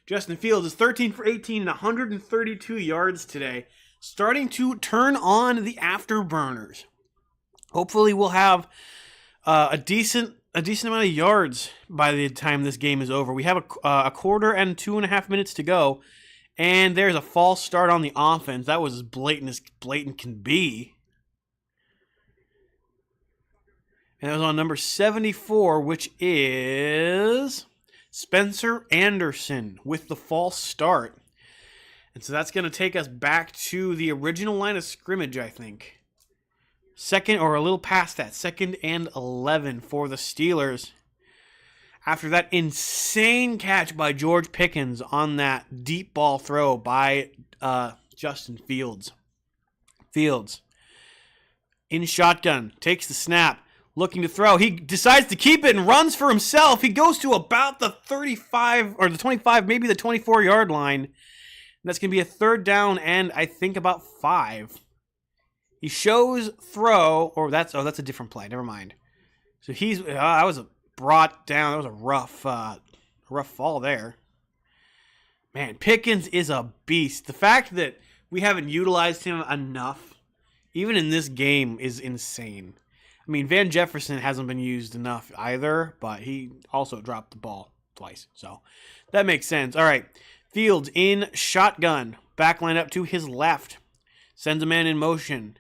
Justin Fields is 13 for 18 and 132 yards today. Starting to turn on the afterburners. Hopefully we'll have a decent amount of yards by the time this game is over. We have a quarter and 2.5 minutes to go, and there's a false start on the offense. That was as blatant can be. And it was on number 74, which is Spencer Anderson with the false start. And so that's going to take us back to the original line of scrimmage, I think. Second, or a little past that, 2nd and 11 for the Steelers. After that insane catch by George Pickens on that deep ball throw by Justin Fields. Fields, in shotgun, takes the snap, looking to throw. He decides to keep it and runs for himself. He goes to about the 35, or the 25, maybe the 24-yard line. That's going to be a 3rd down and I think about 5. He shows throw, or that's a different play. Never mind. So I was brought down. That was a rough fall there. Man, Pickens is a beast. The fact that we haven't utilized him enough, even in this game, is insane. I mean, Van Jefferson hasn't been used enough either, but he also dropped the ball twice. So that makes sense. All right, Fields in shotgun. Back line up to his left. Sends a man in motion.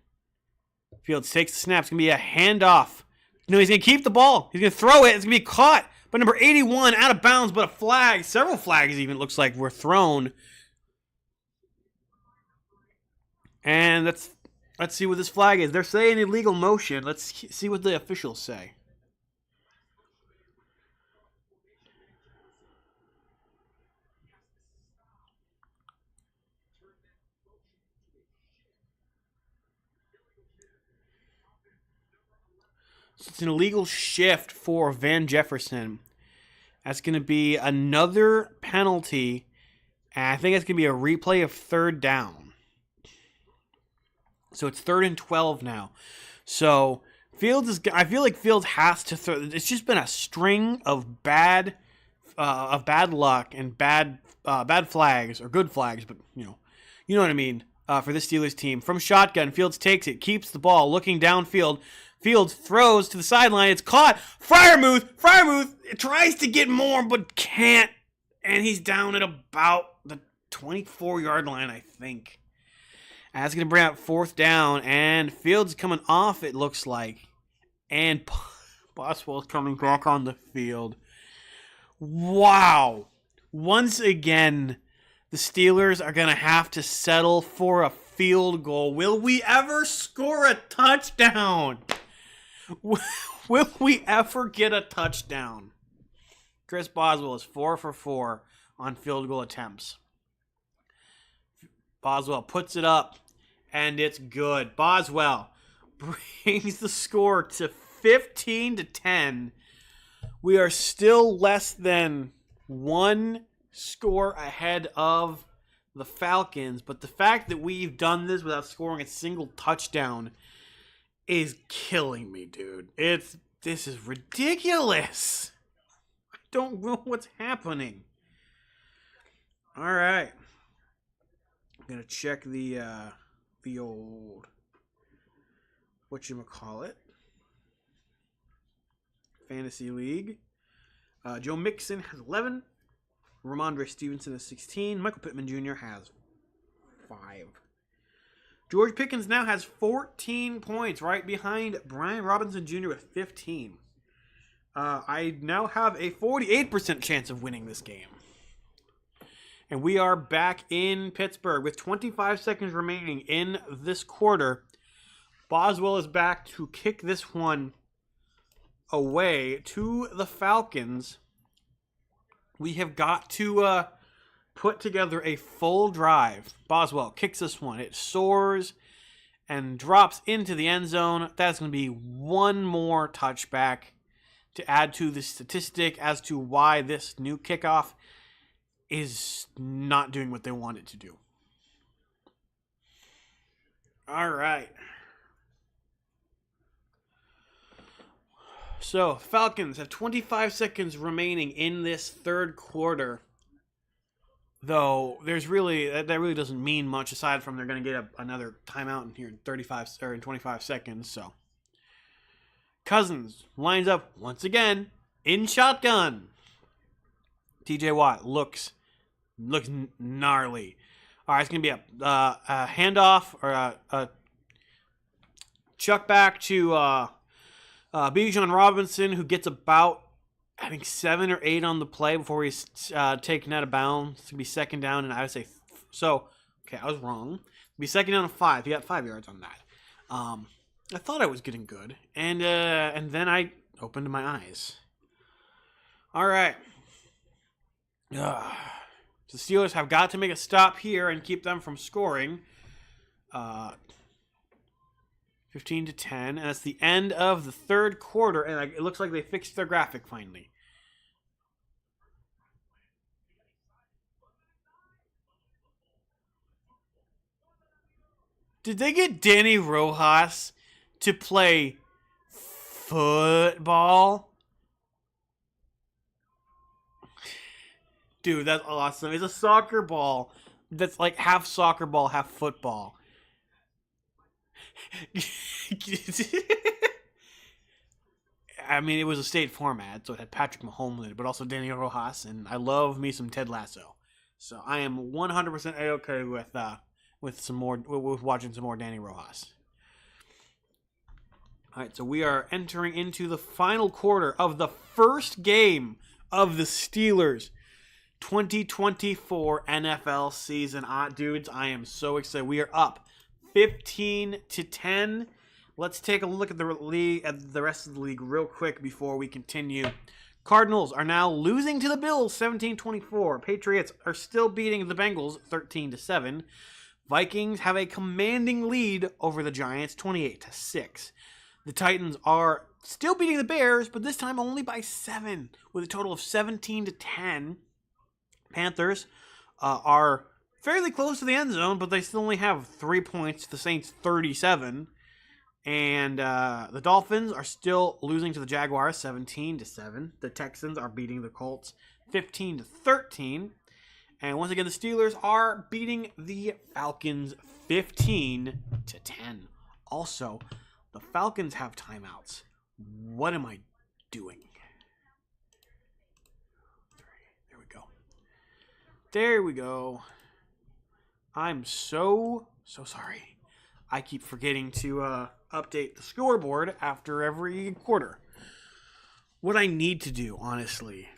Fields takes the snap. It's going to be a handoff. No, he's going to keep the ball. He's going to throw it. It's going to be caught by number 81 out of bounds, but a flag. Several flags even looks like were thrown. And let's see what this flag is. They're saying illegal motion. Let's see what the officials say. So it's an illegal shift for Van Jefferson. That's going to be another penalty. And I think it's going to be a replay of 3rd down. So it's 3rd and 12 now. So I feel like Fields has to throw. It's just been a string of bad luck and bad flags, or good flags, but you know what I mean, for this Steelers team. From shotgun, Fields takes it, keeps the ball, looking downfield. Fields throws to the sideline. It's caught. Freiermuth tries to get more, but can't. And he's down at about the 24-yard line, I think. And that's going to bring out 4th down. And Fields coming off, it looks like. And Boswell's coming back on the field. Wow. Once again, the Steelers are going to have to settle for a field goal. Will we ever score a touchdown? Will we ever get a touchdown? Chris Boswell is 4 for 4 on field goal attempts. Boswell puts it up, and it's good. Boswell brings the score to 15-10. We are still less than one score ahead of the Falcons, but the fact that we've done this without scoring a single touchdown is killing me, dude. This is ridiculous. I don't know what's happening. All right. I'm going to check the old, whatchamacallit, Fantasy League. Joe Mixon has 11. Ramondre Stevenson has 16. Michael Pittman Jr. has 5. George Pickens now has 14 points, right behind Brian Robinson Jr. with 15. I now have a 48% chance of winning this game. And we are back in Pittsburgh with 25 seconds remaining in this quarter. Boswell is back to kick this one away to the Falcons. We have got to put together a full drive. Boswell kicks this one. It soars and drops into the end zone. That's going to be one more touchback to add to the statistic as to why this new kickoff is not doing what they want it to do. All right. So, Falcons have 25 seconds remaining in this third quarter. Though that really doesn't mean much aside from they're going to get another timeout in here in 25 seconds. So, Cousins lines up once again in shotgun. TJ Watt looks gnarly. All right, it's going to be a handoff or a chuck back to Bijan Robinson, who gets about, I think, 7 or 8 on the play before he's taken out of bounds. It's going to be second down, and I would say, okay, I was wrong. It'll be second down and 5. He got 5 yards on that. I thought I was getting good, and then I opened my eyes. All right. The Steelers have got to make a stop here and keep them from scoring. 15-10, and that's the end of the third quarter, and it looks like they fixed their graphic finally. Did they get Danny Rojas to play football? Dude, that's awesome. It's a soccer ball that's like half soccer ball, half football. I mean, it was a state format, so it had Patrick Mahomes in it, but also Danny Rojas, and I love me some Ted Lasso. So I am 100% okay with watching some more Danny Rojas. All right, so we are entering into the final quarter of the first game of the Steelers 2024 NFL season. Dudes, I am so excited. We are up 15-10. Let's take a look at the league, at the rest of the league real quick before we continue. Cardinals are now losing to the Bills 17-24. Patriots are still beating the Bengals 13-7. Vikings have a commanding lead over the Giants 28-6. The Titans are still beating the Bears, but this time only by 7 with a total of 17-10. Panthers are fairly close to the end zone, but they still only have 3 points. The Saints 37. And the Dolphins are still losing to the Jaguars 17-7. The Texans are beating the Colts 15-13. And once again, the Steelers are beating the Falcons 15-10. Also, the Falcons have timeouts. What am I doing? There we go. I'm so sorry. I keep forgetting to update the scoreboard after every quarter. What I need to do, honestly,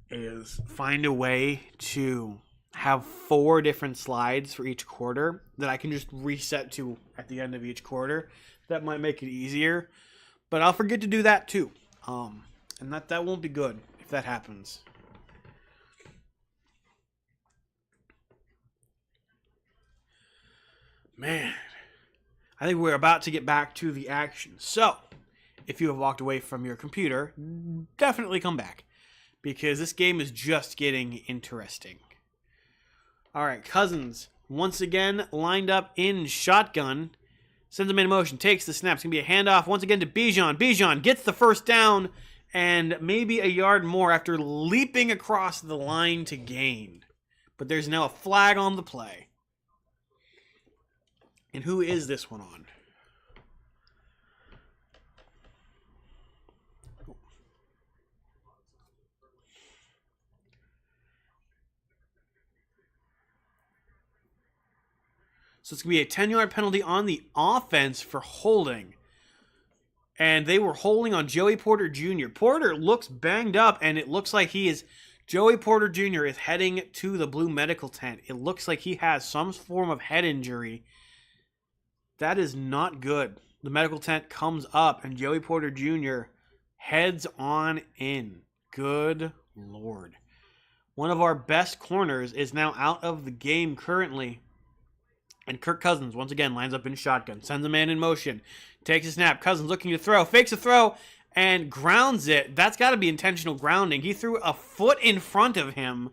is find a way to have 4 different slides for each quarter that I can just reset to at the end of each quarter. That might make it easier. But I'll forget to do that too. And that won't be good if that happens. Man, I think we're about to get back to the action. So, if you have walked away from your computer, definitely come back, because this game is just getting interesting. All right, Cousins once again lined up in shotgun. Sends him in motion, takes the snap. It's going to be a handoff once again to Bijan. Bijan gets the first down and maybe a yard more after leaping across the line to gain. But there's now a flag on the play. And who is this one on? So it's going to be a 10-yard penalty on the offense for holding. And they were holding on Joey Porter Jr. Porter looks banged up, and it looks like Joey Porter Jr. is heading to the blue medical tent. It looks like he has some form of head injury. That is not good. The medical tent comes up, and Joey Porter Jr. heads on in. Good Lord. One of our best corners is now out of the game currently. And Kirk Cousins, once again, lines up in shotgun. Sends a man in motion. Takes a snap. Cousins looking to throw. Fakes a throw and grounds it. That's got to be intentional grounding. He threw a foot in front of him.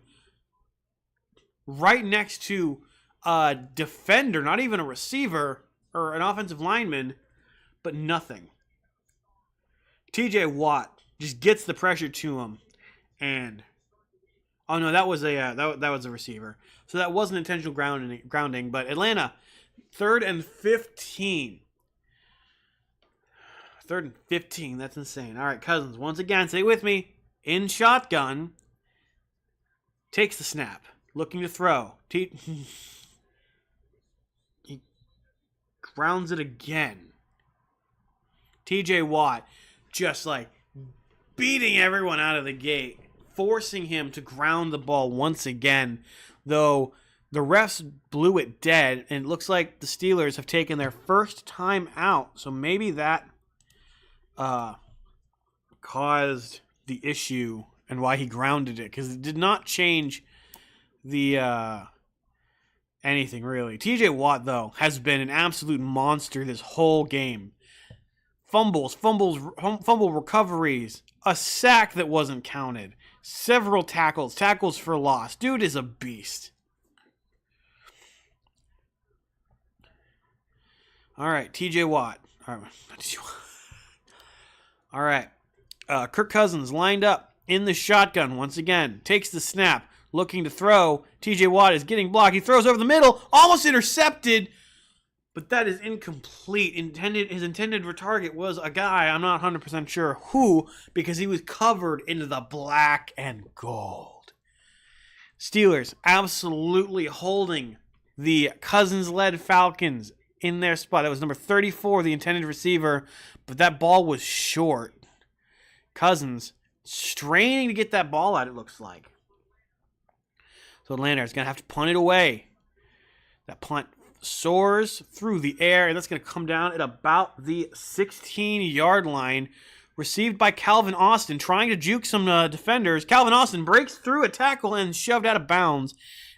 Right next to a defender. Not even a receiver or an offensive lineman. But nothing. TJ Watt just gets the pressure to him. And... oh, no, that was a receiver. So that wasn't intentional grounding. But Atlanta, 3rd and 15. 3rd and 15. That's insane. All right, Cousins, once again, stay with me. In shotgun. Takes the snap. Looking to throw. He grounds it again. TJ Watt just like beating everyone out of the gate. Forcing him to ground the ball once again, though the refs blew it dead, and it looks like the Steelers have taken their first time out, so maybe that caused the issue and why he grounded it, because it did not change the anything, really. TJ Watt, though, has been an absolute monster this whole game. Fumble recoveries, a sack that wasn't counted. Several tackles for loss. Dude is a beast. All right, TJ Watt. All right. Kirk Cousins lined up in the shotgun once again. Takes the snap, looking to throw. TJ Watt is getting blocked. He throws over the middle, almost intercepted, but that is incomplete. His intended target was a guy, I'm not 100% sure who, because he was covered in the black and gold. Steelers absolutely holding the Cousins-led Falcons in their spot. That was number 34, the intended receiver, but that ball was short. Cousins straining to get that ball out, it looks like. So Atlanta is going to have to punt it away. That punt soars through the air, and that's going to come down at about the 16-yard line. Received by Calvin Austin, trying to juke some defenders. Calvin Austin breaks through a tackle and shoved out of bounds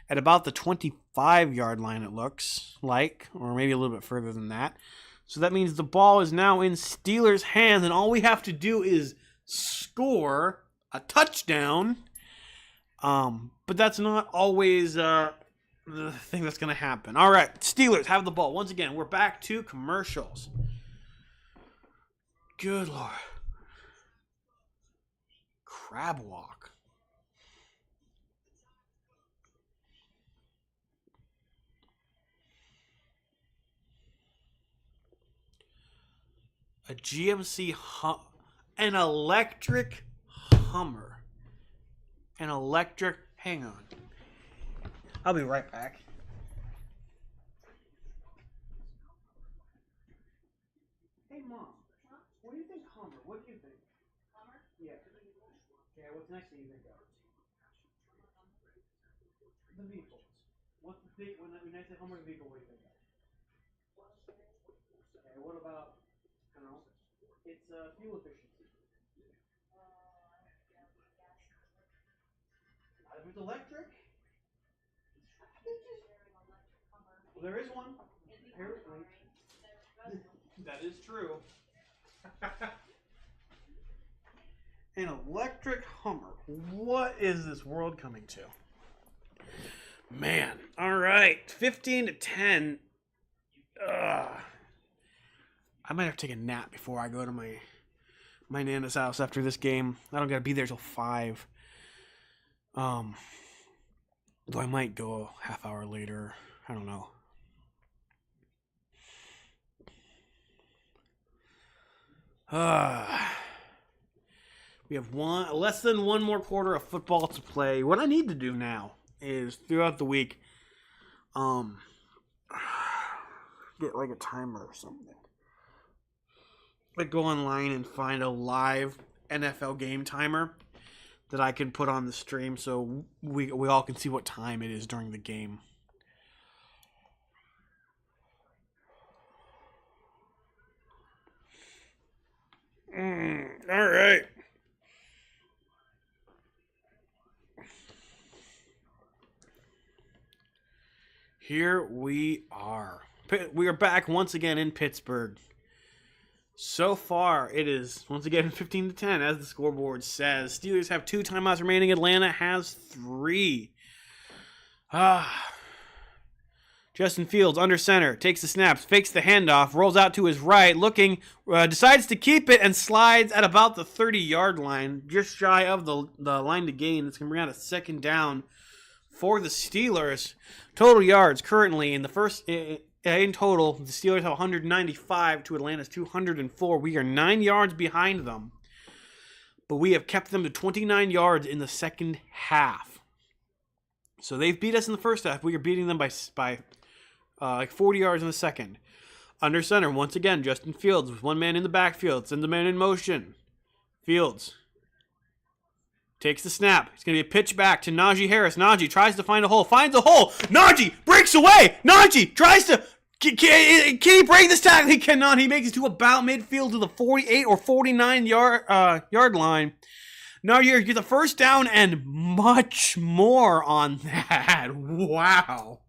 at about the 25-yard line, it looks like, or maybe a little bit further than that. So that means the ball is now in Steelers' hands, and all we have to do is score a touchdown. But that's not always... the thing that's going to happen. All right, Steelers have the ball. Once again, we're back to commercials. Good Lord. Crab walk. A GMC an electric Hummer. An electric... hang on. I'll be right back. Hey, Mom. What do you think, Hummer? What do you think? Hummer? Yeah. Okay, what's next that you think of? The vehicles. What's the big, when I say Hummer vehicle, what do you think of? Okay, what about, I don't know, it's It's fuel efficiency. If it's electric, well, there is one. Apparently. That is true. An electric Hummer. What is this world coming to? Man. All right. 15-10. I might have to take a nap before I go to my Nana's house after this game. I don't gotta be there till 5. Though I might go a half hour later. I don't know. We have less than one more quarter of football to play. What I need to do now is throughout the week, get like a timer or something. Like go online and find a live NFL game timer that I can put on the stream so we all can see what time it is during the game. All right. Here we are. We are back once again in Pittsburgh. So far, it is once again 15-10, as the scoreboard says. Steelers have 2 timeouts remaining. Atlanta has 3. Justin Fields under center, takes the snaps, fakes the handoff, rolls out to his right, looking, decides to keep it, and slides at about the 30-yard line, just shy of the line to gain. It's going to bring out a second down for the Steelers. Total yards currently in total, the Steelers have 195 to Atlanta's 204. We are 9 yards behind them, but we have kept them to 29 yards in the second half. So they've beat us in the first half. We are beating them by like 40 yards in the second. Under center, once again, Justin Fields with one man in the backfield, sends a man in motion. Fields takes the snap. It's going to be a pitch back to Najee Harris. Najee tries to find a hole. Finds a hole. Najee breaks away. Najee tries to... Can he break this tackle? He cannot. He makes it to about midfield to the 48 or 49 yard line. Najee gets a first down and much more on that. Wow.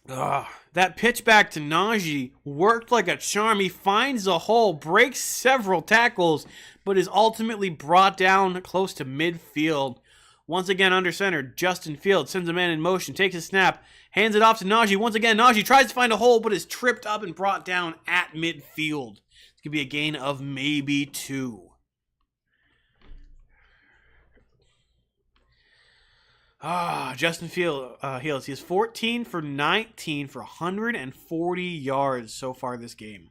That pitch back to Najee worked like a charm. He finds a hole, breaks several tackles, but is ultimately brought down close to midfield. Once again, under center, Justin Fields sends a man in motion, takes a snap, hands it off to Najee. Once again, Najee tries to find a hole, but is tripped up and brought down at midfield. It's going to be a gain of maybe 2. Justin Fields. He is 14 for 19 for 140 yards so far this game.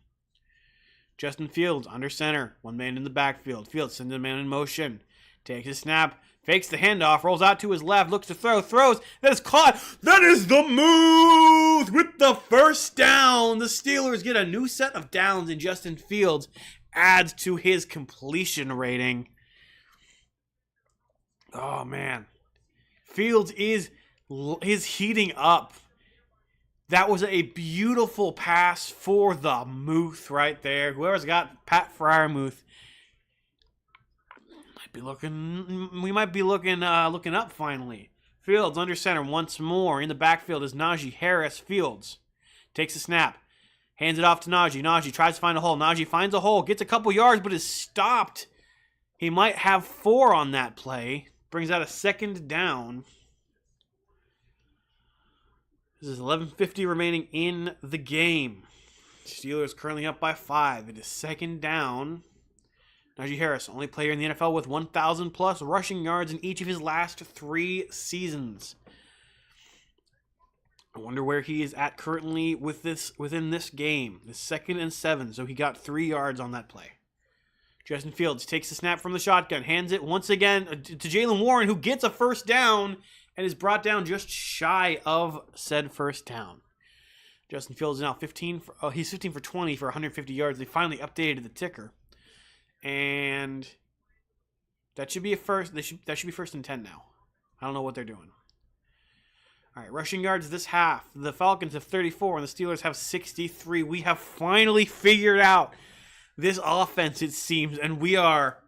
Justin Fields under center, one man in the backfield. Fields sends a man in motion, takes a snap, fakes the handoff, rolls out to his left, looks to throw, throws. That is caught. That is the move with the first down. The Steelers get a new set of downs, and Justin Fields adds to his completion rating. Oh, man. Fields is heating up. That was a beautiful pass for the Muth right there. Whoever's got Pat Fryermuth we might be looking up finally. Fields under center once more. In the backfield is Najee Harris. Fields takes a snap, hands it off to Najee. Najee tries to find a hole. Najee finds a hole, gets a couple yards, but is stopped. He might have 4 on that play. Brings out a second down. This is 11:50 remaining in the game. Steelers currently up by 5. It is second down. Najee Harris, only player in the NFL with 1,000 plus rushing yards in each of his last 3 seasons. I wonder where he is at currently within this game. It's 2nd and 7, so he got 3 yards on that play. Justin Fields takes the snap from the shotgun, hands it once again to Jaylen Warren, who gets a first down and is brought down just shy of said first down. Justin Fields is now 15 for 20 for 150 yards. They finally updated the ticker. And that should be a first. That should be 1st and 10 now. I don't know what they're doing. All right, rushing yards this half. The Falcons have 34 and the Steelers have 63. We have finally figured out this offense, it seems, and we are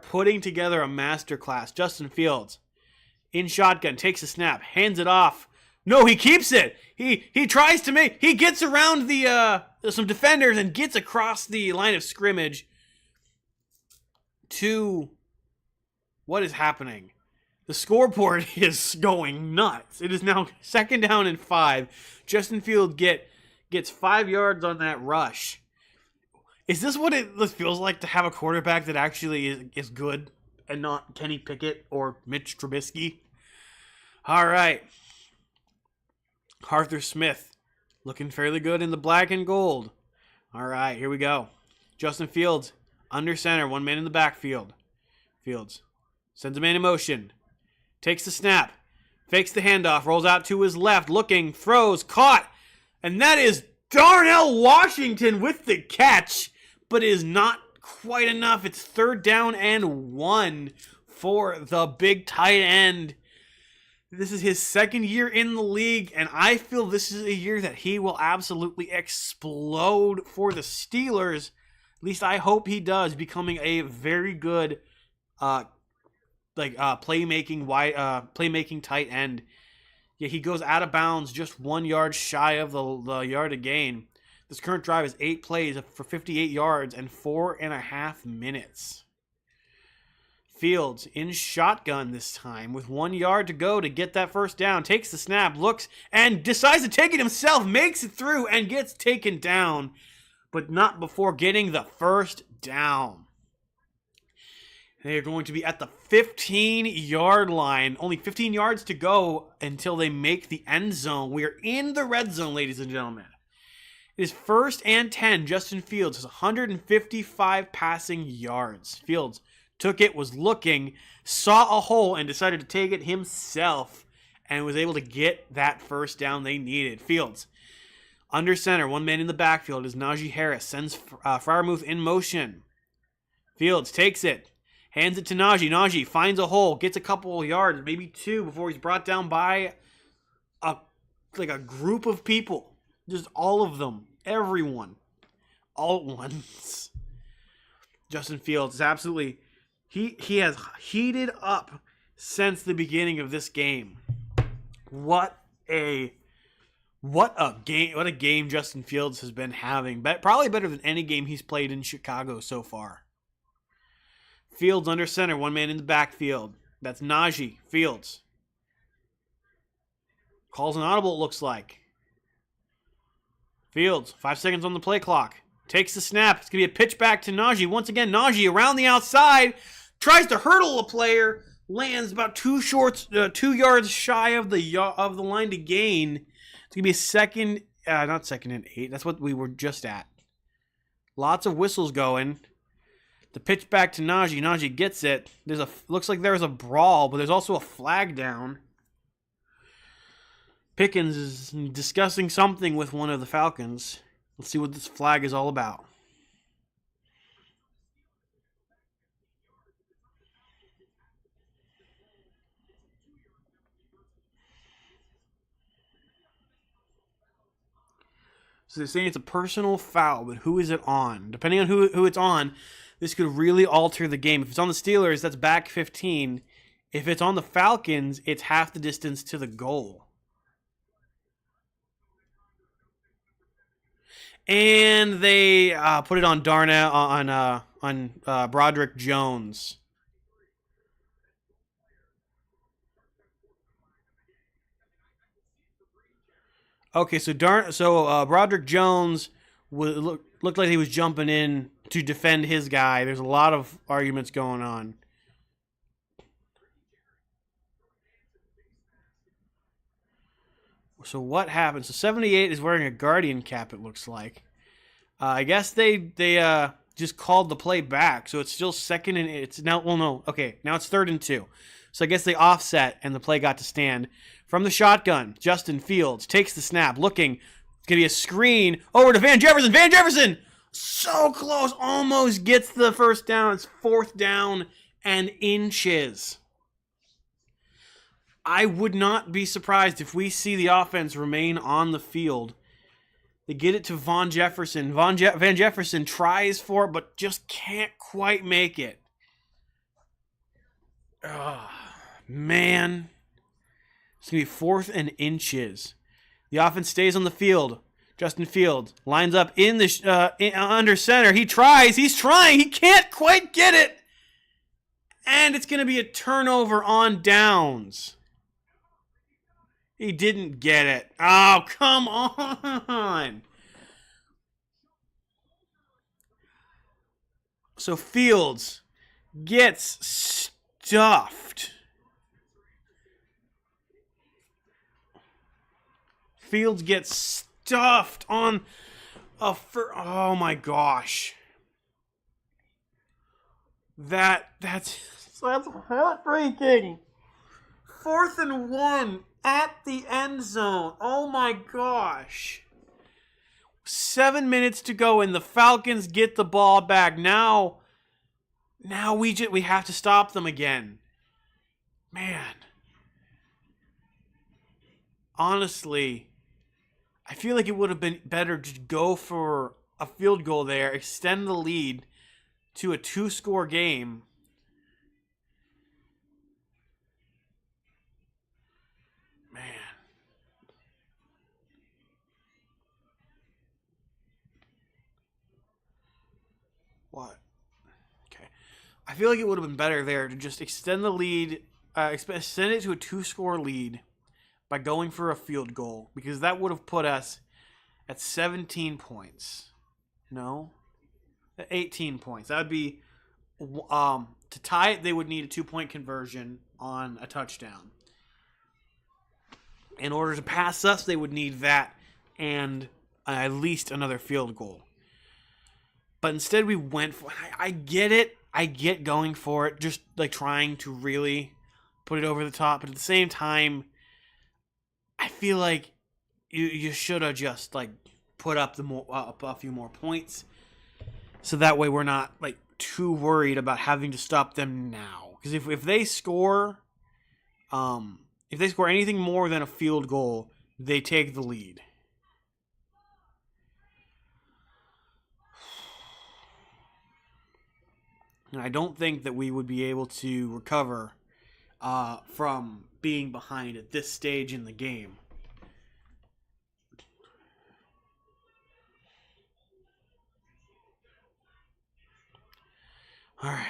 putting together a masterclass. Justin Fields in shotgun, takes a snap, hands it off. No, he keeps it. He tries to make, he gets around the some defenders and gets across the line of scrimmage to what is happening? The scoreboard is going nuts. It is now 2nd down and 5. Justin Fields gets 5 yards on that rush. Is this what it feels like to have a quarterback that actually is good and not Kenny Pickett or Mitch Trubisky? All right. Arthur Smith looking fairly good in the black and gold. All right, here we go. Justin Fields under center, 1 man in the backfield. Fields sends a man in motion. Takes the snap, fakes the handoff, rolls out to his left, looking, throws, caught, and that is Darnell Washington with the catch, but it is not quite enough. It's 3rd down and 1 for the big tight end. This is his 2nd year in the league, and I feel this is a year that he will absolutely explode for the Steelers. At least I hope he does, becoming a very good playmaking tight end. Yeah, he goes out of bounds just 1 yard shy of the yard to gain. This current drive is 8 plays for 58 yards and 4.5 minutes. Fields in shotgun this time with 1 yard to go to get that first down. Takes the snap, looks, and decides to take it himself. Makes it through and gets taken down, but not before getting the first down. They are going to be at the 15-yard line. Only 15 yards to go until they make the end zone. We are in the red zone, ladies and gentlemen. It is 1st and 10. Justin Fields has 155 passing yards. Fields took it, was looking, saw a hole, and decided to take it himself and was able to get that first down they needed. Fields under center, 1 man in the backfield is Najee Harris. Sends Freiermuth in motion. Fields takes it. Hands it to Najee. Najee finds a hole, gets a couple of yards, maybe 2, before he's brought down by a group of people. Just all of them. Everyone. All at once. Justin Fields is absolutely... He has heated up since the beginning of this game. What a game Justin Fields has been having. Probably better than any game he's played in Chicago so far. Fields under center, 1 man in the backfield. That's Najee. Fields calls an audible, it looks like. Fields, 5 seconds on the play clock. Takes the snap. It's going to be a pitch back to Najee. Once again, Najee around the outside. Tries to hurdle a player. Lands about 2 yards shy of the line to gain. It's going to be a not 2nd and 8. That's what we were just at. Lots of whistles going. The pitch back to Najee. Najee gets it. Looks like there's a brawl, but there's also a flag down. Pickens is discussing something with one of the Falcons. Let's see what this flag is all about. So they're saying it's a personal foul, but who is it on? Depending on who it's on, this could really alter the game. If it's on the Steelers, that's back 15. If it's on the Falcons, it's half the distance to the goal. And they put it on Darnell on Broderick Jones. Okay, so Broderick Jones looked like he was jumping in to defend his guy. There's a lot of arguments going on. So what happened? So 78 is wearing a Guardian cap, it looks like. I guess they just called the play back, so it's still 2nd and it's now. Well, no, okay, now it's 3rd and 2. So I guess they offset and the play got to stand. From the shotgun, Justin Fields takes the snap, looking. It's going to be a screen over to Van Jefferson. Van Jefferson! So close, almost gets the first down. It's 4th down and inches. I would not be surprised if we see the offense remain on the field. They get it to Van Jefferson. Van Jefferson tries for it, but just can't quite make it. Man. It's going to be 4th and inches. The offense stays on the field. Justin Fields lines up in the under center. He tries. He's trying. He can't quite get it. And it's going to be a turnover on downs. He didn't get it. Oh, come on. So Fields gets stuffed. Fields gets stuffed on oh my gosh. That's heartbreaking. 4th and 1 at the end zone. Oh my gosh. 7 minutes to go and the Falcons get the ball back. Now we have to stop them again. Man. Honestly, I feel like it would have been better to go for a field goal there, extend the lead to a 2-score game. Man. What? Okay. I feel like it would have been better there to just extend the lead, extend it to a 2-score lead by going for a field goal, because that would have put us at 17 points. No? At 18 points. That would be, to tie it, they would need a 2-point conversion on a touchdown. In order to pass us, they would need that and at least another field goal. But instead we went for, I get it. I get going for it, just like trying to really put it over the top. But at the same time, I feel like you should have just like put up a few more points, so that way we're not like too worried about having to stop them now. Because if they score, anything more than a field goal, they take the lead. And I don't think that we would be able to recover from being behind at this stage in the game. All right,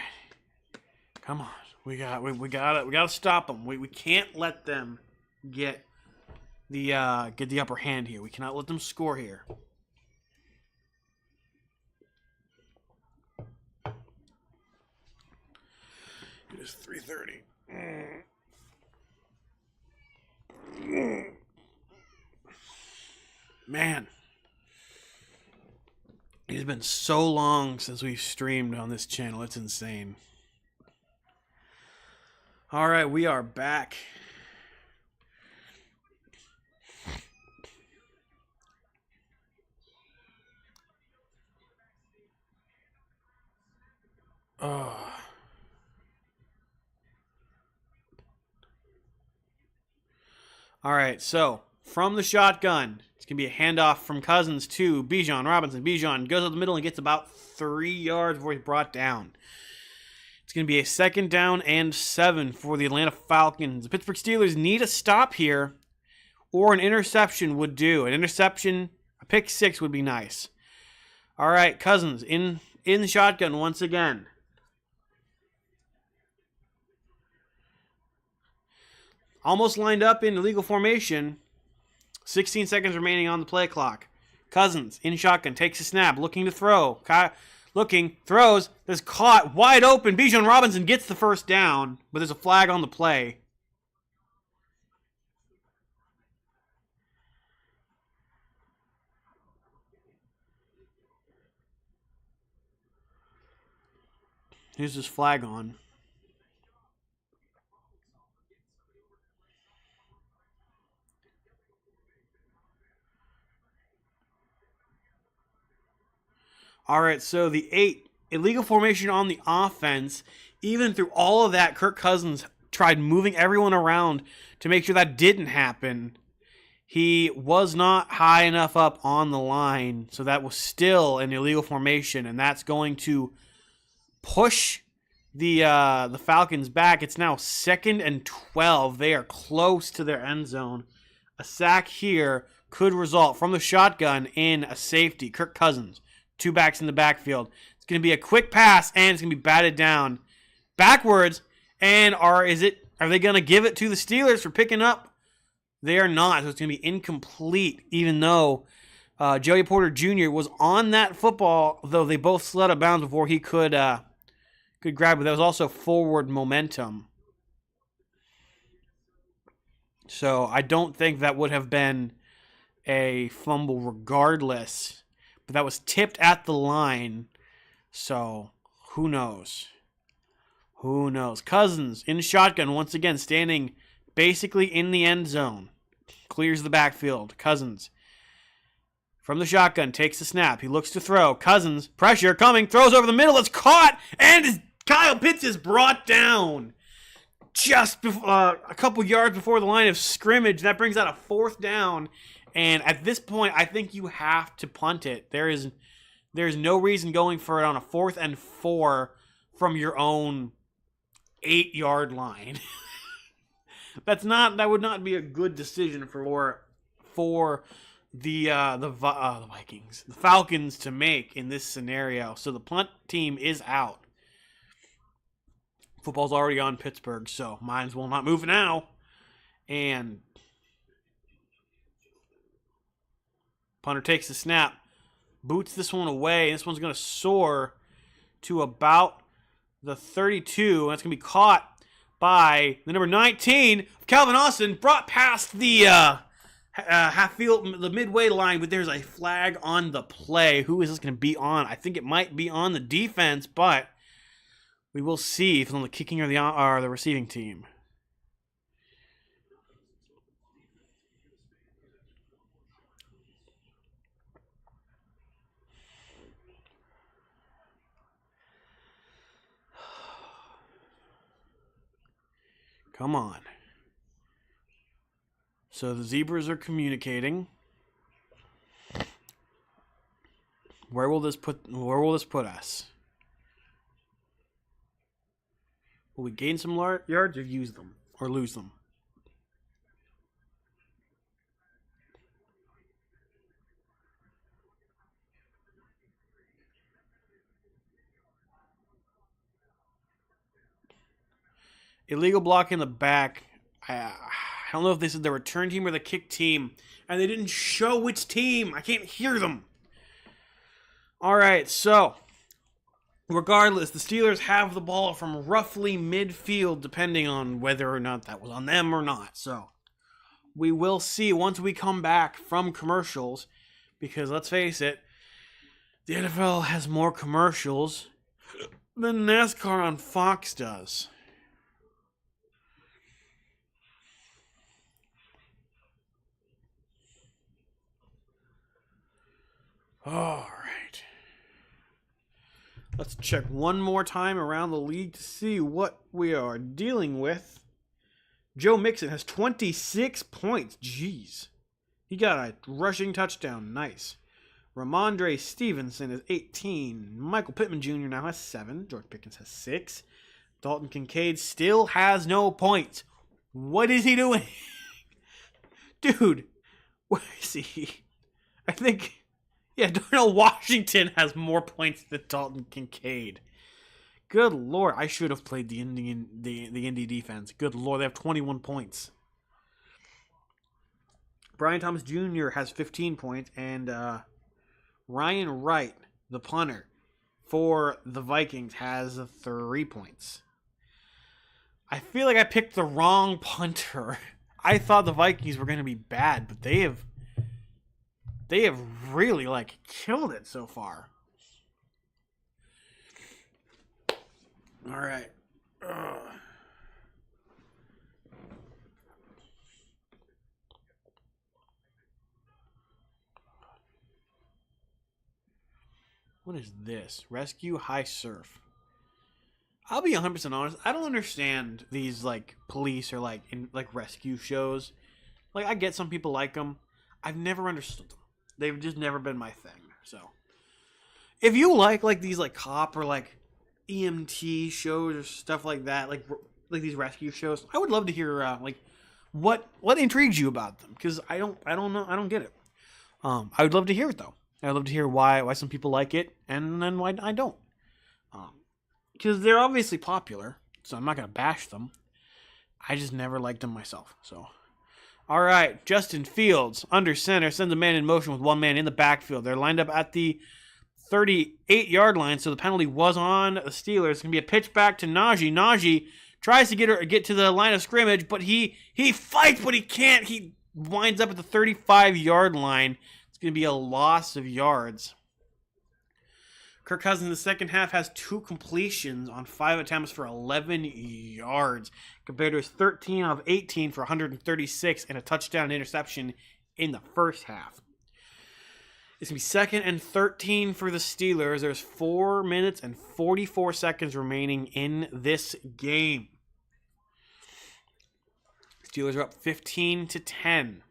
come on, we gotta stop them. We can't let them get the upper hand here. We cannot let them score here. It is 3:30. Man, it has been so long since we've streamed on this channel. It's insane. All right, we are back. All right, so from the shotgun, it's going to be a handoff from Cousins to Bijan Robinson. Bijan goes up the middle and gets about 3 yards before he's brought down. It's going to be a 2nd down and 7 for the Atlanta Falcons. The Pittsburgh Steelers need a stop here, or an interception would do. An interception, a pick 6 would be nice. All right, Cousins in the shotgun once again. Almost lined up in illegal formation. 16 seconds remaining on the play clock. Cousins in shotgun, takes a snap, looking to throw. Throws, is caught, wide open. Bijan Robinson gets the 1st down, but there's a flag on the play. Here's this flag on. All right, so the 8, illegal formation on the offense. Even through all of that, Kirk Cousins tried moving everyone around to make sure that didn't happen. He was not high enough up on the line, so that was still an illegal formation, and that's going to push the Falcons back. It's now 2nd and 12. They are close to their end zone. A sack here could result from the shotgun in a safety. Kirk Cousins, 2 backs in the backfield. It's going to be a quick pass, and it's going to be batted down backwards. And are they going to give it to the Steelers for picking up? They are not, so it's going to be incomplete, even though Joey Porter Jr. was on that football, though they both slid out of bounds before he could grab it. That was also forward momentum. So I don't think that would have been a fumble regardless, but that was tipped at the line, so who knows? Who knows? Cousins in shotgun once again, standing basically in the end zone. Clears the backfield. Cousins from the shotgun takes the snap. He looks to throw. Cousins, pressure coming, throws over the middle. It's caught, and Kyle Pitts is brought down just before, a couple yards before the line of scrimmage. That brings out a 4th down, and at this point, I think you have to punt it. There's no reason going for it on a 4th and 4 from your own 8-yard line. That would not be a good decision for the Vikings, the Falcons to make in this scenario. So the punt team is out. Football's already on Pittsburgh, so might as well not move now. And punter takes the snap, boots this one away. This one's going to soar to about the 32, and it's going to be caught by the number 19, Calvin Austin, brought past the half field, the midway line, but there's a flag on the play. Who is this going to be on? I think it might be on the defense, but we will see if it's on the kicking or the receiving team. Come on. So the Zebras are communicating. Where will this put us? Will we gain some yards or use them or lose them? Illegal block in the back. I don't know if this is the return team or the kick team. And they didn't show which team. I can't hear them. All right, so regardless, the Steelers have the ball from roughly midfield, depending on whether or not that was on them or not. So we will see once we come back from commercials. Because let's face it, the NFL has more commercials than NASCAR on Fox does. All right. Let's check one more time around the league to see what we are dealing with. Joe Mixon has 26 points. Jeez. He got a rushing touchdown. Nice. Ramondre Stevenson is 18. Michael Pittman Jr. now has 7. George Pickens has 6. Dalton Kincaid still has no points. What is he doing? Dude, where is he? I think... Yeah, Darnell Washington has more points than Dalton Kincaid. Good Lord, I should have played the Indy defense. Good Lord, they have 21 points. Brian Thomas Jr. has 15 points, and Ryan Wright, the punter for the Vikings, has 3 points. I feel like I picked the wrong punter. I thought the Vikings were going to be bad, but they have really, killed it so far. All right. What is this? Rescue High Surf. I'll be 100% honest. I don't understand these like police or like in like rescue shows. Like I get some people like them. I've never understood them. They've just never been my thing. So if you like these like cop or like EMT shows or stuff like that, like these rescue shows, I would love to hear like what intrigues you about them, because I don't know, I don't get it. I would love to hear it though. I'd love to hear why some people like it and then why I don't. Because they're obviously popular, so I'm not gonna bash them. I just never liked them myself. So, all right, Justin Fields under center sends a man in motion with one man in the backfield. They're lined up at the 38-yard line, so the penalty was on the Steelers. It's gonna be a pitch back to Najee. Najee tries to get to the line of scrimmage, but he fights, but he can't. He winds up at the 35-yard line. It's gonna be a loss of yards. Kirk Cousins in the second half has 2 completions on 5 attempts for 11 yards, compared to his 13 of 18 for 136 and a touchdown interception in the first half. It's going to be 2nd and 13 for the Steelers. There's 4 minutes and 44 seconds remaining in this game. Steelers are up 15-10.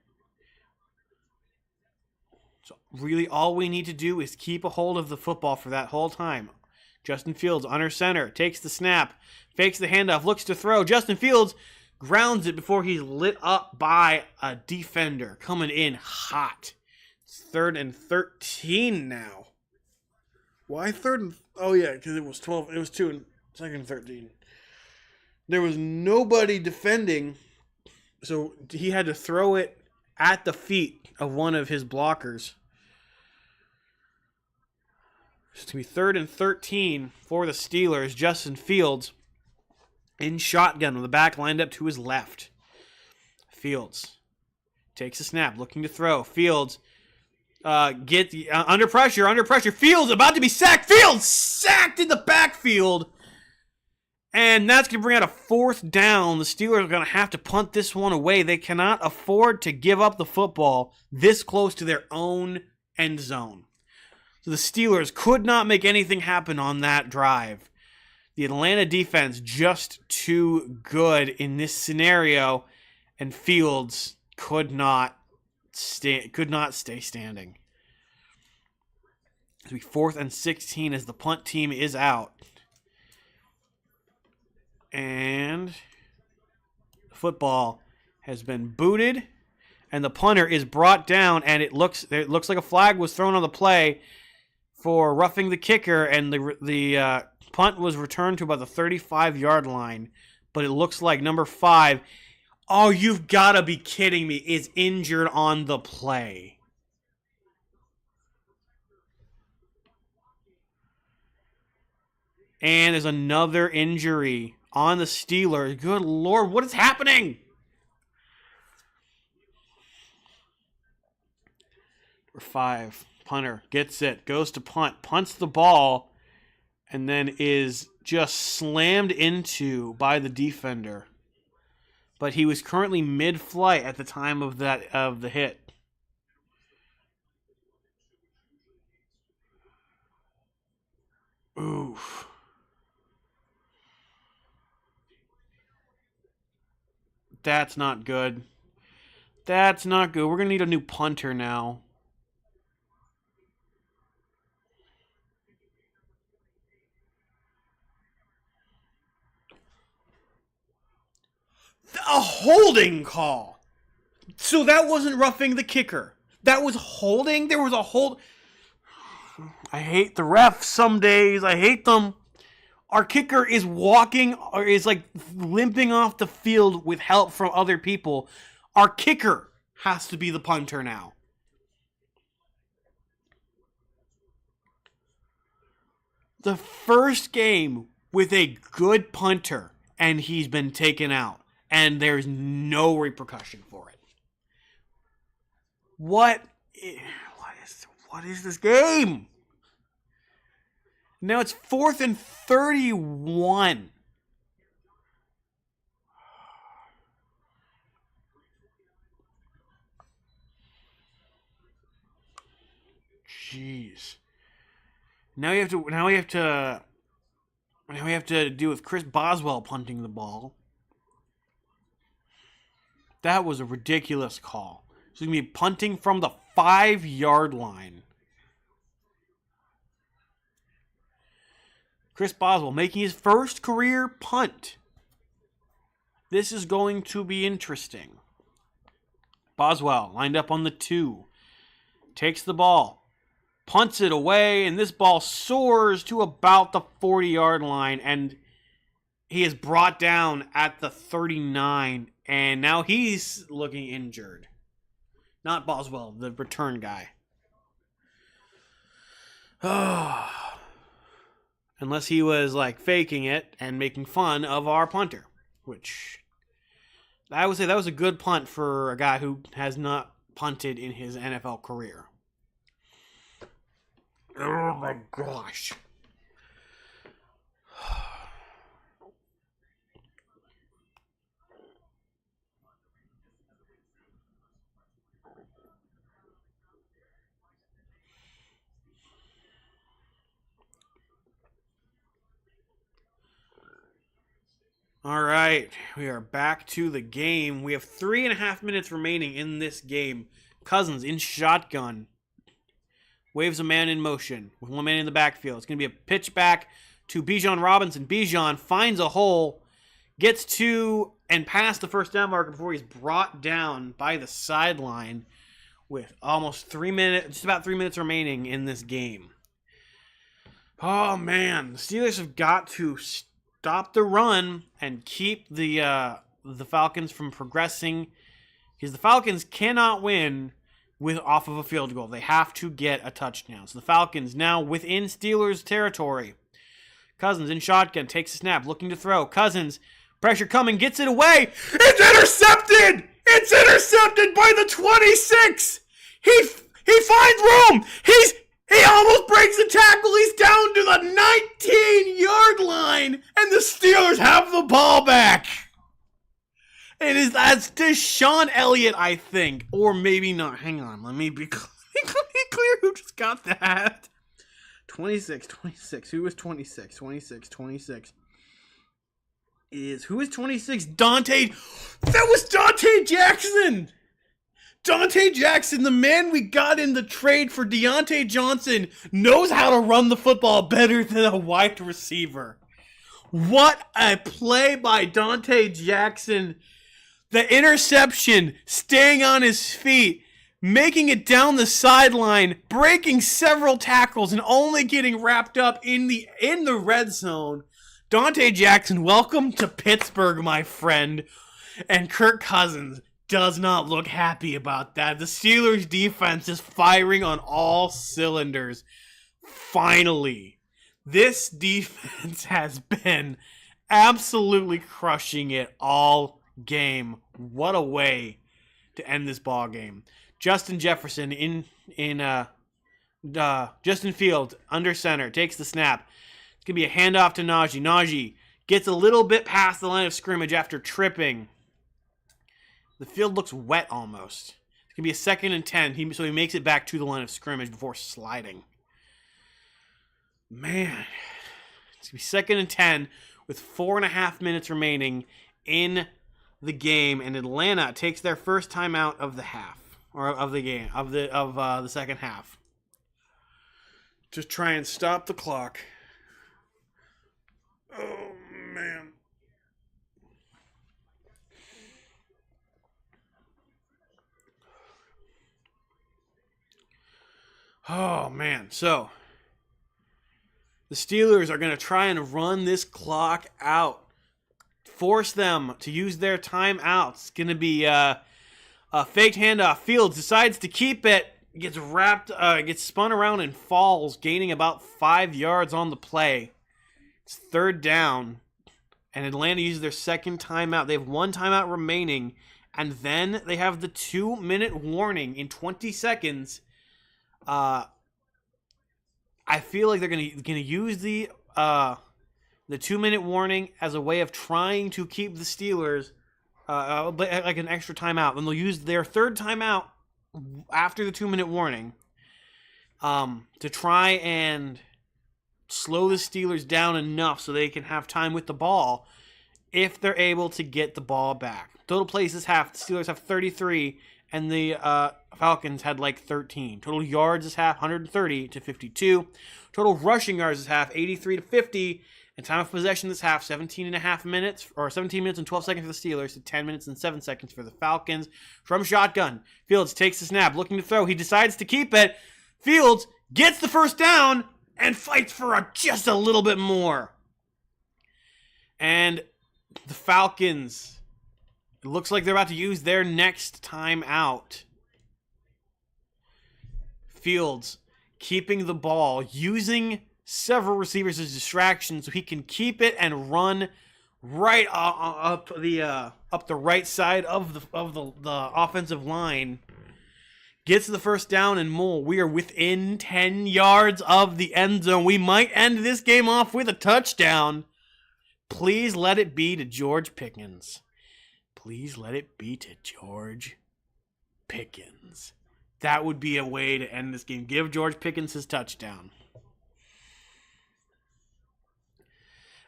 So really all we need to do is keep a hold of the football for that whole time. Justin Fields under center, takes the snap, fakes the handoff, looks to throw. Justin Fields grounds it before he's lit up by a defender coming in hot. It's 3rd and 13 now. Why 3rd and... Oh yeah, because it was 12. It was 2 and 2nd and 13. There was nobody defending, so he had to throw it at the feet of one of his blockers. It's going to be 3rd and 13 for the Steelers. Justin Fields in shotgun with the back lined up to his left. Fields takes a snap, looking to throw. Fields under pressure. Fields about to be sacked. Fields sacked in the backfield. And that's going to bring out a 4th down. The Steelers are going to have to punt this one away. They cannot afford to give up the football this close to their own end zone. So the Steelers could not make anything happen on that drive. The Atlanta defense just too good in this scenario, and Fields could not stay standing. It'll be 4th and 16 as the punt team is out. And the football has been booted, and the punter is brought down, and it looks like a flag was thrown on the play for roughing the kicker, and the punt was returned to about the 35-yard line. But it looks like number 5, oh, you've got to be kidding me, is injured on the play. And there's another injury on the Steelers. Good Lord, what is happening? Number 5, punter, gets it, goes to punt, punts the ball, and then is just slammed into by the defender. But he was currently mid-flight at the time of the hit. Oof. That's not good. That's not good. We're going to need a new punter now. A holding call. So that wasn't roughing the kicker. That was holding. There was a hold. I hate the refs some days. I hate them. Our kicker is walking or is like limping off the field with help from other people. Our kicker has to be the punter now. The first game with a good punter, and he's been taken out, and there's no repercussion for it. What is this game? Now it's 4th and 31. Jeez. Now we have to Now we have to deal with Chris Boswell punting the ball. That was a ridiculous call. So he's going to be punting from the 5-yard line. Chris Boswell making his first career punt. This is going to be interesting. Boswell lined up on the 2. Takes the ball. Punts it away, and this ball soars to about the 40-yard line, and he is brought down at the 39, and now he's looking injured. Not Boswell, the return guy. Unless he was like faking it and making fun of our punter, which I would say that was a good punt for a guy who has not punted in his NFL career. Oh my gosh. All right, we are back to the game. We have 3.5 minutes remaining in this game. Cousins in shotgun. Waves a man in motion with one man in the backfield. It's going to be a pitch back to Bijan Robinson. Bijan finds a hole, gets to and past the first down marker before he's brought down by the sideline with almost 3 minutes, just about 3 minutes remaining in this game. Oh man, the Steelers have got to stop the run and keep the Falcons from progressing, because the Falcons cannot win off of a field goal. They have to get a touchdown. So the Falcons now within Steelers territory. Cousins in shotgun, takes a snap, looking to throw. Cousins, pressure coming, gets it away. It's intercepted! It's intercepted by the 26! He finds room! He almost breaks the tackle. He's down to the 19-yard line, and the Steelers have the ball back. That's Deshaun Elliott, I think, or maybe not. Hang on, let me be clear who just got that. 26. Who is 26? 26. Who is 26? Dante. That was Dante Jackson. Dante Jackson, the man we got in the trade for Deontay Johnson, knows how to run the football better than a wide receiver. What a play by Dante Jackson. The interception, staying on his feet, making it down the sideline, breaking several tackles, and only getting wrapped up in the red zone. Dante Jackson, welcome to Pittsburgh, my friend. And Kirk Cousins does not look happy about that. The Steelers defense is firing on all cylinders. Finally, this defense has been absolutely crushing it all game. What a way to end this ball game. Justin Jefferson Justin Fields under center, takes the snap. It's going to be a handoff to Najee. Najee gets a little bit past the line of scrimmage after tripping. The field looks wet almost. It's going to be a 2nd and 10, so he makes it back to the line of scrimmage before sliding. Man, it's going to be 2nd and 10 with 4.5 minutes remaining in the game, and Atlanta takes their first timeout of the half, or of the game, of the second half. Just try and stop the clock. Oh, man. Oh, man. So, the Steelers are going to try and run this clock out. Force them to use their timeouts. It's going to be a faked handoff. Fields decides to keep it. Gets spun around and falls, gaining about 5 yards on the play. It's 3rd down. And Atlanta uses their second timeout. They have 1 timeout remaining. And then they have the 2-minute warning in 20 seconds. I feel like they're gonna use the 2-minute warning as a way of trying to keep the Steelers like an extra timeout. And they'll use their 3rd timeout after the 2-minute warning to try and slow the Steelers down enough so they can have time with the ball if they're able to get the ball back. Total plays this half, the Steelers have 33, and the Falcons had like 13. Total yards this half, 130 to 52. Total rushing yards this half, 83 to 50. And time of possession this half, 17 minutes and 12 seconds for the Steelers to 10 minutes and 7 seconds for the Falcons. From shotgun, Fields takes the snap, looking to throw. He decides to keep it. Fields gets the first down and fights for just a little bit more. And the Falcons, it looks like they're about to use their next time out. Fields keeping the ball, using several receivers as distractions so he can keep it and run right up the right side of the offensive line. Gets the first down and more. We are within 10 yards of the end zone. We might end this game off with a touchdown. Please let it be to George Pickens. Please let it be to George Pickens. That would be a way to end this game. Give George Pickens his touchdown.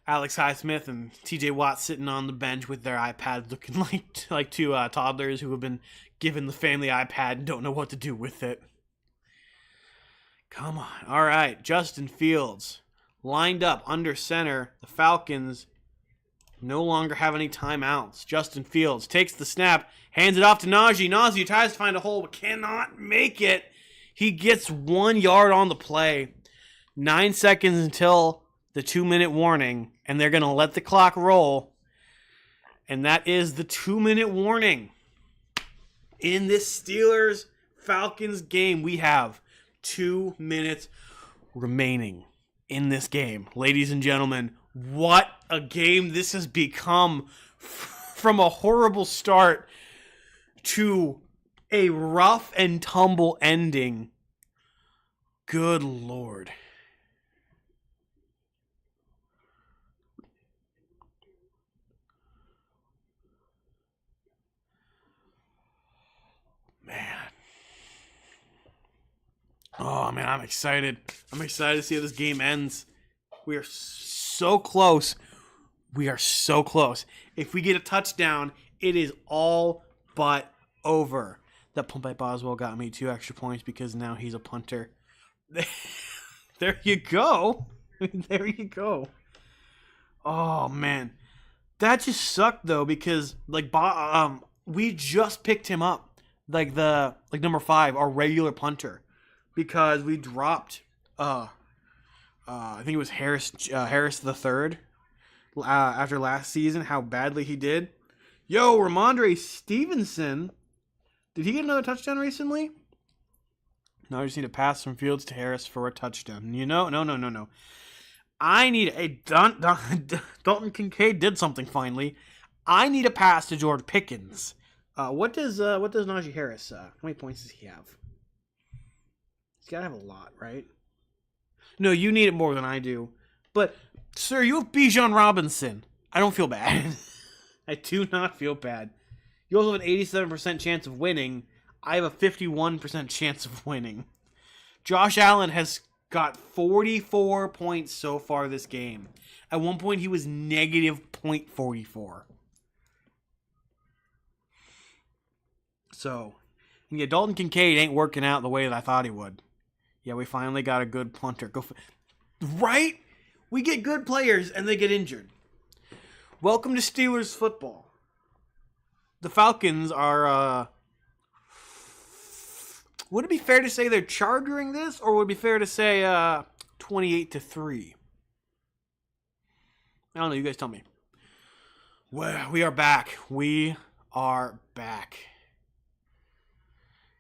Alex Highsmith and TJ Watt sitting on the bench with their iPads looking like two toddlers who have been given the family iPad and don't know what to do with it. Come on. All right. Justin Fields lined up under center. The Falcons no longer have any timeouts. Justin Fields takes the snap, hands it off to Najee. Najee tries to find a hole but cannot make it. He gets 1 yard on the play. 9 seconds until the 2-minute warning, and they're going to let the clock roll. And that is the 2-minute warning. In this Steelers-Falcons game, we have 2 minutes remaining in this game. Ladies and gentlemen, what a game this has become. From a horrible start to a rough and tumble ending. Good Lord. Man. Oh, man, I'm excited. I'm excited to see how this game ends. We are so close. We are so close. If we get a touchdown, it is all but over. That punt by Boswell got me 2 extra points because now he's a punter. There you go. There you go. Oh, man. That just sucked, though, because we just picked him up. Number 5, our regular punter, because we dropped I think it was Harris the third after last season, how badly he did. Yo, Ramondre Stevenson, did he get another touchdown recently? No, I just need a pass from Fields to Harris for a touchdown. No. I need Dalton Kincaid did something finally. I need a pass to George Pickens. What does Najee Harris, how many points does he have? He's got to have a lot, right? No, you need it more than I do. But, sir, you have Bijan Robinson. I don't feel bad. I do not feel bad. You also have an 87% chance of winning. I have a 51% chance of winning. Josh Allen has got 44 points so far this game. At one point, he was negative .44. So, yeah, Dalton Kincaid ain't working out the way that I thought he would. Yeah, we finally got a good punter. Right? We get good players and they get injured. Welcome to Steelers football. The Falcons are, would it be fair to say they're charging this, or would it be fair to say 28-3? I don't know, you guys tell me. Well, we are back. We are back.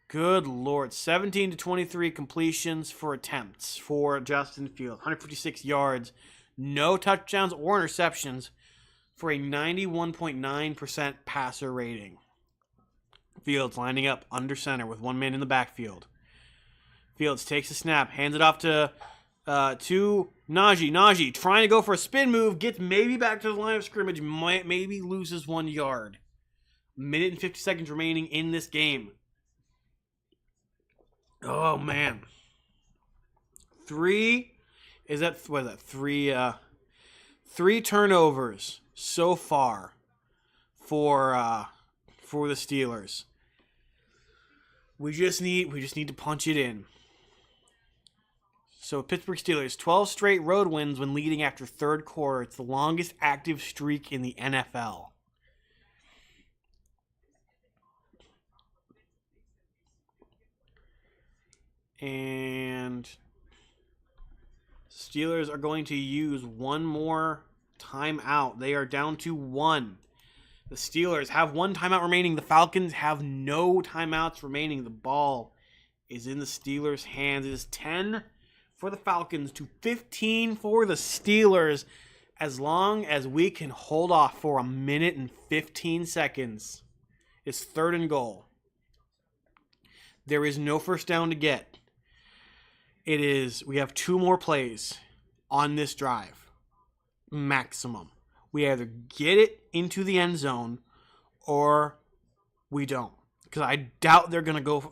Good Lord. 17 to 23 completions for attempts for Justin Fields. 156 yards. No touchdowns or interceptions for a 91.9% passer rating. Fields lining up under center with 1 man in the backfield. Fields takes a snap, hands it off to Najee. Najee trying to go for a spin move, gets maybe back to the line of scrimmage, maybe loses 1 yard. Minute and 50 seconds remaining in this game. Oh, man. 3 is that what is that? Three turnovers so far for the Steelers. We just need to punch it in. So Pittsburgh Steelers, 12 straight road wins when leading after third quarter. It's the longest active streak in the NFL. And Steelers are going to use one more timeout. They are down to one. The Steelers have one timeout remaining. The Falcons have no timeouts remaining. The ball is in the Steelers' hands. It is 10 for the Falcons to 15 for the Steelers. As long as we can hold off for a minute and 15 seconds, it's 3rd and goal. There is no first down to get. We have 2 more plays on this drive. Maximum. We either get it into the end zone or we don't. Because I doubt they're going to go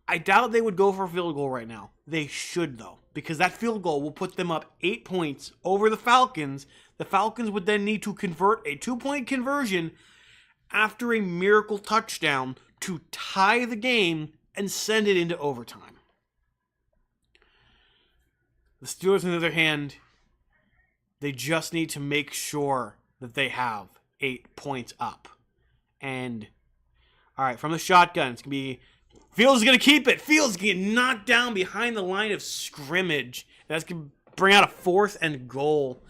I doubt they would go for a field goal right now. They should, though, because that field goal will put them up 8 points over the Falcons. The Falcons would then need to convert a 2-point conversion after a miracle touchdown to tie the game and send it into overtime. The Steelers, on the other hand, they just need to make sure that they have 8 points up. And, all right, from the shotgun, it's going to be Fields is going to keep it. Fields getting knocked down behind the line of scrimmage. That's going to bring out a 4th and goal.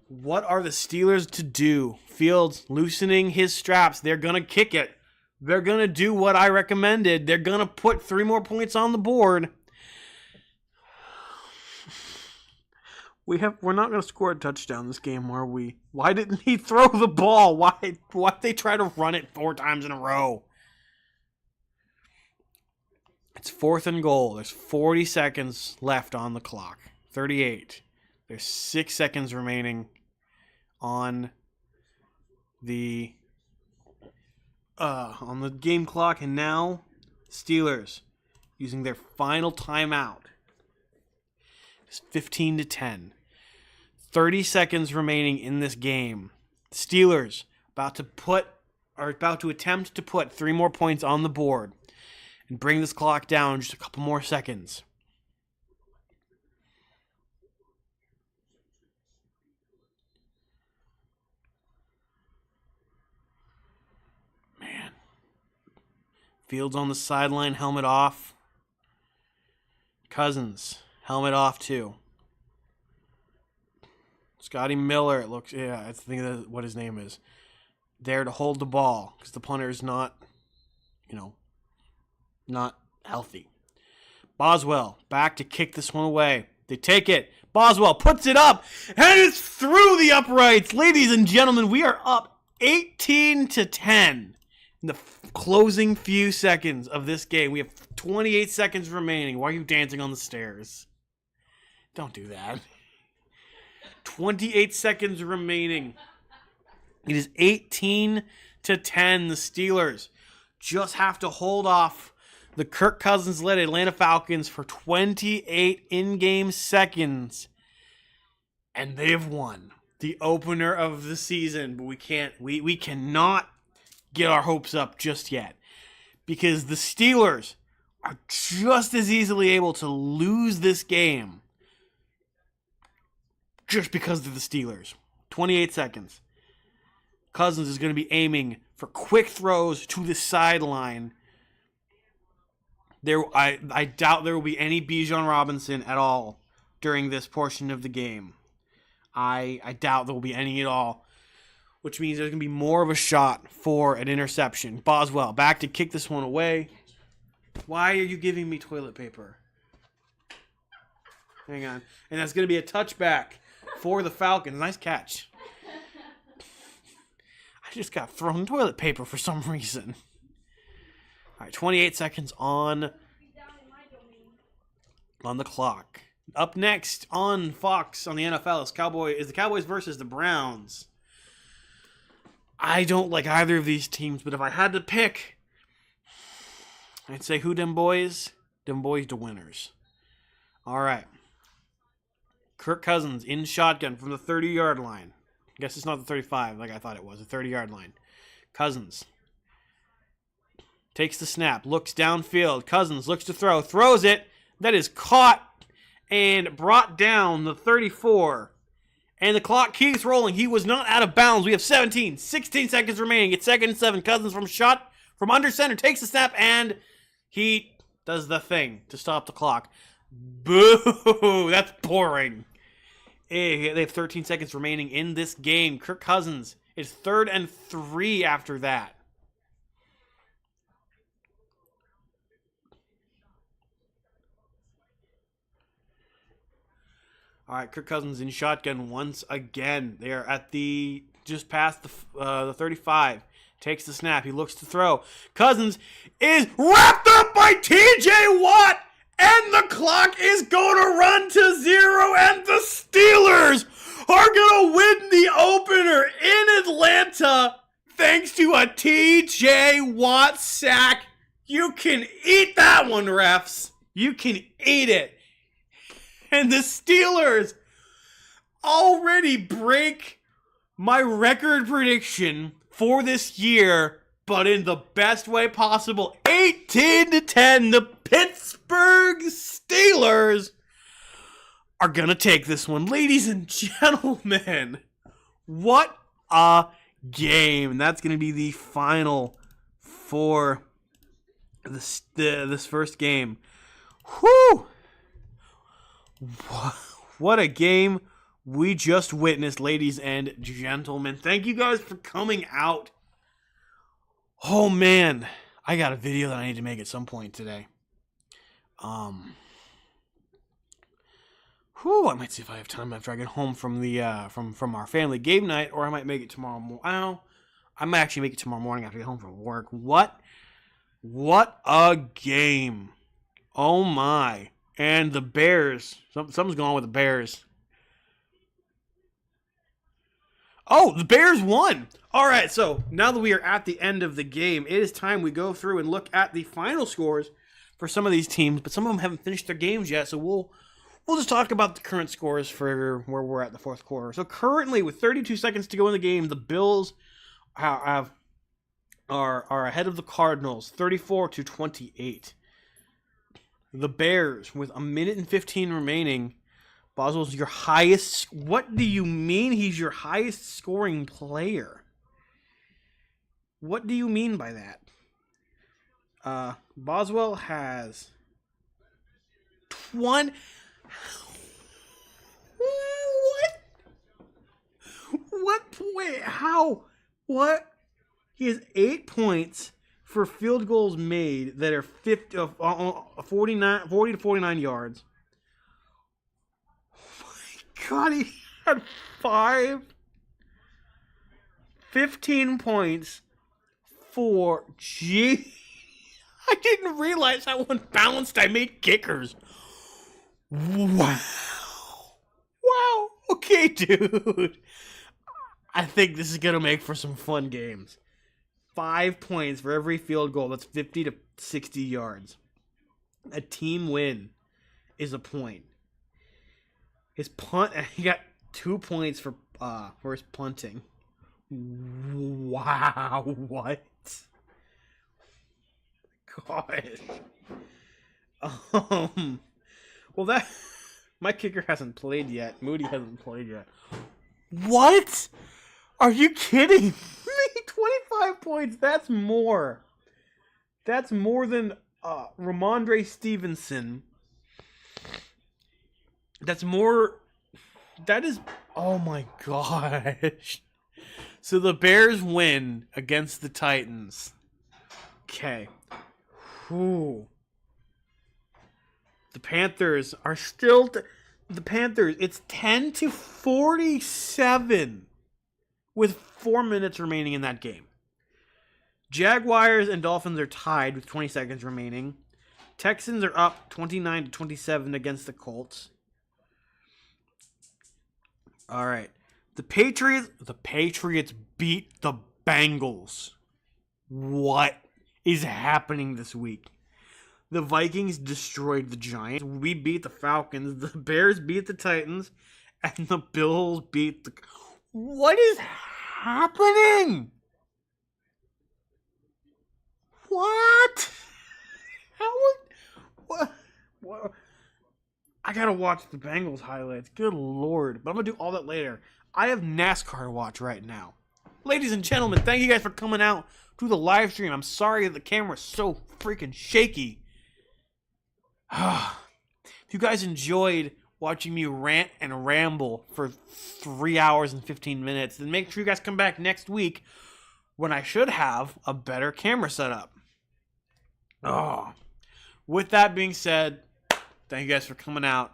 What are the Steelers to do? Fields loosening his straps. They're going to kick it. They're going to do what I recommended. They're going to put 3 more points on the board. We're not going to score a touchdown this game, are we? Why didn't he throw the ball? Why they try to run it 4 times in a row? It's 4th and goal. There's 40 seconds left on the clock. 38. There's 6 seconds remaining on the game clock, and now Steelers using their final timeout. It's 15-10. 30 seconds remaining in this game. Steelers about to attempt to put 3 more points on the board and bring this clock down just a couple more seconds. Man. Fields on the sideline, helmet off. Cousins, helmet off too. Scotty Miller, I think that's what his name is, there to hold the ball because the punter is not healthy. Boswell back to kick this one away. They take it. Boswell puts it up, and it's through the uprights. Ladies and gentlemen, we are up 18-10 in the closing few seconds of this game. We have 28 seconds remaining. Why are you dancing on the stairs? Don't do that. 28 seconds remaining. It is 18-10. The Steelers just have to hold off the Kirk Cousins-led Atlanta Falcons for 28 in-game seconds. And they have won the opener of the season. But we cannot get our hopes up just yet. Because the Steelers are just as easily able to lose this game just because they're the Steelers. 28 seconds. Cousins is going to be aiming for quick throws to the sideline. I doubt there will be any Bijan Robinson at all during this portion of the game. I doubt there will be any at all, which means there's going to be more of a shot for an interception. Boswell back to kick this one away. Why are you giving me toilet paper? Hang on. And that's going to be a touchback for the Falcons. Nice catch. I just got thrown toilet paper for some reason. All right, 28 seconds on the clock. Up next on Fox on the NFL is the Cowboys versus the Browns. I don't like either of these teams, but if I had to pick, I'd say who them boys? Them boys the winners. All right. Kirk Cousins in shotgun from the 30-yard line. I guess it's not the 35 like I thought it was, the 30-yard line. Cousins takes the snap, looks downfield. Cousins looks to throw, throws it. That is caught and brought down the 34. And the clock keeps rolling. He was not out of bounds. We have 16 seconds remaining. It's 2nd and 7. Cousins from under center takes the snap, and he does the thing to stop the clock. Boo! That's boring. They have 13 seconds remaining in this game. Kirk Cousins is 3rd and 3 after that. All right, Kirk Cousins in shotgun once again. They are at just past the 35. Takes the snap. He looks to throw. Cousins is wrapped up by T.J. Watt, and the clock is going to run to 0, and the Steelers are going to win the opener in Atlanta thanks to a T.J. Watt sack. You can eat that one, refs. You can eat it. And the Steelers already break my record prediction for this year, but in the best way possible. 18-10, the Pittsburgh Steelers are going to take this one. Ladies and gentlemen, what a game. That's going to be the final for this first game. Whew! What a game we just witnessed, ladies and gentlemen. Thank you guys for coming out. Oh, man. I got a video that I need to make at some point today. I might see if I have time after I get home from the from our family game night, or I might make it tomorrow morning. I might actually make it tomorrow morning after I get home from work. What a game. Oh, my. And the Bears. Something's going on with the Bears. Oh, the Bears won. All right, so now that we are at the end of the game, it is time we go through and look at the final scores for some of these teams, but some of them haven't finished their games yet, so we'll just talk about the current scores for where we're at in the fourth quarter. So currently, with 32 seconds to go in the game, the Bills are ahead of the Cardinals, 34-28. The Bears, with 1:15 remaining, Boswell's your highest. What do you mean he's your highest scoring player? What do you mean by that? Boswell has 20. What? Wait, how? What? He has 8 points for field goals made that are 40 to 49 yards. Oh my God, he had 15 points for I didn't realize how unbalanced I made kickers. Wow. Okay, dude. I think this is going to make for some fun games. 5 points for every field goal. That's 50 to 60 yards. A team win is a point. His punt, he got 2 points for his punting. Wow, what? Gosh. Well, that my kicker hasn't played yet. Moody hasn't played yet. What? Are you kidding me? 25 points. That's more. That's more than Ramondre Stevenson. That's more. That is. Oh my gosh. So the Bears win against the Titans. Okay. Whew. The Panthers are still. The Panthers. It's 10-47. With 4 minutes remaining in that game. Jaguars and Dolphins are tied with 20 seconds remaining. Texans are up 29-27 against the Colts. All right. The Patriots beat the Bengals. What is happening this week? The Vikings destroyed the Giants. We beat the Falcons. The Bears beat the Titans. And the Bills beat the... What is happening? What? How would... What? I gotta watch the Bengals highlights. Good lord. But I'm gonna do all that later. I have NASCAR to watch right now. Ladies and gentlemen, thank you guys for coming out to the live stream. I'm sorry that the camera's so freaking shaky. If you guys enjoyed watching me rant and ramble for 3 hours and 15 minutes, then make sure you guys come back next week when I should have a better camera setup. With that being said, thank you guys for coming out.